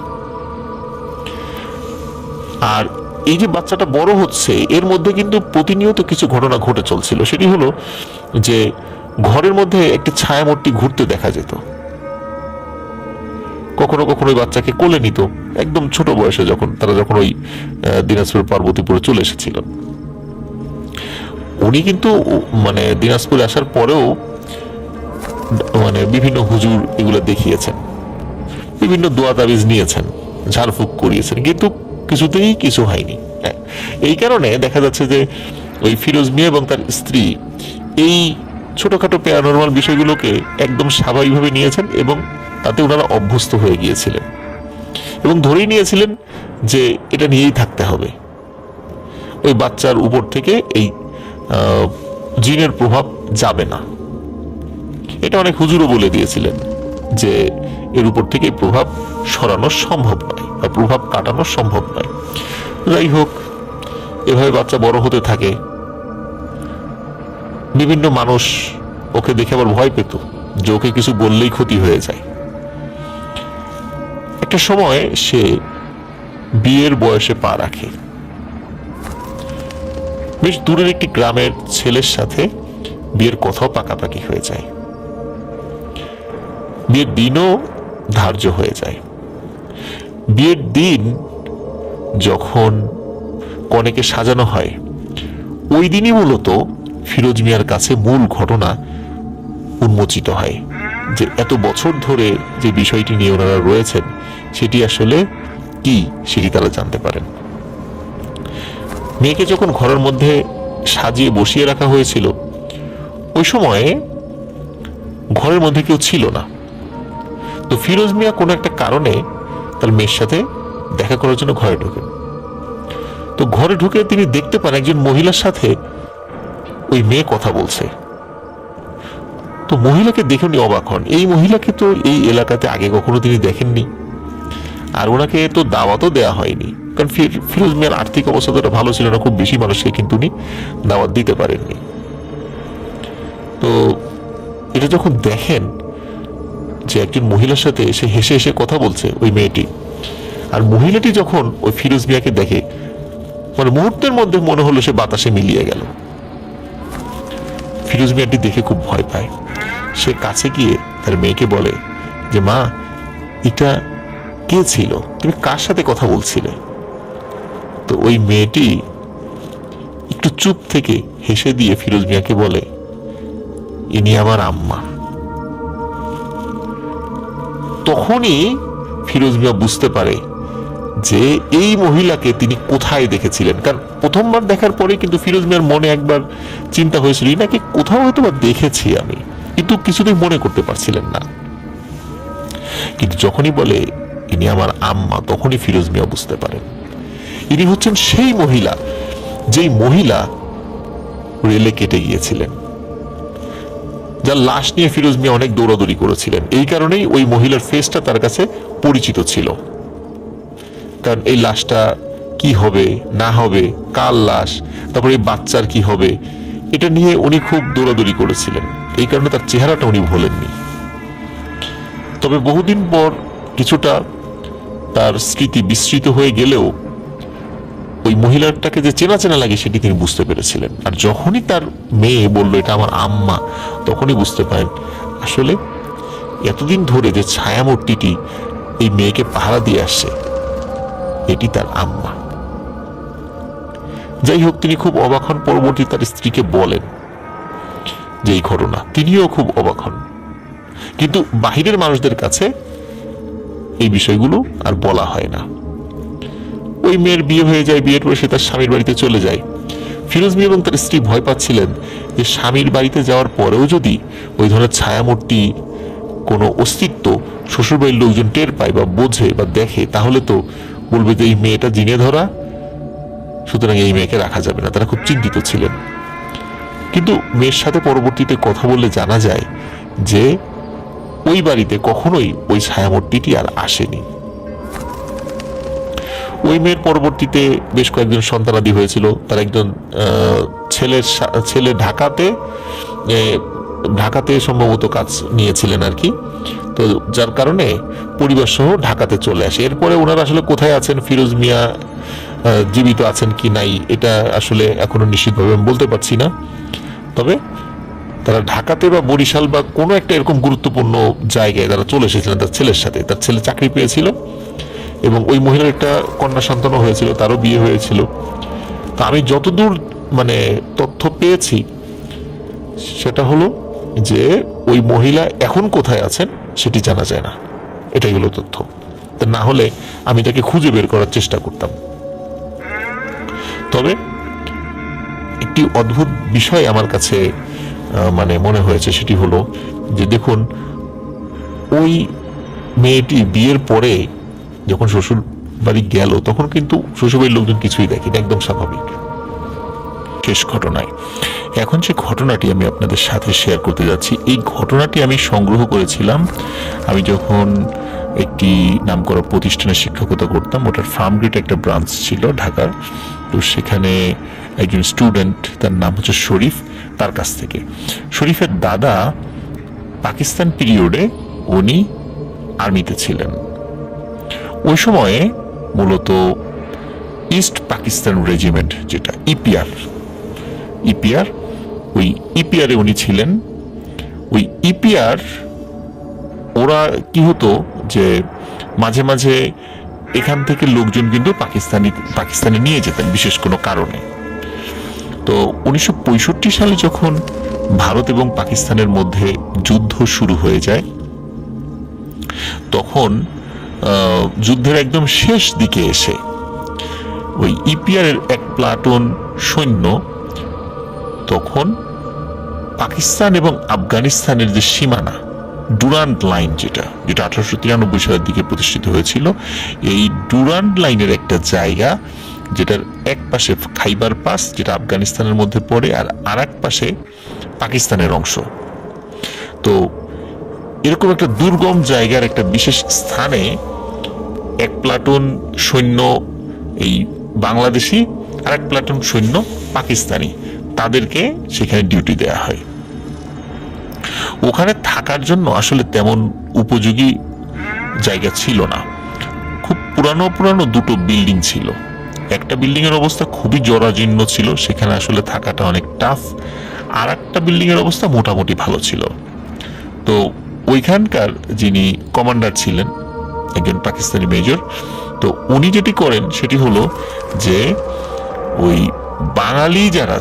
Speaker 1: আর এই যে বাচ্চাটা বড় হচ্ছে, এর মধ্যে কিন্তু প্রতিনিয়ত কিছু ঘটনা ঘটে চলছিল। সেটি হলো যে ঘরের মধ্যে একটি ছায়ামূর্তি ঘুরতে দেখা যেত। কখনো কখনো ওই বাচ্চাকে কোলে নিত, একদম ছোট বয়সে যখন ওই দিনাজপুর পার্বতীপুরে চলে এসেছিল। উনি কিন্তু মানে দিনাজপুরে আসার পরেও মানে বিভিন্ন হুজুর এগুলো দেখিয়েছেন, বিভিন্ন দোয়া তাবিজ নিয়েছেন, ঝাড়ফুঁক করিয়েছেন, কিন্তু কিছুতেই কিছু হয়নি। এই কারণে দেখা যাচ্ছে যে ওই ফিরোজ মিয়া এবং তার স্ত্রী এই ছোটখাটো প্যারানরমাল বিষয়গুলোকে একদম স্বাভাবিকভাবে নিয়েছেন এবং তাতে ওনারা অভ্যস্ত হয়ে গিয়েছিলেন এবং ধরেই নিয়েছিলেন যে এটা নিয়েই থাকতে হবে। ওই বাচ্চার উপর থেকে এই জিনের প্রভাব যাবে না, এটা অনেক হুজুরও বলে দিয়েছিলেন যে এর উপর থেকে প্রভাব সরানো সম্ভব নয় বা প্রভাব কাটানো সম্ভব নয়। যাই হোক, এভাবে বাচ্চা বড় হতে থাকে, বিভিন্ন মানুষ ওকে দেখে আবার ভয় পেত যে ওকে কিছু বললেই ক্ষতি হয়ে যায়। একটা সময় সে বিয়ের বয়সে পা রাখে। বেশ দূরের একটি গ্রামের ছেলের সাথে বিয়ের কথাও পাকাপাকি হয়ে যায়। বিয়ের দিনও ধার্য হয়ে যায়। বিয়ের দিন যখন কনেকে সাজানো হয়, ওই দিনই মূলত ফিরোজ মিয়ার কাছে মূল ঘটনা উন্মোচিত হয়, যে এত বছর ধরে যে বিষয়টি নিয়ে ওনারা রয়েছেন সেটি আসলে কি, সেটি তারা জানতে পারেন। মেয়েকে যখন ঘরের মধ্যে সাজিয়ে বসিয়ে রাখা হয়েছিল, ওই সময়ে ঘরের মধ্যে কেউ ছিল না। তো ফিরোজ মিয়া কোনো একটা কারণে তার মেয়ের সাথে দেখা করার জন্য ঘরে ঢোকেন। তো ঘরে ঢুকে তিনি দেখতে পান একজন মহিলার সাথে ওই মেয়ে কথা বলছে। তো মহিলাকে দেখে উনি অবাক হন। এই মহিলাকে তো এই এলাকাতে আগে কখনো তিনি দেখেননি, আর ওনাকে তো দাওয়াতও দেওয়া হয়নি, কারণ ফিরোজ মিয়ার আর্থিক অবস্থা তো ভালো ছিল না, খুব বেশি মানুষকে কিন্তু উনি দাওয়াত দিতে পারেননি। তো এটা যখন দেখেন যে একজন মহিলার সাথে এসে হেসে হেসে কথা বলছে ওই মেয়েটি, আর মহিলাটি যখন ওই ফিরোজ মিয়াকে দেখে, মানে মুহূর্তের মধ্যে মনে হলো সে বাতাসে মিলিয়ে গেল। ফিরোজ মিয়াটি দেখে খুব ভয় পায়। সে কাছে গিয়ে তার মেয়েকে বলে যে, মা, এটা কে ছিল? তুমি কার সাথে কথা বলছিলে? তো ওই মেয়েটি একটু চুপ থেকে হেসে দিয়ে ফিরোজ মিয়াকে বলে, ইনি আমার আম্মা। তখনই ফিরোজ মিয়া বুঝতে পারে যে এই মহিলাকে তিনি কোথায় দেখেছিলেন। কারণ প্রথমবার দেখার পরে কিন্তু ফিরোজ মিয়ার মনে একবার চিন্তা হয়েছিল, নাকি কোথাও হয়তো বা দেখেছি আমি, কিন্তু কিছুতেই মনে করতে পারছিলেন না। কিন্তু যখনই বলে ইনি আমার আম্মা, তখনই ফিরোজ মিয়া বুঝতে পারেন ইনি হচ্ছেন সেই মহিলা, যেই মহিলা রেলে কেটে গিয়েছিলেন, যার লাশ নিয়ে ফিরোজ মিয়া অনেক দৌড়াদৌড়ি করেছিলেন। এই কারণেই ওই মহিলার ফেসটা তার কাছে পরিচিত ছিল। কারণ এই লাশটা কি হবে না হবে, কার লাশ, তারপরে এই বাচ্চার কি হবে, এটা নিয়ে উনি খুব দৌড়াদৌড়ি করেছিলেন। এই কারণে তার চেহারাটা উনি ভোলেননি। তবে বহুদিন পর কিছুটা তার স্মৃতি বিস্মৃত হয়ে গেলেও ওই মহিলাটাকে যে চেনা চেনা লাগে সেটি তিনি বুঝতে পেরেছিলেন। আর যখনই তার মেয়ে বলল এটা আমার আম্মা, তখনই বুঝতে পারেন আসলে এতদিন ধরে যে ছায়ামূর্তিটি এই মেয়েকে পাহারা দিয়ে আসছে, এটি তার আম্মা। যাই হোক, তিনি খুব অবাক হন। পরবর্তী তার স্ত্রীকে বলেন যে এই ঘটনা, তিনিও খুব অবাক হন। কিন্তু বাহিরের মানুষদের কাছে এই বিষয়গুলো আর বলা হয় না। ওই মেয়ের বিয়ে হয়ে যায়। বিয়ের পরে সে তার স্বামীর বাড়িতে চলে যায়। ফিরোজ মিয়া এবং তার স্ত্রী ভয় পাচ্ছিলেন যে স্বামীর বাড়িতে যাওয়ার পরেও যদি ওই ধরনের ছায়ামূর্তি কোনো অস্তিত্ব শ্বশুরবাড়ির লোকজন টের পায় বা বোঝে বা দেখে, তাহলে তো বলবে যে এই মেয়েটা জিনে ধরা, সুতরাং এই মেয়েকে রাখা যাবে না। তারা খুব চিন্তিত ছিলেন। কিন্তু মেয়ের সাথে পরবর্তীতে কথা বললে জানা যায় যে ওই বাড়িতে কখনোই ওই ছায়ামূর্তিটি আর আসেনি। ওই মেয়ের পরবর্তীতে বেশ কয়েকজন সন্তানাদি হয়েছিল। তার একজন ছেলে ঢাকাতে সম্ভবত কাজ নিয়েছিলেন আর কি। তো যার কারণে পরিবার সহ ঢাকাতে চলে আসে। এরপরে ওনারা আসলে কোথায় আছেন, ফিরোজ মিয়া জীবিত আছেন কি নাই, এটা আসলে এখনো নিশ্চিতভাবে আমি বলতে পারছি না। তবে তারা ঢাকাতে বা বরিশাল বা কোনো একটা এরকম গুরুত্বপূর্ণ জায়গায় তারা চলে এসেছিলেন তার ছেলের সাথে। তার ছেলে চাকরি পেয়েছিল এবং ওই মহিলার একটা কন্যা সন্তানও হয়েছিল, তারও বিয়ে হয়েছিল। তো আমি যতদূর মানে তথ্য পেয়েছি সেটা হলো যে ওই মহিলা এখন কোথায় আছেন সেটি জানা যায় না। এটাই হলো তথ্য। তা না হলে আমি তাকে খুঁজে বের করার চেষ্টা করতাম। তবে একটি অদ্ভুত বিষয় আমার কাছে মানে মনে হয়েছে, সেটি হলো যে দেখুন, ওই মেয়েটি বিয়ের পরে যখন শ্বশুর বাড়ি গেল, তখন কিন্তু শ্বশুরবাড়ির লোকজন কিছুই দেখেনি, একদম স্বাভাবিক। শেষ ঘটনায় এখন যে ঘটনাটি আমি আপনাদের সাথে শেয়ার করতে যাচ্ছি, এই ঘটনাটি আমি সংগ্রহ করেছিলাম আমি যখন একটি নামকরা প্রতিষ্ঠানে শিক্ষকতা করতাম। ওটার ফার্মগেটে একটা ব্রাঞ্চ ছিল ঢাকার। তো সেখানে একজন স্টুডেন্ট, তার নাম হচ্ছে শরীফ,
Speaker 2: তার কাছ থেকে। শরীফের দাদা পাকিস্তান পিরিয়ডে উনি আর্মিতে ছিলেন। ওই সময়ে মূলত ইস্ট পাকিস্তান রেজিমেন্ট, যেটা ইপিআর, ওই ইপিআরে উনি ছিলেন। ওই ইপিআর ওরা কি হতো যে মাঝে মাঝে এখান থেকে লোকজন কিন্তু পাকিস্তানে নিয়ে যেতেন বিশেষ কোনো কারণে। তো 1965 সালে যখন ভারত এবং পাকিস্তানের মধ্যে যুদ্ধ শুরু হয়ে যায়, তখন যুদ্ধের একদম শেষ দিকে এসে ওই ইপিআর এর এক প্লাটুন সৈন্য তখন পাকিস্তান এবং আফগানিস্তানের যে সীমানা, ডুরান্ট লাইন, যেটা 1893 সালের দিকে প্রতিষ্ঠিত হয়েছিল, এই ডুরান্ট লাইনের একটা জায়গা যেটার এক পাশে খাইবার পাস, যেটা আফগানিস্তানের মধ্যে পড়ে, আর আরেক পাশে পাকিস্তানের অংশ। তো এরকম একটা দুর্গম জায়গার একটা বিশেষ স্থানে এক প্লাটুন সৈন্য এই বাংলাদেশি আর এক প্লাটুন সৈন্য পাকিস্তানি, তাদেরকে সেখানে ডিউটি দেয়া হয়। ওখানে থাকার জন্য আসলে তেমন উপযোগী জায়গা ছিল না। খুব পুরানো দুটো বিল্ডিং ছিল। একটা বিল্ডিং এর অবস্থা খুবই জরাজীর্ণ ছিল, সেখানে আসলে থাকাটা অনেক টাফ। আর একটা বিল্ডিং এর অবস্থা মোটামুটি ভালো ছিল। তো ওইখানকার যিনি কমান্ডার ছিলেন, একজন পাকিস্তানি মেজর, তো উনি যেটি করেন সেটি হলো যে ওই বাঙালি যারা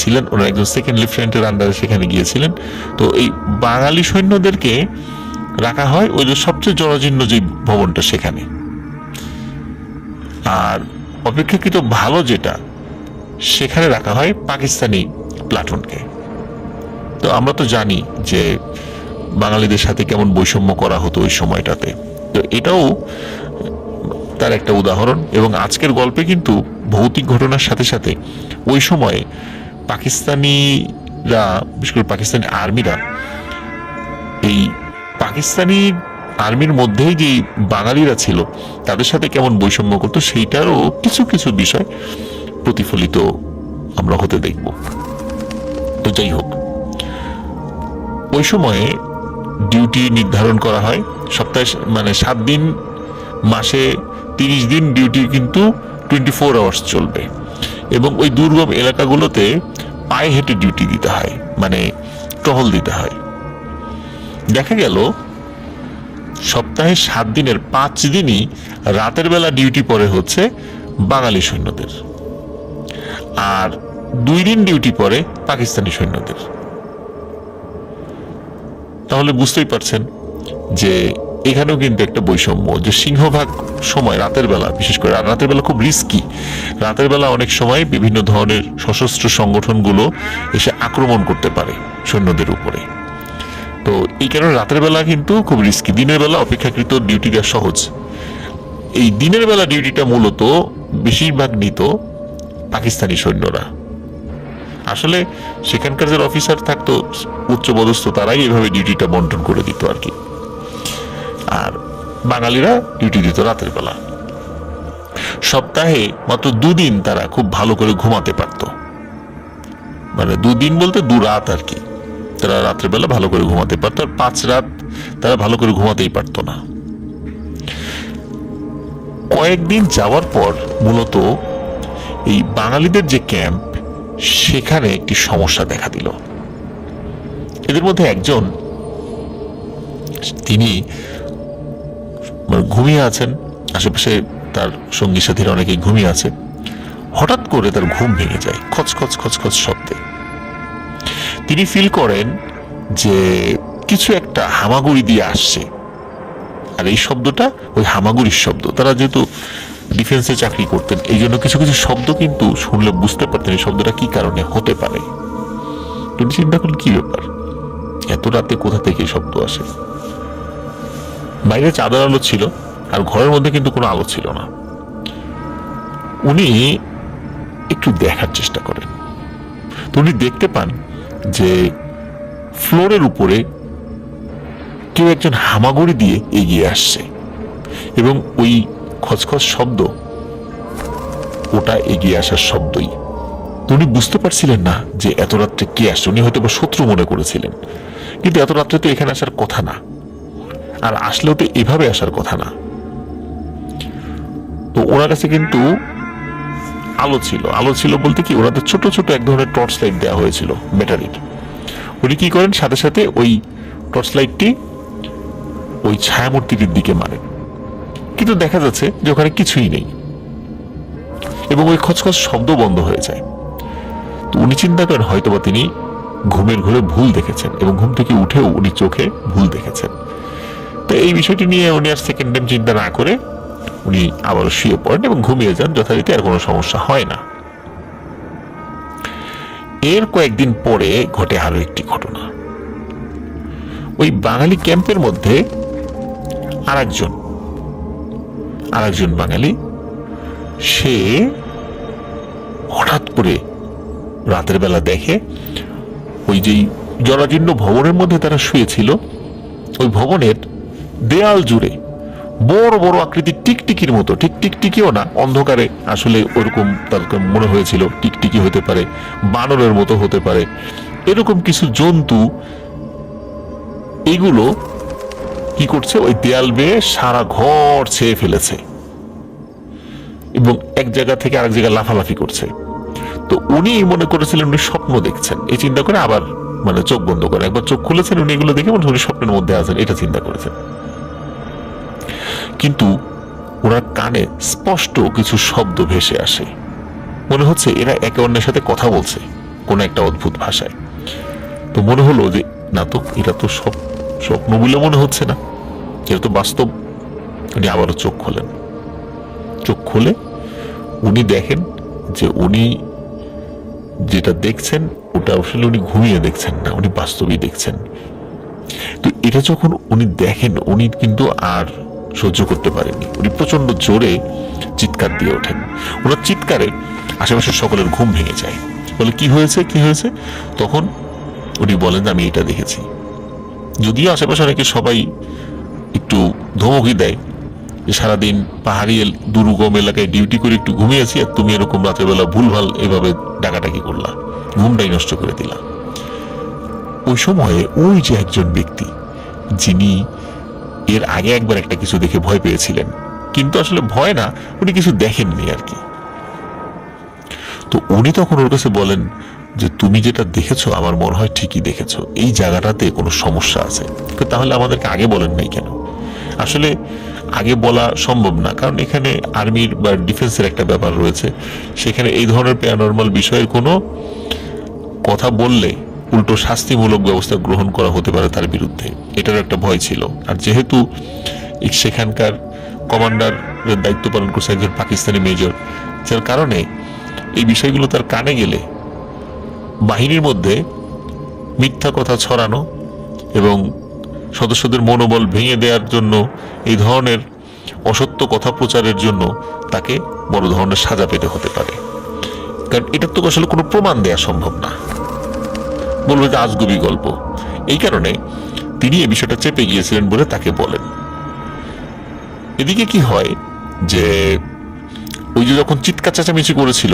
Speaker 2: ছিলেন ওনার একজন সেকেন্ড লেফটেন্যান্টের আন্ডারে সেখানে গিয়েছিলেন। তো এই বাঙালি সৈন্যদেরকে রাখা হয় ওই যে সবচেয়ে জরাজীর্ণ যে ভবনটা সেখানে, আর অপেক্ষাকৃত ভালো যেটা সেখানে রাখা হয় পাকিস্তানি প্লাটুনকে। তো আমরা তো জানি যে বাঙালিদের সাথে কেমন বৈষম্য করা হতো ওই সময়টাতে। তো এটাও তার একটা উদাহরণ। এবং আজকের গল্পে কিন্তু ভৌতিক ঘটনার সাথে সাথে ওই সময়ে পাকিস্তানিরা, বিশেষ করে পাকিস্তানি আর্মিরা, এই পাকিস্তানি আর্মির মধ্যেই যে বাঙালিরা ছিল তাদের সাথে কেমন বৈষম্য করতো সেইটারও কিছু কিছু বিষয় প্রতিফলিত আমরা হতে দেখব। তো যাই হোক, ওই সময়ে ডিউটি নির্ধারণ করা হয় সপ্তাহে, মানে 7 দিন, মাসে 30 দিন ডিউটি কিন্তু 24 আওয়ার্স চলবে। এবং ওই দুর্গম এলাকাগুলোতে পায়ে হেঁটে ডিউটি দিতে হয়, মানে টহল দিতে হয়। দেখা গেল সপ্তাহে 7 দিনের 5 দিনই রাতের বেলা ডিউটি পড়ে হচ্ছে বাঙালি সৈন্যদের, আর 2 দিন ডিউটি পড়ে পাকিস্তানি সৈন্যদের। তাহলে বুঝতেই পারছেন যে এখানেও কিন্তু একটা বৈষম্য, যে সিংহভাগ সময় রাতের বেলা, বিশেষ করে রাতের বেলা খুব রিস্কি। রাতের বেলা অনেক সময় বিভিন্ন ধরনের সশস্ত্র সংগঠনগুলো এসে আক্রমণ করতে পারে সৈন্যদের উপরে। তো এই কারণে রাতের বেলা কিন্তু খুব রিস্কি। দিনের বেলা অপেক্ষাকৃত ডিউটি দেওয়া সহজ। এই দিনের বেলা ডিউটিটা মূলত বেশিরভাগ নিত পাকিস্তানি সৈন্যরা। আসলে সেখানকার যারা অফিসার থাকতো উচ্চপদস্থ, তারাই এভাবে ডিউটিটা বন্টন করে দিত আর কি। আর বাঙালিরা ডিউটি দিত রাতের বেলা। সপ্তাহে মাত্র 2 দিন তারা খুব ভালো করে ঘুমাতে পারত, মানে 2 দিন বলতে 2 রাত আর কি। তারা রাতের বেলা ভালো করে ঘুমাতে পারত, আর 5 রাত তারা ভালো করে ঘুমাতেই পারত না। কয়েকদিন যাওয়ার পর মূলত এই বাঙালিদের যে ক্যাম্প, সেখানে একটি সমস্যা দেখা দিল। এদের মধ্যে একজন, তিনি ঘুমিয়ে আছেন, আশেপাশে তার সঙ্গী সাথীরা অনেকেই ঘুমিয়ে আছে। হঠাৎ করে তার ঘুম ভেঙে যায় খচখচ খচখচ শব্দে। তিনি ফিল করেন যে কিছু একটা হামাগুড়ি দিয়ে আসছে, আর এই শব্দটা ওই হামাগুড়ির শব্দ। তারা যেহেতু ডিফেন্সে চাকরি করতেন, এই জন্য কিছু কিছু শব্দ কিন্তু শুনলে বুঝতে পারতেন এই শব্দটা কি কারণে হতে পারে। তিনি চিন্তা করলেন কি ব্যাপার, এত রাতে কোথা থেকে শব্দ আসে। বাইরে চাঁদের আলো ছিল, আর ঘরের মধ্যে কিন্তু কোনো আলো ছিল না। উনি একটু দেখার চেষ্টা করেন। তো উনি দেখতে পান যে ফ্লোরের উপরে কেউ একজন হামাগুড়ি দিয়ে এগিয়ে আসছে, এবং ওই খচখচ শব্দ ওটা এগিয়ে আসার শব্দই।
Speaker 1: তো উনি বুঝতে পারছিলেন না যে এত রাত্রে কে আসছে। উনি হয়তো বা শত্রু মনে করেছিলেন, কিন্তু এত রাত্রে তো এখানে আসার কথা না, আর আসলেও তো এভাবে আসার কথা না। তো ওনার কাছে কিন্তু আলো ছিল বলতে কি, ওনাদের ছোট ছোট এক ধরনের টর্চ লাইট দেওয়া হয়েছিল ব্যাটারির। উনি কি করেন, সাথে সাথে ওই টর্চ লাইটটি ওই ছায়ামূর্তিটির দিকে মারেন, কিন্তু দেখা যাচ্ছে যে ওখানে কিছুই নেই এবং ওই খচখচ শব্দ বন্ধ হয়ে যায়। তো উনি চিন্তা করেন হয়তোবা তিনি ঘুমের ঘরে ভুল দেখেছেন এবং ঘুম থেকে উঠেও উনি চোখে ভুল দেখেছেন। তো এই বিষয়টি নিয়ে উনি আর সেকেন্ড টাইম চিন্তা না করে উনি আবারও শুয়ে পড়েন এবং ঘুমিয়ে যান। যথারীতি আর কোনো সমস্যা হয় না। এর কয়েকদিন পরে ঘটে আরো একটি ঘটনা। ওই বাঙালি ক্যাম্পের মধ্যে আরেকজন বাঙালি, সে হঠাৎ করে রাতের বেলা দেখে ওই যেই জরাজীর্ণ ভবনের মধ্যে তারা শুয়েছিল, ওই ভবনের দেয়াল জুড়ে বড় বড় আকৃতির টিকটিকির মতো, ঠিক টিকটিকিও না, অন্ধকারে আসলে ওরকম তার মনে হয়েছিল টিকটিকি হতে পারে, বানরের মতো হতে পারে, এরকম কিছু জন্তু, এগুলো কি করছে, ওই দেয়াল বেয়ে সারা ঘর ছেয়ে ফেলেছে এবং এক জায়গা থেকে আরেক জায়গায় লাফালাফি করছে। তো উনি মনে করেছিলেন উনি স্বপ্ন দেখছেন, এই চিন্তা করে আবার মানে চোখ বন্ধ করে একবার চোখ খুলেছেন, উনি এগুলো দেখে মনে উনি স্বপ্নের মধ্যে আছেন এটা চিন্তা করেছেন। কিন্তু ওনার কানে স্পষ্ট কিছু শব্দ ভেসে আসে, মনে হচ্ছে এরা একে অন্যের সাথে কথা বলছে কোনো একটা অদ্ভুত ভাষায়। তো মনে হলো যে না, তো এটা তো সব স্বপ্ন বলে মনে হচ্ছে না, এটা তো বাস্তব। উনি আবারও চোখ খোলেন। চোখ খুলে উনি দেখেন যে উনি যেটা দেখছেন ওটা আসলে উনি ঘুমিয়ে দেখছেন না, উনি বাস্তবেই দেখছেন। তো এটা যখন উনি দেখেন, উনি কিন্তু আর সহ্য করতে পারেননি, উনি প্রচন্ড জোরে চিৎকার দিয়ে ওঠেন। ওনার চিৎকারে আশেপাশের সকলের ঘুম ভেঙে যায়, বলে কি হয়েছে কি হয়েছে। তখন উনি বলেন আমি এটা দেখেছি। যদিও আশেপাশে অনেকে সবাই একটু ধমকি দেয় যে সারাদিন পাহাড়ি দুর্গম এলাকায় ডিউটি করে একটু ঘুমিয়েছি, আর তুমি এরকম রাতের বেলা ভুলভাল এভাবে ডাকাডাকি করলা, ঘুমটাই নষ্ট করে দিলা। ওই সময়ে ওই যে একজন ব্যক্তি যিনি এর আগে একবার একটা কিছু দেখে ভয় পেয়েছিলেন, কিন্তু আসলে ভয় না, উনি কিছু দেখেননি আর কি। তো উনি তখন ওর কাছে বলেন যে তুমি যেটা দেখেছো আমার মনে হয় ঠিকই দেখেছো, এই জায়গাটাতে কোনো সমস্যা আছে। তাহলে আমাদেরকে আগে বলেন নাই কেন? আসলে আগে বলা সম্ভব না, কারণ এখানে আর্মির বা ডিফেন্সের একটা ব্যাপার রয়েছে, সেখানে এই ধরনের প্যারানরমাল বিষয়ের কোনো কথা বললে উল্টো শাস্তিমূলক ব্যবস্থা গ্রহণ করা হতে পারে তার বিরুদ্ধে, এটার একটা ভয় ছিল। আর যেহেতু সেখানকার কমান্ডারের দায়িত্ব পালন করছে একজন পাকিস্তানি মেজর, যার কারণে এই বিষয়গুলো তার কানে গেলে বাহিনীর মধ্যে মিথ্যা কথা ছড়ানো এবং সদস্যদের মনোবল ভেঙে দেওয়ার জন্য, এই ধরনের অসত্য কথা প্রচারের জন্য তাকে বড় ধরনের সাজা পেতে হতে পারে। কারণ এটার তো আসলে কোনো প্রমাণ দেওয়া সম্ভব না, বলবো যে আজগুবি গল্প। এই কারণে তিনি এই বিষয়টা চেপে গিয়েছিলেন বলে তাকে বলেন। এদিকে কি হয় যে ওই যে যখন চিৎকার চেঁচামেচি করেছিল,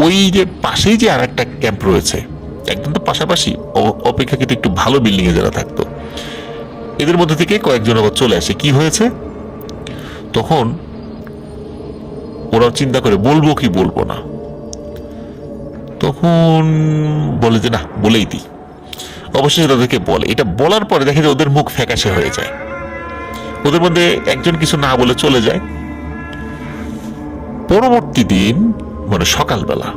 Speaker 1: ওই যে পাশেই যে আর একটা ক্যাম্প রয়েছে, একদম তো পাশাপাশি, অপেক্ষাকৃত একটু ভালো বিল্ডিং এ যারা থাকতো, এদের মধ্যে থেকে কয়েকজন আবার চলে আসে। কি হয়েছে তখন ওরা চিন্তা করে বলবো কি বলবো না, তখন বলে যে না বলেই দিই। অবশ্যই তাদেরকে বলে, এটা বলার পরে দেখে যে ওদের মুখ ফ্যাকাশে হয়ে যায়, ওদের মধ্যে একজন কিছু না বলে চলে যায়। পরবর্তী দিন মানে সকালবেলা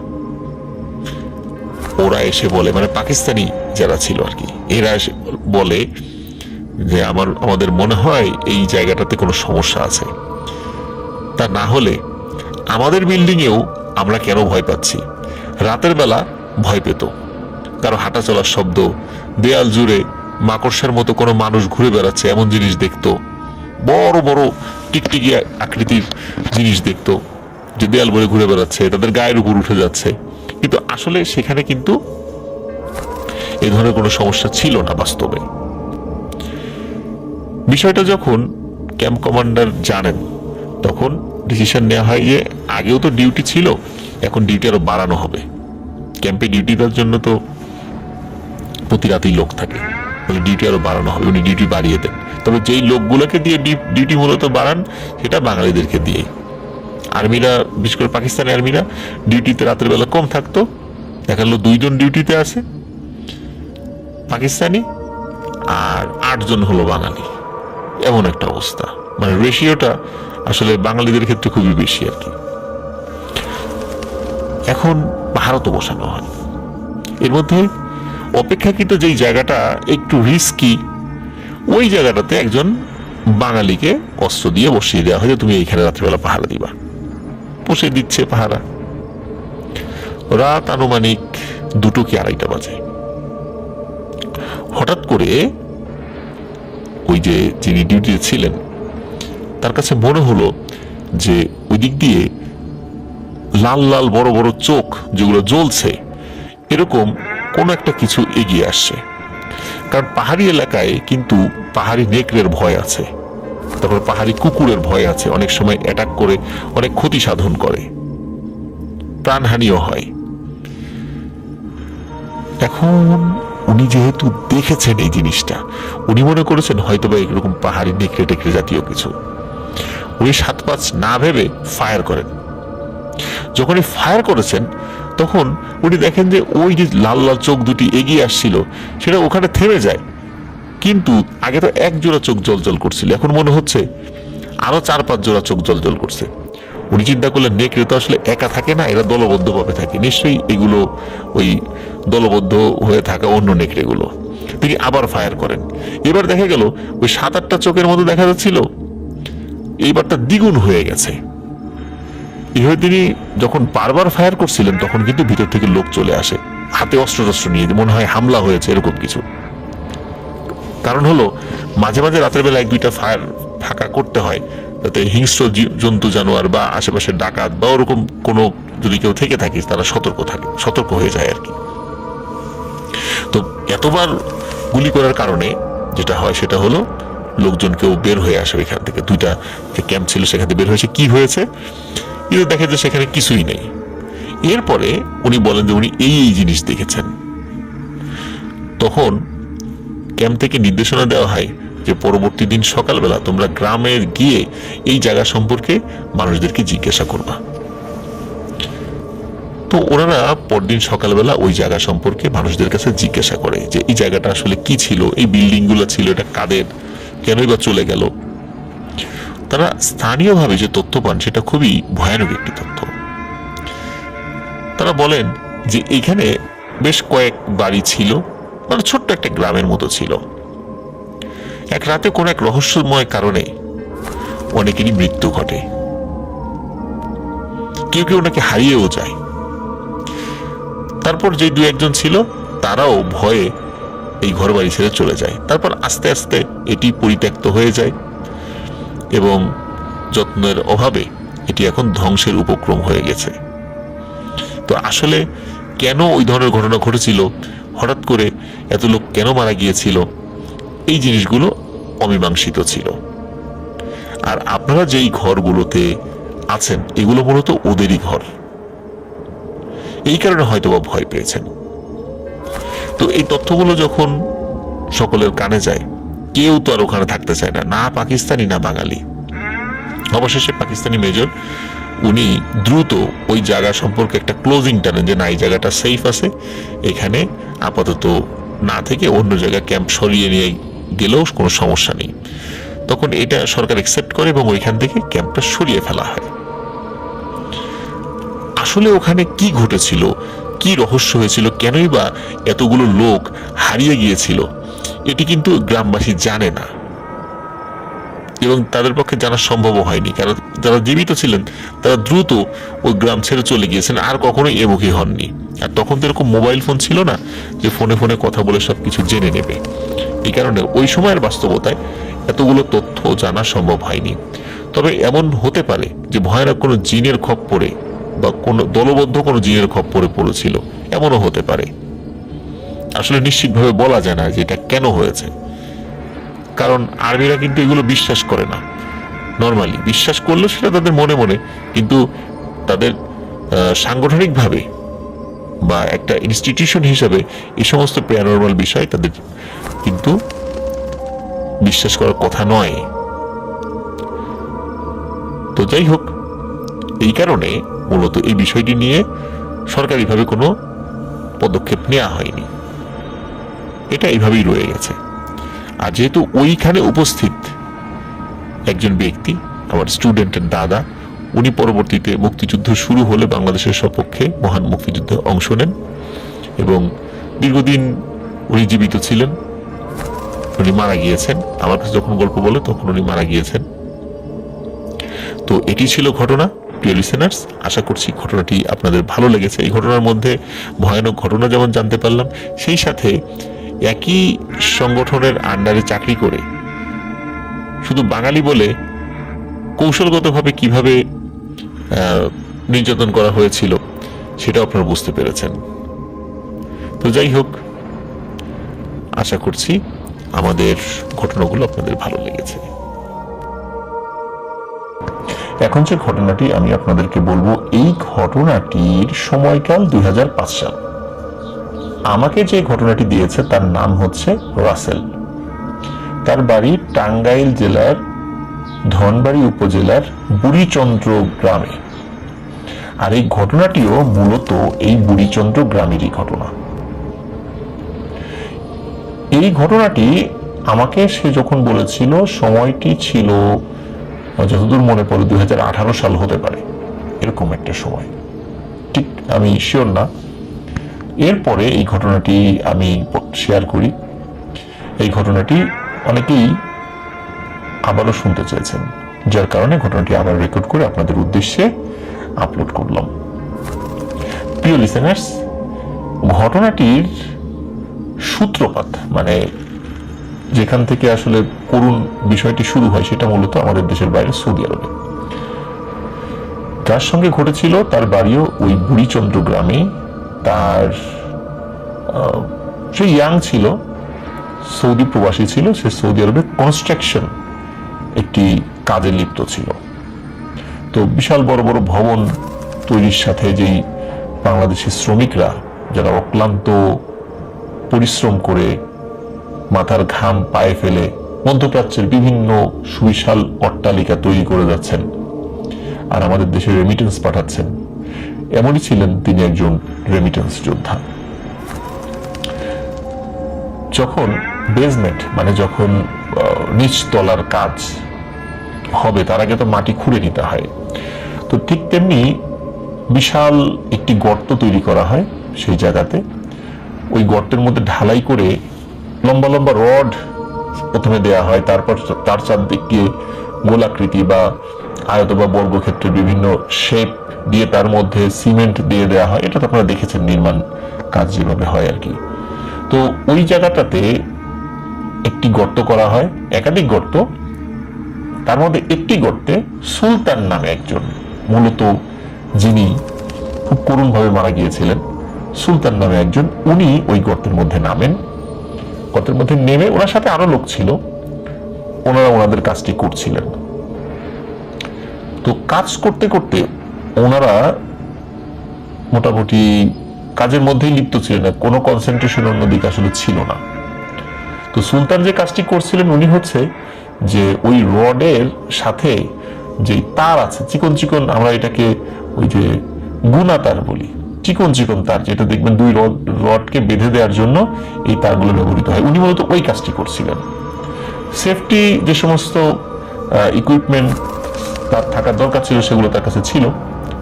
Speaker 1: ওরা এসে বলে, মানে পাকিস্তানি যারা ছিল আর কি, এরা এসে বলে যে আমাদের মনে হয় এই জায়গাটাতে কোনো সমস্যা আছে, তা না হলে আমাদের বিল্ডিং এও আমরা কেন ভয় পাচ্ছি, রাতের বেলা ভয় পেত, কারো হাঁটা চলার শব্দ, দেয়াল জুড়ে মাকড়সার মতো কোনো মানুষ ঘুরে বেড়াচ্ছে এমন জিনিস দেখতো, বড় বড় টিকটিকি আকৃতির জিনিস দেখতো যে দেয়াল ভরে ঘুরে বেড়াচ্ছে, তাদের গায়ের উপর উঠে যাচ্ছে। কিন্তু আসলে সেখানে কিন্তু এই ধরনের কোনো সমস্যা ছিল না বাস্তবে। বিষয়টা যখন ক্যাম্প কমান্ডার জানেন, তখন ডিসিশন নেওয়া হয় যে আগেও তো ডিউটি ছিল, এখন ডিউটি আরো বাড়ানো হবে। ক্যাম্পে ডিউটি দেওয়ার জন্য তো প্রতি রাতেই লোক থাকে, ডিউটি আরো বাড়ানো হবে, উনি ডিউটি বাড়িয়ে দেন। তবে যেই লোকগুলোকে দিয়ে ডিউটি মূলত বাড়ান সেটা বাঙালিদেরকে দিয়ে। আর্মিরা, বিশেষ করে পাকিস্তানি আর্মিরা ডিউটিতে রাতের বেলা কম থাকতো, দেখা গেল 2 জন ডিউটিতে আছে পাকিস্তানি আর 8 জন হলো বাঙালি, এমন একটা অবস্থা। মানে রেশিওটা আসলে বাঙালিদের ক্ষেত্রে খুবই বেশি আর কি। এখন ভারতও বসানো হয়। এর মধ্যে অপেক্ষাকৃত যেই জায়গাটা একটু রিস্কি, ওই জায়গাটাতে একজন বাঙালিকে অস্ত্র দিয়ে বসিয়ে দেওয়া হয় যে তুমি এইখানে রাত্রিবেলা পাহারা দিবা। বসে দিচ্ছে পাহারা। রাত আনুমানিক 2টো কি 2:30 বাজে। হঠাৎ করে ওই যে যিনি ডিউটিতে ছিলেন তার কাছে মনে হলো যে ওই দিক দিয়ে লাল লাল বড় বড় চোখ যেগুলো জ্বলছে, এরকম কোন একটা কিছু এগিয়ে আসছে। কারণ পাহাড়ি এলাকায় কিন্তু পাহাড়ি নেকড়ের ভয় আছে, তারপর পাহাড়ি কুকুরের ভয় আছে, অনেক সময় অ্যাটাক করে অনেক ক্ষতি সাধন করে, প্রাণহানিও হয়। এখন উনি যেহেতু দেখেছেন এই জিনিসটা, উনি মনে করেছেন হয়তো বা এরকম পাহাড়ি নেকড়ে টেকড়ে জাতীয় কিছু। উনি 7-5 না ভেবে ফায়ার করেন। যখনই ফায়ার করেছেন তখন উনি দেখেন যে ওই যে লাল লাল চোখ দুটি এগিয়ে আসছিল সেটা ওখানে থেমে যায়, কিন্তু আগে তো 1 জোড়া চোখ জলজল করছিল, এখন মনে হচ্ছে আরো 4-5 জোড়া চোখ জলজল করছে। উনি চিন্তা করলেন নেকড়ে তো আসলে একা থাকে না, এরা দলবদ্ধভাবে থাকে, নিশ্চয়ই এগুলো ওই দলবদ্ধ হয়ে থাকা অন্য নেকড়েগুলো। তিনি আবার ফায়ার করেন। এবার দেখা গেল ওই 7-8টা চোখের মতো দেখা যাচ্ছিল, এইবারটা দ্বিগুণ হয়ে গেছে। এইভাবে তিনি যখন বারবার ফায়ার করছিলেন তখন কিন্তু ভিতর থেকে লোক চলে আসে হাতে অস্ত্র টস্ত্র নিয়ে, মনে হয় হামলা হয়েছে এরকম কিছু। কারণ হলো মাঝে মাঝে রাতের বেলা 1-2টা ফায়ার ফাঁকা করতে হয়, যাতে হিংস্র জন্তু জানোয়ার বা আশেপাশে ডাকাত বা ওরকম কোনো যদি কেউ থেকে থাকে তারা সতর্ক হয়ে যায় আর কি। তো এতবার গুলি করার কারণে যেটা হয় সেটা হলো লোকজন কেউ বের হয়ে আসে ওইখান থেকে। 2টা যে ক্যাম্প ছিল সেখান থেকে বের হয়েছে, কি হয়েছে কিন্তু দেখে যে সেখানে কিছুই নেই। এরপরে উনি বলেন যে উনি এই জিনিস দেখেছেন। তখন ক্যাম্প থেকে নির্দেশনা দেওয়া হয় যে পরবর্তী দিন সকালবেলা তোমরা গ্রামে গিয়ে এই জায়গা সম্পর্কে মানুষদেরকে জিজ্ঞাসা করবা। তো ওনারা পরদিন সকালবেলা ওই জায়গা সম্পর্কে মানুষদের কাছে জিজ্ঞাসা করে যে এই জায়গাটা আসলে কি ছিল, এই বিল্ডিং গুলো ছিল এটা কাদের, কেনই বা চলে গেল। তারা স্থানীয়ভাবে যে তথ্য পান সেটা খুবই ভয়ানক একটি তথ্য। তারা বলেন যে এখানে বেশ কয়েক বাড়ি ছিল, মানে ছোট্ট একটা গ্রামের মতো ছিল। এক রাতে কোন এক রহস্যময় কারণে অনেকেরই মৃত্যু ঘটে, কেউ কেউ ওনাকে হারিয়েও যায়। তারপর যে 2-1 জন ছিল তারাও ভয়ে এই ঘর বাড়ি ছেড়ে চলে যায়। তারপর আস্তে আস্তে এটি পরিত্যক্ত হয়ে যায় এবং যত্নের অভাবে এটি এখন ধ্বংসের উপক্রম হয়ে গেছে। তো আসলে কেন ওই ধরনের ঘটনা ঘটেছিল, হঠাৎ করে এত লোক কেন মারা গিয়েছিল, এই জিনিসগুলো অমীমাংসিত ছিল। আর আপনারা যেই ঘরগুলোতে আছেন এগুলো মূলত ওদেরই ঘর, এই কারণে হয়তোবা ভয় পেয়েছেন। তো এই তথ্যগুলো যখন সকলের কানে যায়, কেউ তো আর ওখানে থাকতে চায় না, না পাকিস্তানি না বাঙালি। অবশেষে পাকিস্তানি মেজর উনি দ্রুত ওই জায়গা সম্পর্কে একটা ক্লোজিং টানেন যে না এই জায়গাটা সেফ আছে, এখানে আপাতত না থেকে অন্য জায়গায় ক্যাম্প সরিয়ে নিয়ে গেলেও কোনো সমস্যা নেই। তখন এটা সরকার অ্যাকসেপ্ট করে এবং ওইখান থেকে ক্যাম্পটা সরিয়ে ফেলা হয়। আসলে ওখানে কি ঘটেছিল, কি রহস্য হয়েছিল, কেনই বা এতগুলো লোক হারিয়ে গিয়েছিল, এটি কিন্তু গ্রামবাসী জানে না এবং তাদের পক্ষে জানা সম্ভব হয়নি। কারণ যারা জীবিত ছিলেন তারা দ্রুত ওই গ্রাম ছেড়ে চলে গিয়েছেন, আর কখনোই এমুখী হননি। আর তখন তো এরকম মোবাইল ফোন ছিল না যে ফোনে ফোনে কথা বলে সবকিছু জেনে নেবে। এই কারণে ওই সময়ের বাস্তবতায় এতগুলো তথ্য জানা সম্ভব হয়নি। তবে এমন হতে পারে যে ভয়ানক কোনো জিনের খপ্পরে বা কোনো দলবদ্ধ কোনো জিনের খপ্পরে পড়েছিল, এমনও হতে পারে। আসলে নিশ্চিতভাবে বলা যায় না যে এটা কেন হয়েছে, কারণ আর্মিরা কিন্তু এগুলো বিশ্বাস করে না। নর্মালি বিশ্বাস করলেও সেটা তাদের মনে মনে, কিন্তু তাদের সাংগঠনিকভাবে বা একটা ইনস্টিটিউশন হিসাবে এই সমস্ত প্যারানর্মাল বিষয় তাদের কিন্তু বিশ্বাস করার কথা নয়। তো যাই হোক, এই কারণে মূলত এই বিষয়টি নিয়ে সরকারিভাবে কোনো পদক্ষেপ নেওয়া হয়নি, এটা এইভাবেই রয়ে গেছে। আর যেহেতু ওইখানে উপস্থিত একজন ব্যক্তি, আমার স্টুডেন্টের দাদা, উনি পরবর্তীতে মুক্তিযুদ্ধ শুরু হলে বাংলাদেশের সপক্ষে মহান মুক্তিযুদ্ধে অংশ নেন এবং দীর্ঘদিন উনি জীবিত ছিলেন। উনি মারা গিয়েছেন, আমার কাছে যখন গল্প বলে তখন উনি মারা গিয়েছেন। তো এটি ছিল ঘটনা। প্রিয় লিসেনার্স, আশা করছি ঘটনাটি আপনাদের ভালো লেগেছে। এই ঘটনার মধ্যে ভয়ানক ঘটনা যেমন জানতে পারলাম, সেই সাথে একই সংগঠনের আন্ডারে চাকরি করে শুধু বাঙালি বলে কৌশলগতভাবে কিভাবে নির্যাতন করা হয়েছিল সেটা আপনারা বুঝতে পেরেছেন। তো যাই হোক, আশা করছি আমাদের ঘটনাগুলো আপনাদের ভালো লেগেছে।
Speaker 2: এখন যে ঘটনাটি আমি আপনাদেরকে বলবো, এই ঘটনাটির সময়কাল 2005 সাল। আমাকে যে ঘটনাটি দিয়েছে তার নাম হচ্ছে রাসেল। তার বাড়ি টাঙ্গাইল জেলার ধনবাড়ি উপজেলার বুড়িচন্দ্র গ্রামে। আর এই ঘটনাটিও মূলত এই বুড়িচন্দ্র গ্রামেরই ঘটনা। এই ঘটনাটি আমাকে সে যখন বলেছিল, সময়টি ছিল যতদূর মনে পড়ে 2018 সাল হতে পারে, এরকম একটা সময়, ঠিক আমি শিওর না। এরপরে এই ঘটনাটি আমি শেয়ার করি। এই ঘটনাটি অনেকেই আবারও শুনতে চেয়েছেন, যার কারণে ঘটনাটি আবার রেকর্ড করে আপনাদের উদ্দেশ্যে আপলোড করলাম। প্রিয় লিসেনার্স, ঘটনাটির সূত্রপাত, মানে যেখান থেকে আসলে করুণ বিষয়টি শুরু হয়, সেটা মূলত আমাদের দেশের বাইরে সৌদি আরবে। যার সঙ্গে ঘটেছিল তার বাড়িও ওই বুড়িচন্দ্র গ্রামে। তার সে ইয়াং ছিল, সৌদি প্রবাসী ছিল, সে সৌদি আরবে কনস্ট্রাকশন একটি কাজে লিপ্ত ছিল। তো বিশাল বড় বড় ভবন তৈরির সাথে যেই বাংলাদেশি শ্রমিকরা যারা অক্লান্ত পরিশ্রম করে মাথার ঘাম পায়ে ফেলে মধ্যপ্রাচ্যের বিভিন্ন সুবিশাল অট্টালিকা তৈরি করে যাচ্ছেন আর আমাদের দেশে রেমিটেন্স পাঠাচ্ছেন, এমনই ছিলেন তিনি একজন রেমিটেন্স যোদ্ধা। যখন বেসমেন্ট, মানে যখন নিচ তলার কাজ হবে, তার আগে তো মাটি খুঁড়ে নিতে হয়। তো ঠিক তেমনি বিশাল একটি গর্ত তৈরি করা হয় সেই জায়গাতে। ওই গর্তের মধ্যে ঢালাই করে লম্বা লম্বা রড প্রথমে দেয়া হয়, তারপর তার চারদিকে গোলাকৃতি বা আয়ত বা বর্গক্ষেত্রের বিভিন্ন শেপ দিয়ে তার মধ্যে সিমেন্ট দিয়ে দেওয়া হয়। এটা তো আপনারা দেখেছেন নির্মাণ কাজ যেভাবে হয় আর কি। তো ওই জায়গাটাতে একটি গর্ত করা হয়, একাধিক গর্ত। তার মধ্যে একটি গর্তে সুলতান নামে একজন, মূলত যিনি খুব করুণভাবে মারা গিয়েছিলেন, সুলতান নামে একজন, উনি ওই গর্তের মধ্যে নামেন। গর্তের মধ্যে নেমে ওনার সাথে আরো লোক ছিল, ওনারা ওনাদের কাজটি করছিলেন। তো কাজ করতে করতে ওনারা মোটামুটি কাজের মধ্যেই লিপ্ত ছিলেন, কোনো কনসেন্ট্রেশন অন্যদিকে আসলে ছিল না। তো সুলতান যে কাজটি করছিলেন, উনি হচ্ছে যে ওই রডের সাথে যে তার আছে চিকন চিকন, আমরা এটাকে ওই যে গুনা তার বলি, চিকন চিকন তার, যেটা দেখবেন দুই রডকে বেঁধে দেওয়ার জন্য এই তারগুলো ব্যবহৃত হয়। উনি মূলত ওই কাজটি করছিলেন। সেফটি যে সমস্ত ইকুইপমেন্ট তার থাকার দরকার ছিল সেগুলো তার কাছে ছিল,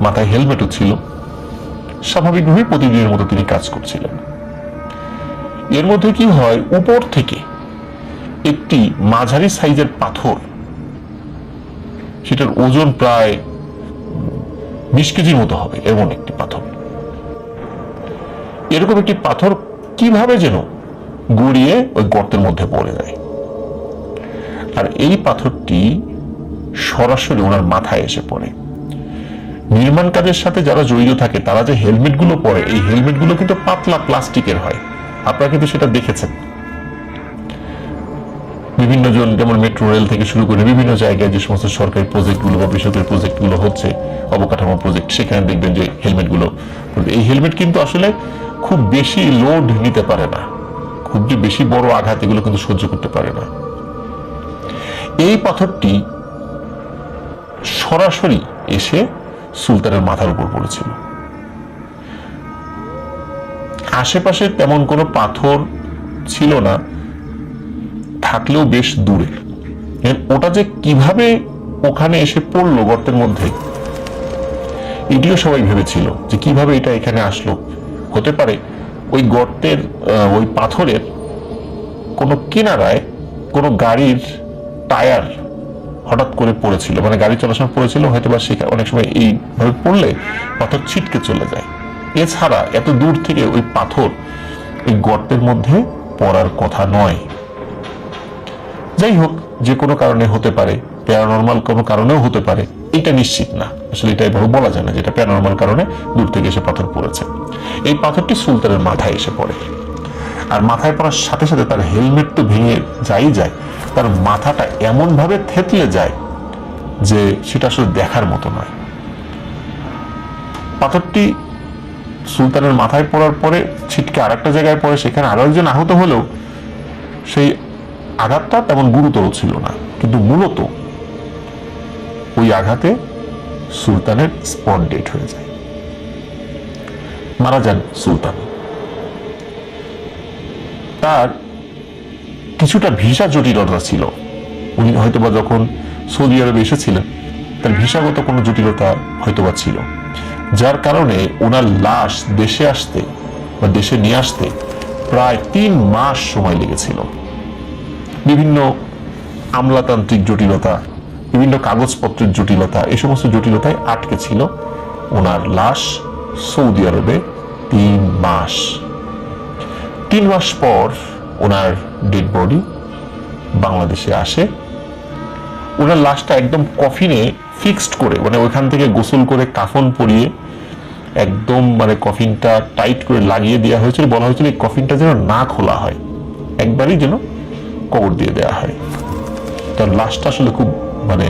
Speaker 2: মাথায় হেলমেটও ছিল। স্বাভাবিকভাবে প্রতিদিনের মতো তিনি কাজ করছিলেন। এর মধ্যে কি হয়, উপর থেকে একটি মাঝারি সাইজের পাথর, সেটার ওজন প্রায় 20 কেজির মতো হবে এমন একটি পাথর, এরকম একটি পাথর কিভাবে যেন গড়িয়ে ওই গর্তের মধ্যে পড়ে যায়। আর এই পাথরটি সরাসরি ওনার মাথায় এসে পড়ে। নির্মাণ কাজের সাথে যারা জড়িত থাকে তারা যে হেলমেট গুলো পরে, এই হেলমেট গুলো কিন্তু পাতলা প্লাস্টিকের হয়, আপনারা কিন্তু সেটা দেখেছেন। বিভিন্ন জন যেমন মেট্রো রেল থেকে শুরু করে বিভিন্ন জায়গায় যে সমস্ত সরকারি প্রজেক্টগুলো বা বেসরকারি প্রজেক্টগুলো হচ্ছে, অবকাঠামো প্রজেক্ট, সেখানে দেখবেন যে হেলমেটগুলো, এই হেলমেট কিন্তু আসলে খুব বেশি লোড নিতে পারে না, খুব যে বেশি বড় আঘাত এগুলো কিন্তু সহ্য করতে পারে না। এই পাথরটি সরাসরি এসে সুলতানের মাথার উপর পড়েছিল। আশেপাশে তেমন কোনো পাথর ছিল না, থাকলেও বেশ দূরে। ওটা যে কিভাবে ওখানে এসে পড়লো গর্তের মধ্যে, এটিও সবাই ভেবেছিল যে কিভাবে এটা এখানে আসলো। হতে পারে ওই গর্তের ওই পাথরের কোনো কিনারায় কোনো গাড়ির টায়ার হঠাৎ করে পড়েছিল, মানে গাড়ি চলাচল পড়েছিল, হয়তো বা সেখানে অনেক সময় এইভাবে পড়লে পাথর ছিটকে চলে যায়। এছাড়া এত দূর থেকে ওই পাথর এই গর্তের মধ্যে পড়ার কথা নয়। যাই হোক, যে কোনো কারণে হতে পারে, প্যারানরমাল কোনো কারণেও হতে পারে, এটা নিশ্চিত না, আসলে এটা এভাবে বলা যায় না যেটা প্যারানরমাল কারণে দূর থেকে এসে পাথর পড়েছে। এই পাথরটি সুলতানের মাথায় এসে পড়ে, আর মাথায় পড়ার সাথে সাথে তার হেলমেট তো ভেঙে যায়, তার মাথাটা এমন ভাবে থেতলে যায় যে সেটা আসলে দেখার মতো নয়। পাথরটি সুলতানের মাথায় পড়ার পরে ছিটকে আরেকটা জায়গায় পড়ে, সেখানে আরো একজন আহত হলেও সেই আঘাতটা তেমন গুরুতর ছিল না, কিন্তু মূলত ওই আঘাতে সুলতানের স্পট ডেড হয়ে যায়, মারা যান সুলতান। তার কিছুটা ভিসা জটিলতা ছিল, উনি হয়তোবা যখন সৌদি আরবে এসেছিলেন তার ভিসাগত কোনো জটিলতা হয়তোবা ছিল, যার কারণে ওনার লাশ দেশে আসতে বা দেশে নিয়ে আসতে প্রায় 3 মাস সময় লেগেছিল। বিভিন্ন আমলাতান্ত্রিক জটিলতা, বিভিন্ন কাগজপত্রের জটিলতা, এই সমস্ত জটিলতায় আটকে ছিল ওনার লাশ সৌদি আরবে 3 মাস। 3 মাস পর ওনার ডেড বডি বাংলাদেশে আসে। ওনার লাশটা একদম কফিনে ফিক্সড করে, মানে ওইখান থেকে গোসল করে কাফন পরিয়ে একদম মানে কফিনটা টাইট করে লাগিয়ে দেওয়া হয়েছিল। বলা হয়েছিল এই কফিনটা যেন না খোলা হয়, একবারই যেন কবর দিয়ে দেওয়া হয়। তার লাশটা আসলে খুব মানে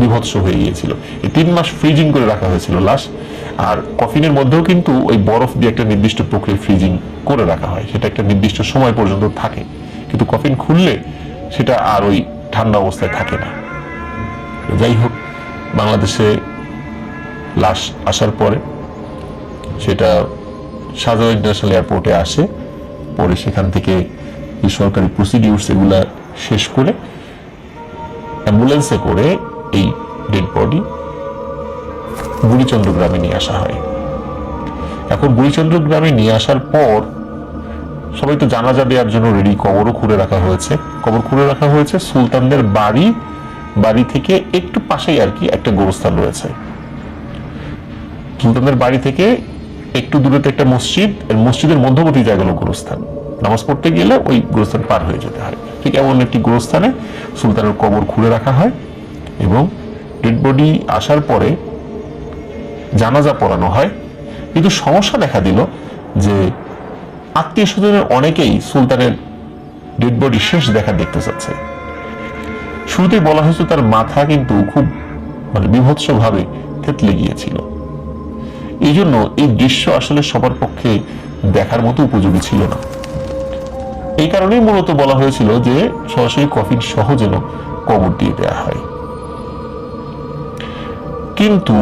Speaker 2: বিভৎস হয়ে গিয়েছিল। এই 3 মাস ফ্রিজিং করে রাখা হয়েছিল লাশ, আর কফিনের মধ্যেও কিন্তু ওই বরফ দিয়ে একটা নির্দিষ্ট প্রক্রিয়া ফ্রিজিং করে রাখা হয়, সেটা একটা নির্দিষ্ট সময় পর্যন্ত থাকে, কিন্তু কফিন খুললে সেটা আর ওই ঠান্ডা অবস্থায় থাকে না। যাই হোক, বাংলাদেশে লাশ আসার পরে সেটা শাহজালাল ইন্টারন্যাশনাল এয়ারপোর্টে আসে, পরে সেখান থেকে সরকারি প্রসিডিউরস এগুলা শেষ করে অ্যাম্বুলেন্সে করে এই ডেড বডি বুড়িচন্দ্র গ্রামে নিয়ে আসা হয়। এখন বুড়িচন্দ্র গ্রামে নিয়ে আসার পর সবাই তো জানাজা দেওয়ার জন্য রেডি, কবরও খুঁড়ে রাখা হয়েছে। কবর খুঁড়ে রাখা হয়েছে সুলতানদের বাড়ি থেকে একটু পাশেই আর কি একটা গোরস্থান রয়েছে। সুলতানদের বাড়ি থেকে একটু দূরে একটা মসজিদ, মসজিদের মধ্যবর্তী জায়গা হলো গোরস্থান। নামাজ পড়তে গেলে ওই গোরস্থান পার হয়ে যেতে হয়। ঠিক এমন একটি গোরস্থানে সুলতানের কবর খুঁড়ে রাখা হয় এবং ডেড বডি আসার পরে জানাজা পড়ানো হয়। কিন্তু সমস্যা দেখা দিল যে আত্মীয় স্বজনের অনেকেই সুলতানের ডেড বডি শেষ দেখা দেখতে চাচ্ছে। শুরুতে বলা হয়েছে তার মাথা কিন্তু খুব মানে বিভৎস ভাবে থেতলে গিয়েছিল, এই জন্য এই দৃশ্য আসলে সবার পক্ষে দেখার মতো উপযোগী ছিল না। এই কারণেই মূলত বলা হয়েছিল যে সরাসরি কফিন সহ যেন কবর দিয়ে দেওয়া হয়। কিন্তু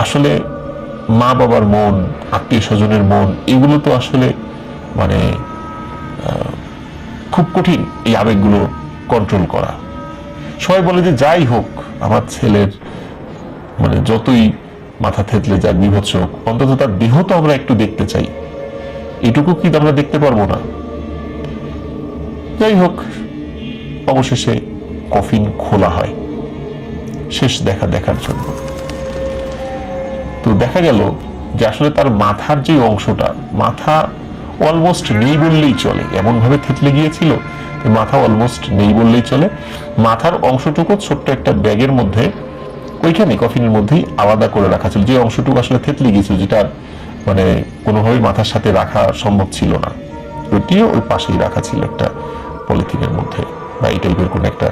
Speaker 2: আসলে মা বাবার মন, আত্মীয় স্বজনের মন, এগুলো তো আসলে মানে খুব কঠিন এই আবেগগুলো কন্ট্রোল করা। সবাই বলে যে যাই হোক, আমার ছেলের মানে যতই মাথা থেতলে যাক, বিভৎস হোক, অন্তত তার দেহ তো আমরা একটু দেখতে চাই, এটুকু কি আমরা দেখতে পারবো না? যাই হোক, অবশেষে কফিন খোলা হয় শেষ দেখার জন্য। তো দেখা গেল যে আসলে তার মাথার যে অংশটা, মাথা অলমোস্ট নেই বললেই চলে, এমন ভাবে থেতলে গিয়েছিল মাথা অলমোস্ট নেই বললেই চলে। মাথার অংশটুকু ছোট্ট একটা ব্যাগের মধ্যে ওইখানে কফিনের মধ্যেই আলাদা করে রাখা ছিল। যে অংশটুকু আসলে থেতলে গিয়েছিল, যেটা মানে কোনোভাবেই মাথার সাথে রাখা সম্ভব ছিল না, ওইটিও ওই পাশেই রাখা ছিল একটা পলিথিনের মধ্যে। বা এই টাইপের কোনো একটা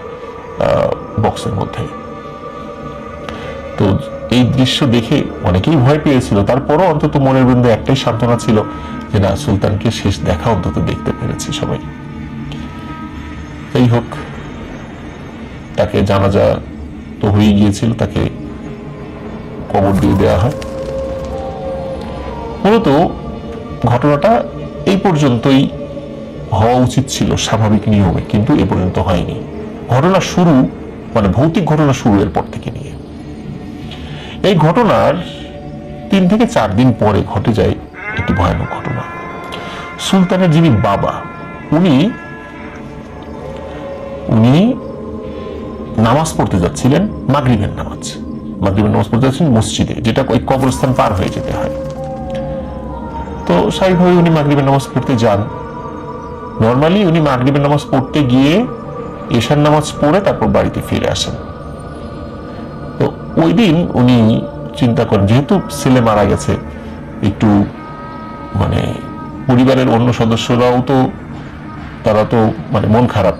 Speaker 2: বক্সের মধ্যে। তো এই দৃশ্য দেখে অনেকেই ভয় পেয়েছিল, তারপরও অন্তত মনের বৃন্দে একটাই সান্ত্বনা ছিল যে না, সুলতানকে শেষ দেখা অন্তত দেখতে পেরেছি সবাই। যাই হোক, তাকে জানাজা তো হয়ে গিয়েছিল, তাকে কবর দিয়ে দেওয়া হয়। মূলত ঘটনাটা এই পর্যন্তই হওয়া উচিত ছিল স্বাভাবিক নিয়মে, কিন্তু এ পর্যন্ত হয়নি। ঘটনা শুরু, মানে ভৌতিক ঘটনা শুরু এরপর থেকে নিয়ে। এই ঘটনার 3 থেকে 4 দিন পরে ঘটে যায় একটি ভয়ানক ঘটনা। সুলতানের যিনি বাবা, উনি নামাজ পড়তে যাচ্ছিলেন, মাগরিবের নামাজ পড়তে যাচ্ছিলেন মসজিদে, যেটা ওই কবরস্থান পার হয়ে যেতে হয়। তো স্বাভাবিকভাবে উনি মাগরিবের নামাজ পড়তে যান। নর্মালি উনি মাগরিবের নামাজ পড়তে গিয়ে এশার নামাজ পড়ে তারপর বাড়িতে ফিরে আসেন। তো ওই দিন উনি চিন্তা করেন, যেহেতু ছেলে মারা গেছে, একটু মানে পরিবারের অন্য সদস্যরাও তো, তারা তো মানে মন খারাপ।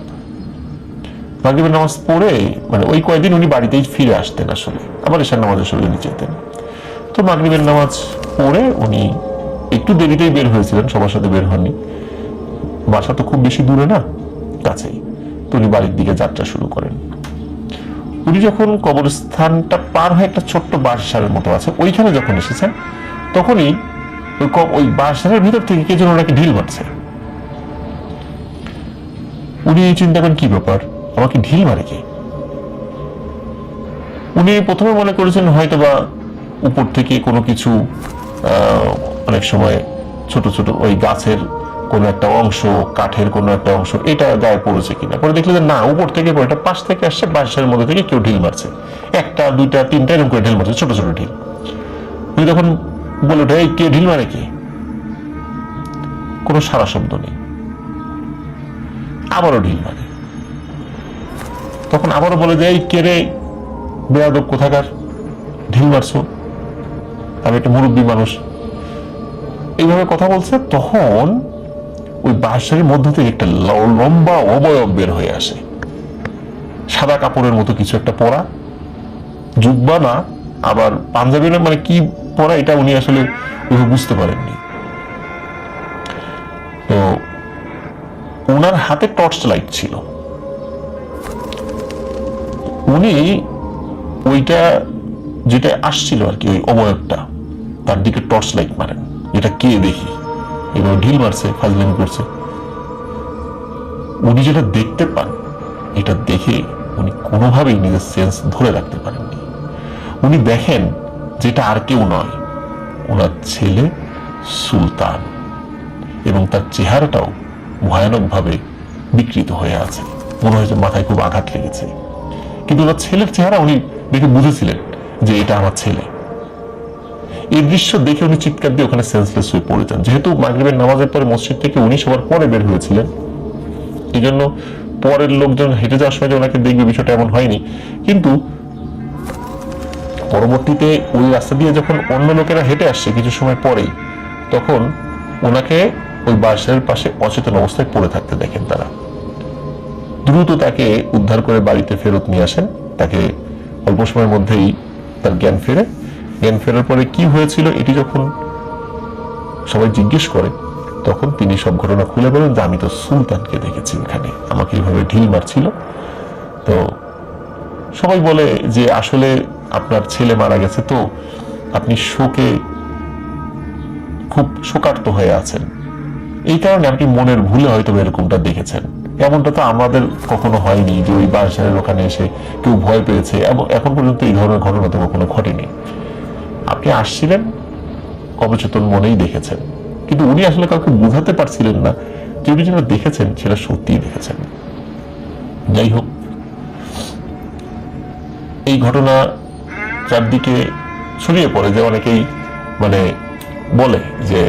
Speaker 2: মাগরিবের নামাজ পড়ে মানে ওই কয়েকদিন উনি বাড়িতেই ফিরে আসতেন, আসলে আবার এশার নামাজের সময় উনি যেতেন। তো মাগরিবের নামাজ পড়ে উনি একটু দেরিতেই বের হয়েছিলেন, সবার সাথে বের হননি। বাসা তো খুব বেশি দূরে না, কাছেই। তো উনি বাড়ির দিকে যাত্রা শুরু করেন। উনি যখন কবরস্থানটা পার হয়ে একটা ছোট্ট বাঁশঝাড়ের মতো আছে, ওইখানে যখন এসেছেন, তখনই ওই বাঁশঝাড়ের ভিতর থেকে কে যেন ওনাকে ঢিল মারছে। উনি চিন্তা করেন, কি ব্যাপার, আমাকে ঢিল মারে কে? উনি প্রথমে মনে করেছেন হয়তোবা উপর থেকে কোনো কিছু, অনেক সময় ছোট ছোট ওই গাছের কোনো একটা অংশ, কাঠের কোনো একটা অংশ, এটা গায়ে পড়েছে কিনা। পরে দেখলেন যে না, উপর থেকে পড়ে, এটা পাশ থেকে আসছে, বাঁশের মধ্যে থেকে কেউ ঢিল মারছে, 1টা 2টা 3টা এরকম করে ঢিল মারছে, ছোট ছোট ঢিল। উনি তখন বলে ওঠে, এই কে ঢিল মারে কে? কোনো সারা শব্দ নেই। আবারও ঢিল মারে। তখন আবারও বলে যে, এই কে রে বেয়াদব কোথাকার, ঢিল মারছো, আমি একটা মুরব্বী মানুষ। এইভাবে কথা বলছে। তখন ওই বাঁশের মধ্য থেকে একটা লম্বা অবয়ব বের হয়ে আসে, সাদা কাপড়ের মতো কিছু একটা পরা, জুব্বা না, আবার পাঞ্জাবি না, মানে কি পরা এটা উনি আসলে বুঝতে পারেননি। তো ওনার হাতে টর্চ লাইট ছিল। উনি ওইটা যেটা আসছিল আর কি, ওই অবয়বটা, তার দিকে টর্চ লাইট মারেন, এটা কে দেখি। এবার ঢিল মারছে, ফাজলামি করছে। উনি যেটা দেখতে পান, এটা দেখে উনি কোনোভাবেই নিজের সেন্স ধরে রাখতে পারেননি। উনি দেখেন যেটা আর কেউ নয়, ওনার ছেলে সুলতান, এবং তার চেহারাটাও ভয়ানকভাবে বিকৃত হয়ে আছে। মনে হয়েছে মাথায় খুব আঘাত লেগেছে। কিন্তু ওনার ছেলের চেহারা উনি দেখে বুঝেছিলেন যে এটা আমার ছেলে। এই দৃশ্য দেখে উনি চিৎকার দিয়ে ওখানে সেন্সলেস হয়ে পড়ে যান। যেহেতু মাগরিবের নামাজের পরে মসজিদ থেকে উনি সবার পরে বের হয়েছিলেন, এই জন্য পরের লোকজন হেঁটে যাওয়ার সময় যে ওনাকে দেখবে বিষয়টা এমন হয়নি। কিন্তু পরবর্তীতে ওই রাস্তা দিয়ে যখন অন্য লোকেরা হেঁটে আসছে কিছু সময় পরেই, তখন ওনাকে ওই বাসের পাশে অচেতন অবস্থায় পড়ে থাকতে দেখেন তারা। দ্রুত তাকে উদ্ধার করে বাড়িতে ফেরত নিয়ে আসেন। তাকে অল্প সময়ের মধ্যেই তার জ্ঞান ফেরে। জ্ঞান ফেরার পরে কি হয়েছিল এটি যখন সবাই জিজ্ঞেস করে, তখন তিনি সব ঘটনা খুলে বলেন যে আমি তো সুলতানকে দেখেছি ওখানে, আমাকে এইভাবে ঢিল মারছিল। তো সবাই বলে যে আসলে আপনার ছেলে মারা গেছে, তো আপনি শোকে খুব শোকার্ত হয়ে আছেন, এই কারণে আপনি মনের ভুলে হয়তো এরকমটা দেখেছেন। এমনটা তো আমাদের কখনো হয়নি যে ওই বাসারের ওখানে এসে কেউ ভয় পেয়েছে, এবং এখন পর্যন্ত এই ধরনের ঘটনা তো কখনো ঘটেনি। আপনি আসছিলেন অবচেতন মনেই দেখেছেন, কিন্তু উনি আসলে কাউকে বোঝাতে পারছিলেন না যে উনি যেটা দেখেছেন সেটা সত্যিই দেখেছেন। যাই হোক, এই ঘটনা চারদিকে ছড়িয়ে পড়ে যে অনেকেই মানে বলে যে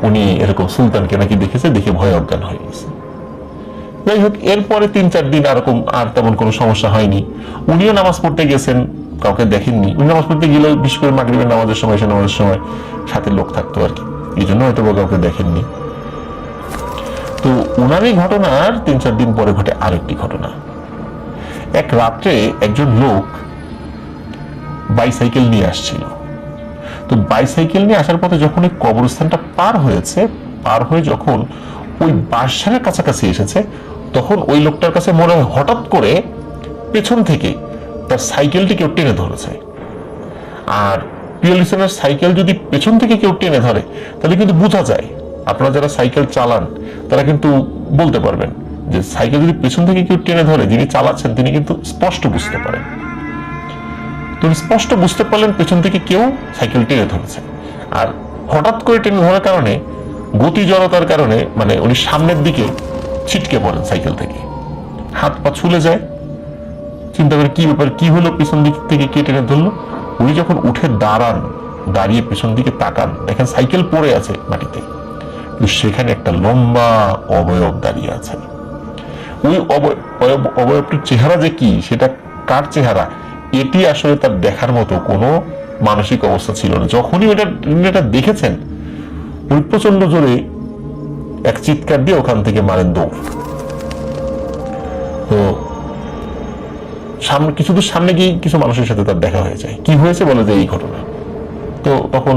Speaker 2: উনি এরকম সুলতানকে নাকি দেখেছে, দেখে ভয় অজ্ঞান হয়ে গেছে। যাই হোক, এরপরে 3-4 দিন এরকম আর তেমন কোনো সমস্যা হয়নি। উনিও নামাজ পড়তে গেছেন, কাউকে দেখেননি। উনি নামাজ পড়তে গেলেও বিশেষ করে মাগরিবের নামাজের সময়, এসে নামাজের সময় সাথে লোক থাকতো আর কি, এই জন্য হয়তো কাউকে দেখেননি। তো ওনার এই ঘটনার 3-4 দিন পরে ঘটে আরেকটি ঘটনা। এক রাত্রে একজন লোক বাইসাইকেল নিয়ে আসছিল। তো বাইসাইকেল নিয়ে আসার পথে যখন এই কবরস্থানটা পার হয়েছে, পার হয়ে যখন ওই বাঁশঝাড়ের কাছাকাছি এসেছে, তখন ওই লোকটার কাছে মনে হয় হঠাৎ করে পেছন থেকে তার সাইকেলটি কেউ টেনে ধরেছে। আর প্রিয় লিসেনার, সাইকেল যদি পেছন থেকে কেউ টেনে ধরে তাহলে কিন্তু বোঝা যায়। আপনারা যারা সাইকেল চালান তারা কিন্তু বলতে পারবেন যে সাইকেল যদি পেছন থেকে কেউ টেনে ধরে, যিনি চালাচ্ছেন তিনি কিন্তু স্পষ্ট বুঝতে পারেন। তুমি স্পষ্ট বুঝতে পারলেন পেছন থেকে কেউ সাইকেল টেনে ধরেছে। আর হঠাৎ করে টেনে ধরার কারণে, গতি জড়তার কারণে, মানে উনি সামনের দিকে ছিটকে পড়েন সাইকেল থেকে, হাত পা ছুলে যায়। চিন্তা করে কি ব্যাপার, কি হলো, পেছন দিক থেকে কে টেনে ধরলো। উনি যখন উঠে দাঁড়ান, দাঁড়িয়ে পেছন দিকে তাকান, দেখেন সাইকেল পড়ে আছে মাটিতে, সেখানে একটা লম্বা অবয়ব দাঁড়িয়ে আছে। ওই অবয়বটির চেহারা যে কি, সেটা কার চেহারা, এটি আসলে তার দেখার মতো কোনো মানসিক অবস্থা ছিল না। যখনই এটা দেখেছেন, উনি প্রচন্ড জোরে এক চিৎকার দিয়ে ওখান থেকে মারেন দৌড়। তো সামনে কিছু দূর সামনে গিয়ে কিছু মানুষের সাথে তার দেখা হয়ে যায়। কি হয়েছে বলে যে এই ঘটনা। তো তখন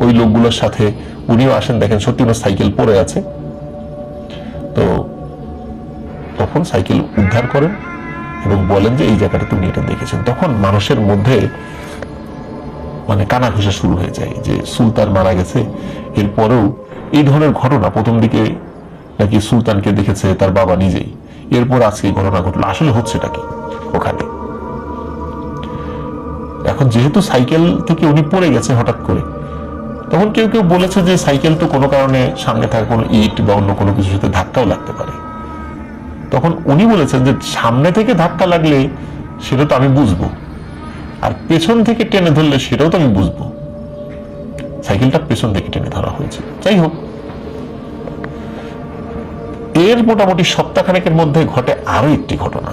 Speaker 2: ওই লোকগুলোর সাথে উনিও আসেন, দেখেন সত্যি ওনার সাইকেল পড়ে আছে। তো তখন সাইকেল উদ্ধার করেন এবং বলেন যে এই জায়গাটা তুমি এটা দেখেছেন। তখন মানুষের মধ্যে মানে কানাঘুষা শুরু হয়ে যায় যে সুলতান মারা গেছে, এরপরেও এই ধরনের ঘটনা। প্রথম দিকে নাকি সুলতানকে দেখেছে তার বাবা নিজেই, এরপর আজকে ঘটনা ঘটলো। আসলে হচ্ছেটা কি ওখানে? এখন যেহেতু সাইকেল থেকে উনি পড়ে গেছে হঠাৎ করে, তখন কেউ কেউ বলেছে যে সাইকেল তো কোনো কারণে সামনে থাকা কোনো ইট বা অন্য কোনো কিছুর সাথে ধাক্কাও লাগতে পারে। তখন উনি বলেছেন যে সামনে থেকে ধাক্কা লাগলে সেটা তো আমি বুঝবো, আর পেছন থেকে টেনে ধরলে সেটাও তো আমি বুঝবো। সাইকেলটা পেছন থেকে টেনে ধরা হয়েছে। যাই হোক, এর মোটামুটি সপ্তাহখানেকের মধ্যে ঘটে আরো একটি ঘটনা,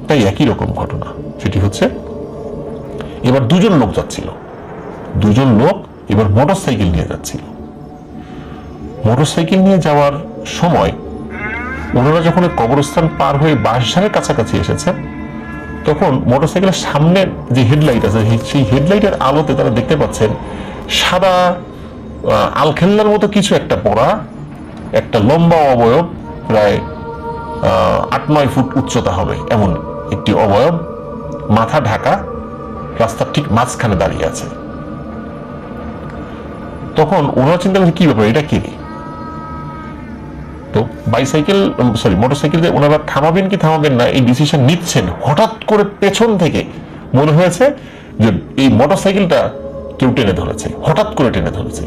Speaker 2: তাই একই রকম ঘটনা। সেটি হচ্ছে, এবার দুজন লোক যাচ্ছিল, দুজন লোক এবার মোটর সাইকেল নিয়ে যাচ্ছিল। মোটর সাইকেল নিয়ে যাওয়ার সময় ওনারা যখন কবরস্থান পার হয়ে বাঁশঝাড়ের কাছাকাছি এসেছে, তখন মোটর সাইকেলের সামনের যে হেডলাইট আছে, সেই হেডলাইটের আলোতে তারা দেখতে পাচ্ছেন সাদা আলখেল্লার মতো কিছু একটা পড়া, একটা লম্বা অবয়ব, প্রায় 8-9 ফুট উচ্চতা হবে এমন একটি অবয়ব, মাথা ঢাকা, রাস্তার ঠিক মাঝখানে দাঁড়িয়ে আছে। তখন ওনারা চিন্তা করছে কি ব্যাপার, এটা কি? তো মোটরসাইকেল যে ওনারা থামাবেন কি থামাবেন না এই ডিসিশন নিচ্ছেন, হঠাৎ করে পেছন থেকে মনে হয়েছে যে এই মোটরসাইকেলটা কেউ টেনে ধরেছে, হঠাৎ করে টেনে ধরেছে।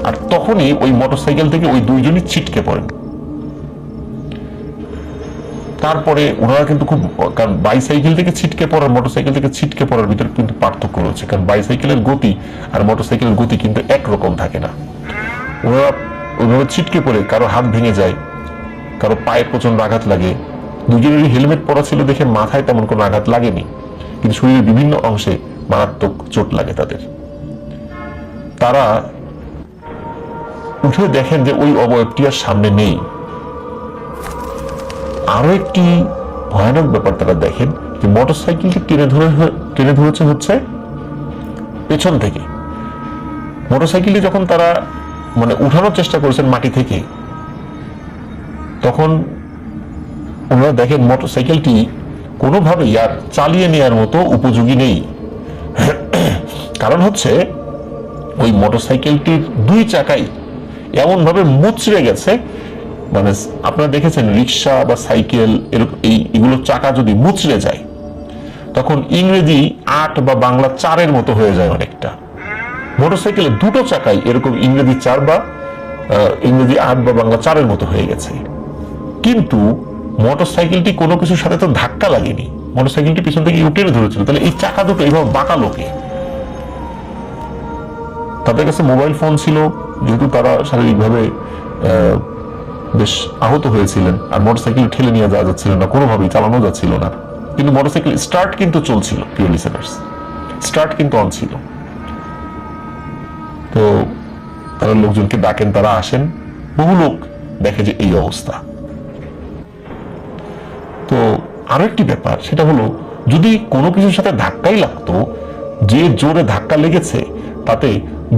Speaker 2: আর তখনই ওই মোটরসাইকেল থেকে ওই দুইজনই ছিটকে পড়েন। তারপরে ওনারা কিন্তু খুব, কারণ বাইসাইকেল থেকে ছিটকে পড়ার মোটরসাইকেল থেকে ছিটকে পড়ার ভিতরে কিন্তু পার্থক্য রয়েছে, কারণ বাইসাইকেলের গতি আর মোটরসাইকেলের গতি কিন্তু একরকম থাকে না। ওনারা ওইভাবে ছিটকে পড়ে কারো হাত ভেঙে যায়, কারো পায়ে প্রচন্ড আঘাত লাগে। দুজনেরই হেলমেট পরা ছিল দেখে মাথায় তেমন কোনো আঘাত লাগেনি, কিন্তু শরীরের বিভিন্ন অংশে মারাত্মক চোট লাগে তাদের। তারা উঠে দেখেন যে ওই অবয়বটি আর সামনে নেই। আরো একটি ভয়ানক ব্যাপার তারা দেখেন যে মোটরসাইকেলটি টেনে ধরেছে হচ্ছে পেছন থেকে। মোটরসাইকেলটি যখন তারা মানে উঠানোর চেষ্টা করেছেন মাটি থেকে, তখন ওনারা দেখেন মোটরসাইকেলটি কোনোভাবেই আর চালিয়ে নেওয়ার মতো উপযোগী নেই। কারণ হচ্ছে ওই মোটরসাইকেলটির দুই চাকাই এমন ভাবে মুচড়ে গেছে, মানে আপনারা দেখেছেন রিক্সা বা সাইকেল এরকম এগুলো চাকা যদি মুচড়ে যায় তখন ইংরেজি 8 বা বাংলা 4-এর মতো হয়ে যায় অনেকটা। মোটরসাইকেলের দুটো চাকাই এরকম ইংরেজি 4 বা ইংরেজি 8 বা বাংলা 4-এর মতো হয়ে গেছে। কিন্তু মোটরসাইকেলটি কোনো কিছুর সাথে তো ধাক্কা লাগেনি, মোটরসাইকেলটি পিছন থেকে টেনে ধরেছিল। তাহলে এই চাকা দুটো এইভাবে বাঁকালো কে? তাদের কাছে মোবাইল ফোন ছিল, যেহেতু তারা শারীরিকভাবে বেশ আহত হয়েছিলেন, আর মোটরসাইকেল ঠেলে নিয়ে যাওয়া যাচ্ছিল না, কোনোভাবেই চালানো যাচ্ছিল না। কিন্তু মোটরসাইকেল স্টার্ট কিন্তু চলছিল, প্রিয় লিসেনার্স, স্টার্ট কিন্তু অন ছিল। তো তারা লোকজনকে ডাকেন, তারা আসেন, বহু লোক দেখে যে এই অবস্থা। তো আরো একটি ব্যাপার, সেটা হলো যদি কোনো কিছুর সাথে ধাক্কাই লাগতো, যে জোরে ধাক্কা লেগেছে তাতে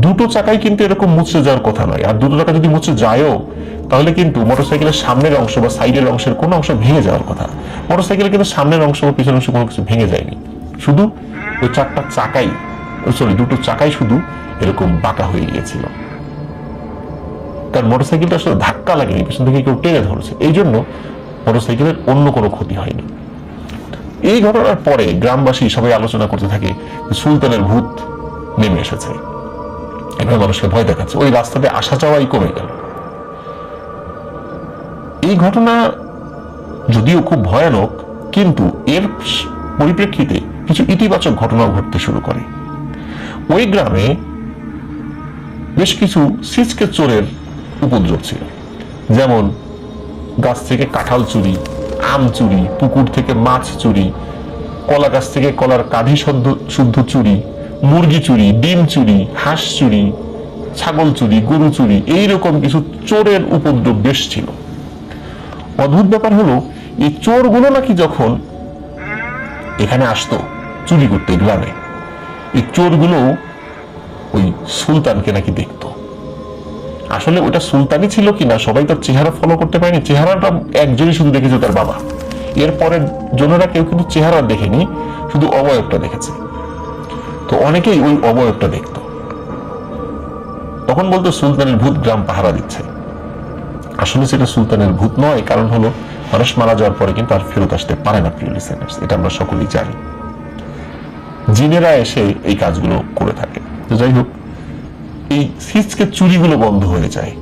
Speaker 2: দুটো চাকাই কিন্তু এরকম মুচড়ে যাওয়ার কথা নয়। আর দুটো চাকা যদি মুচড়ে যায়ও তাহলে কিন্তু মোটরসাইকেলের সামনের অংশ বা সাইডের অংশের কোনো অংশ ভেঙে যাওয়ার কথা। মোটরসাইকেলের কিন্তু সামনের অংশ বা পিছনের অংশ কোনো কিছু ভেঙে যায়নি, শুধু ওই দুটো চাকাই শুধু এরকম বাঁকা হয়ে গিয়েছিল। কারণ মোটরসাইকেলটা আসলে ধাক্কা লাগেনি, পিছন থেকে কেউ টেনে ধরেছে, এই জন্য মোটরসাইকেলের অন্য কোনো ক্ষতি হয়নি। এই ঘটনার পরে গ্রামবাসী সবাই আলোচনা করতে থাকে সুলতানের ভূত নেমে এসেছে, এবার মানুষকে ভয় দেখাচ্ছে, ওই রাস্তাতে আসা যাওয়াই কমে গেল। এই ঘটনা যদিও খুব ভয়ানক, কিন্তু এর পরিপ্রেক্ষিতে কিছু ইতিবাচক ঘটনাও ঘটতে শুরু করে। ওই গ্রামে বেশ কিছু ছিচকে চোরের উপদ্রব ছিল, যেমন গাছ থেকে কাঁঠাল চুরি, আম চুরি, পুকুর থেকে মাছ চুরি, কলা গাছ থেকে কলার কাঁধি শুদ্ধ চুরি, মুরগি চুরি, ডিম চুরি, হাঁস চুরি, ছাগল চুরি, গরু চুরি, এইরকম কিছু চোরের উপদ্রব বেশ ছিল। অদ্ভুত ব্যাপার হলো এই চোরগুলো নাকি যখন এখানে আসতো চুরি করতে গ্রামে, এই চোরগুলো ওই সুলতানকে নাকি দেখতো। আসলে ওটা সুলতানই ছিল কিনা সবাই তো চেহারা ফলো করতে পারেনি, চেহারাটা একজনই শুধু দেখেছে, তার বাবা। এরপরে জনেরা কেউ কিন্তু চেহারা দেখেনি, শুধু অবয়বটা দেখেছে। তো অনেকেই ওই অবয়বটা দেখতো, তখন বলতো সুলতানের ভূত গ্রাম পাহারা দিচ্ছে। আসলে সেটা সুলতানের ভূত নয়, কারণ হলো মানুষ মারা যাওয়ার পরে কিন্তু আর ফেরত আসতে পারে না, প্রিয় লিসেনার্স, এটা আমরা সকলেই জানি। জিনেরা এসে এই কাজগুলো করে থাকে। তো যাই হোক, এই ছিচকে চুরিগুলো বন্ধ হয়ে যায়।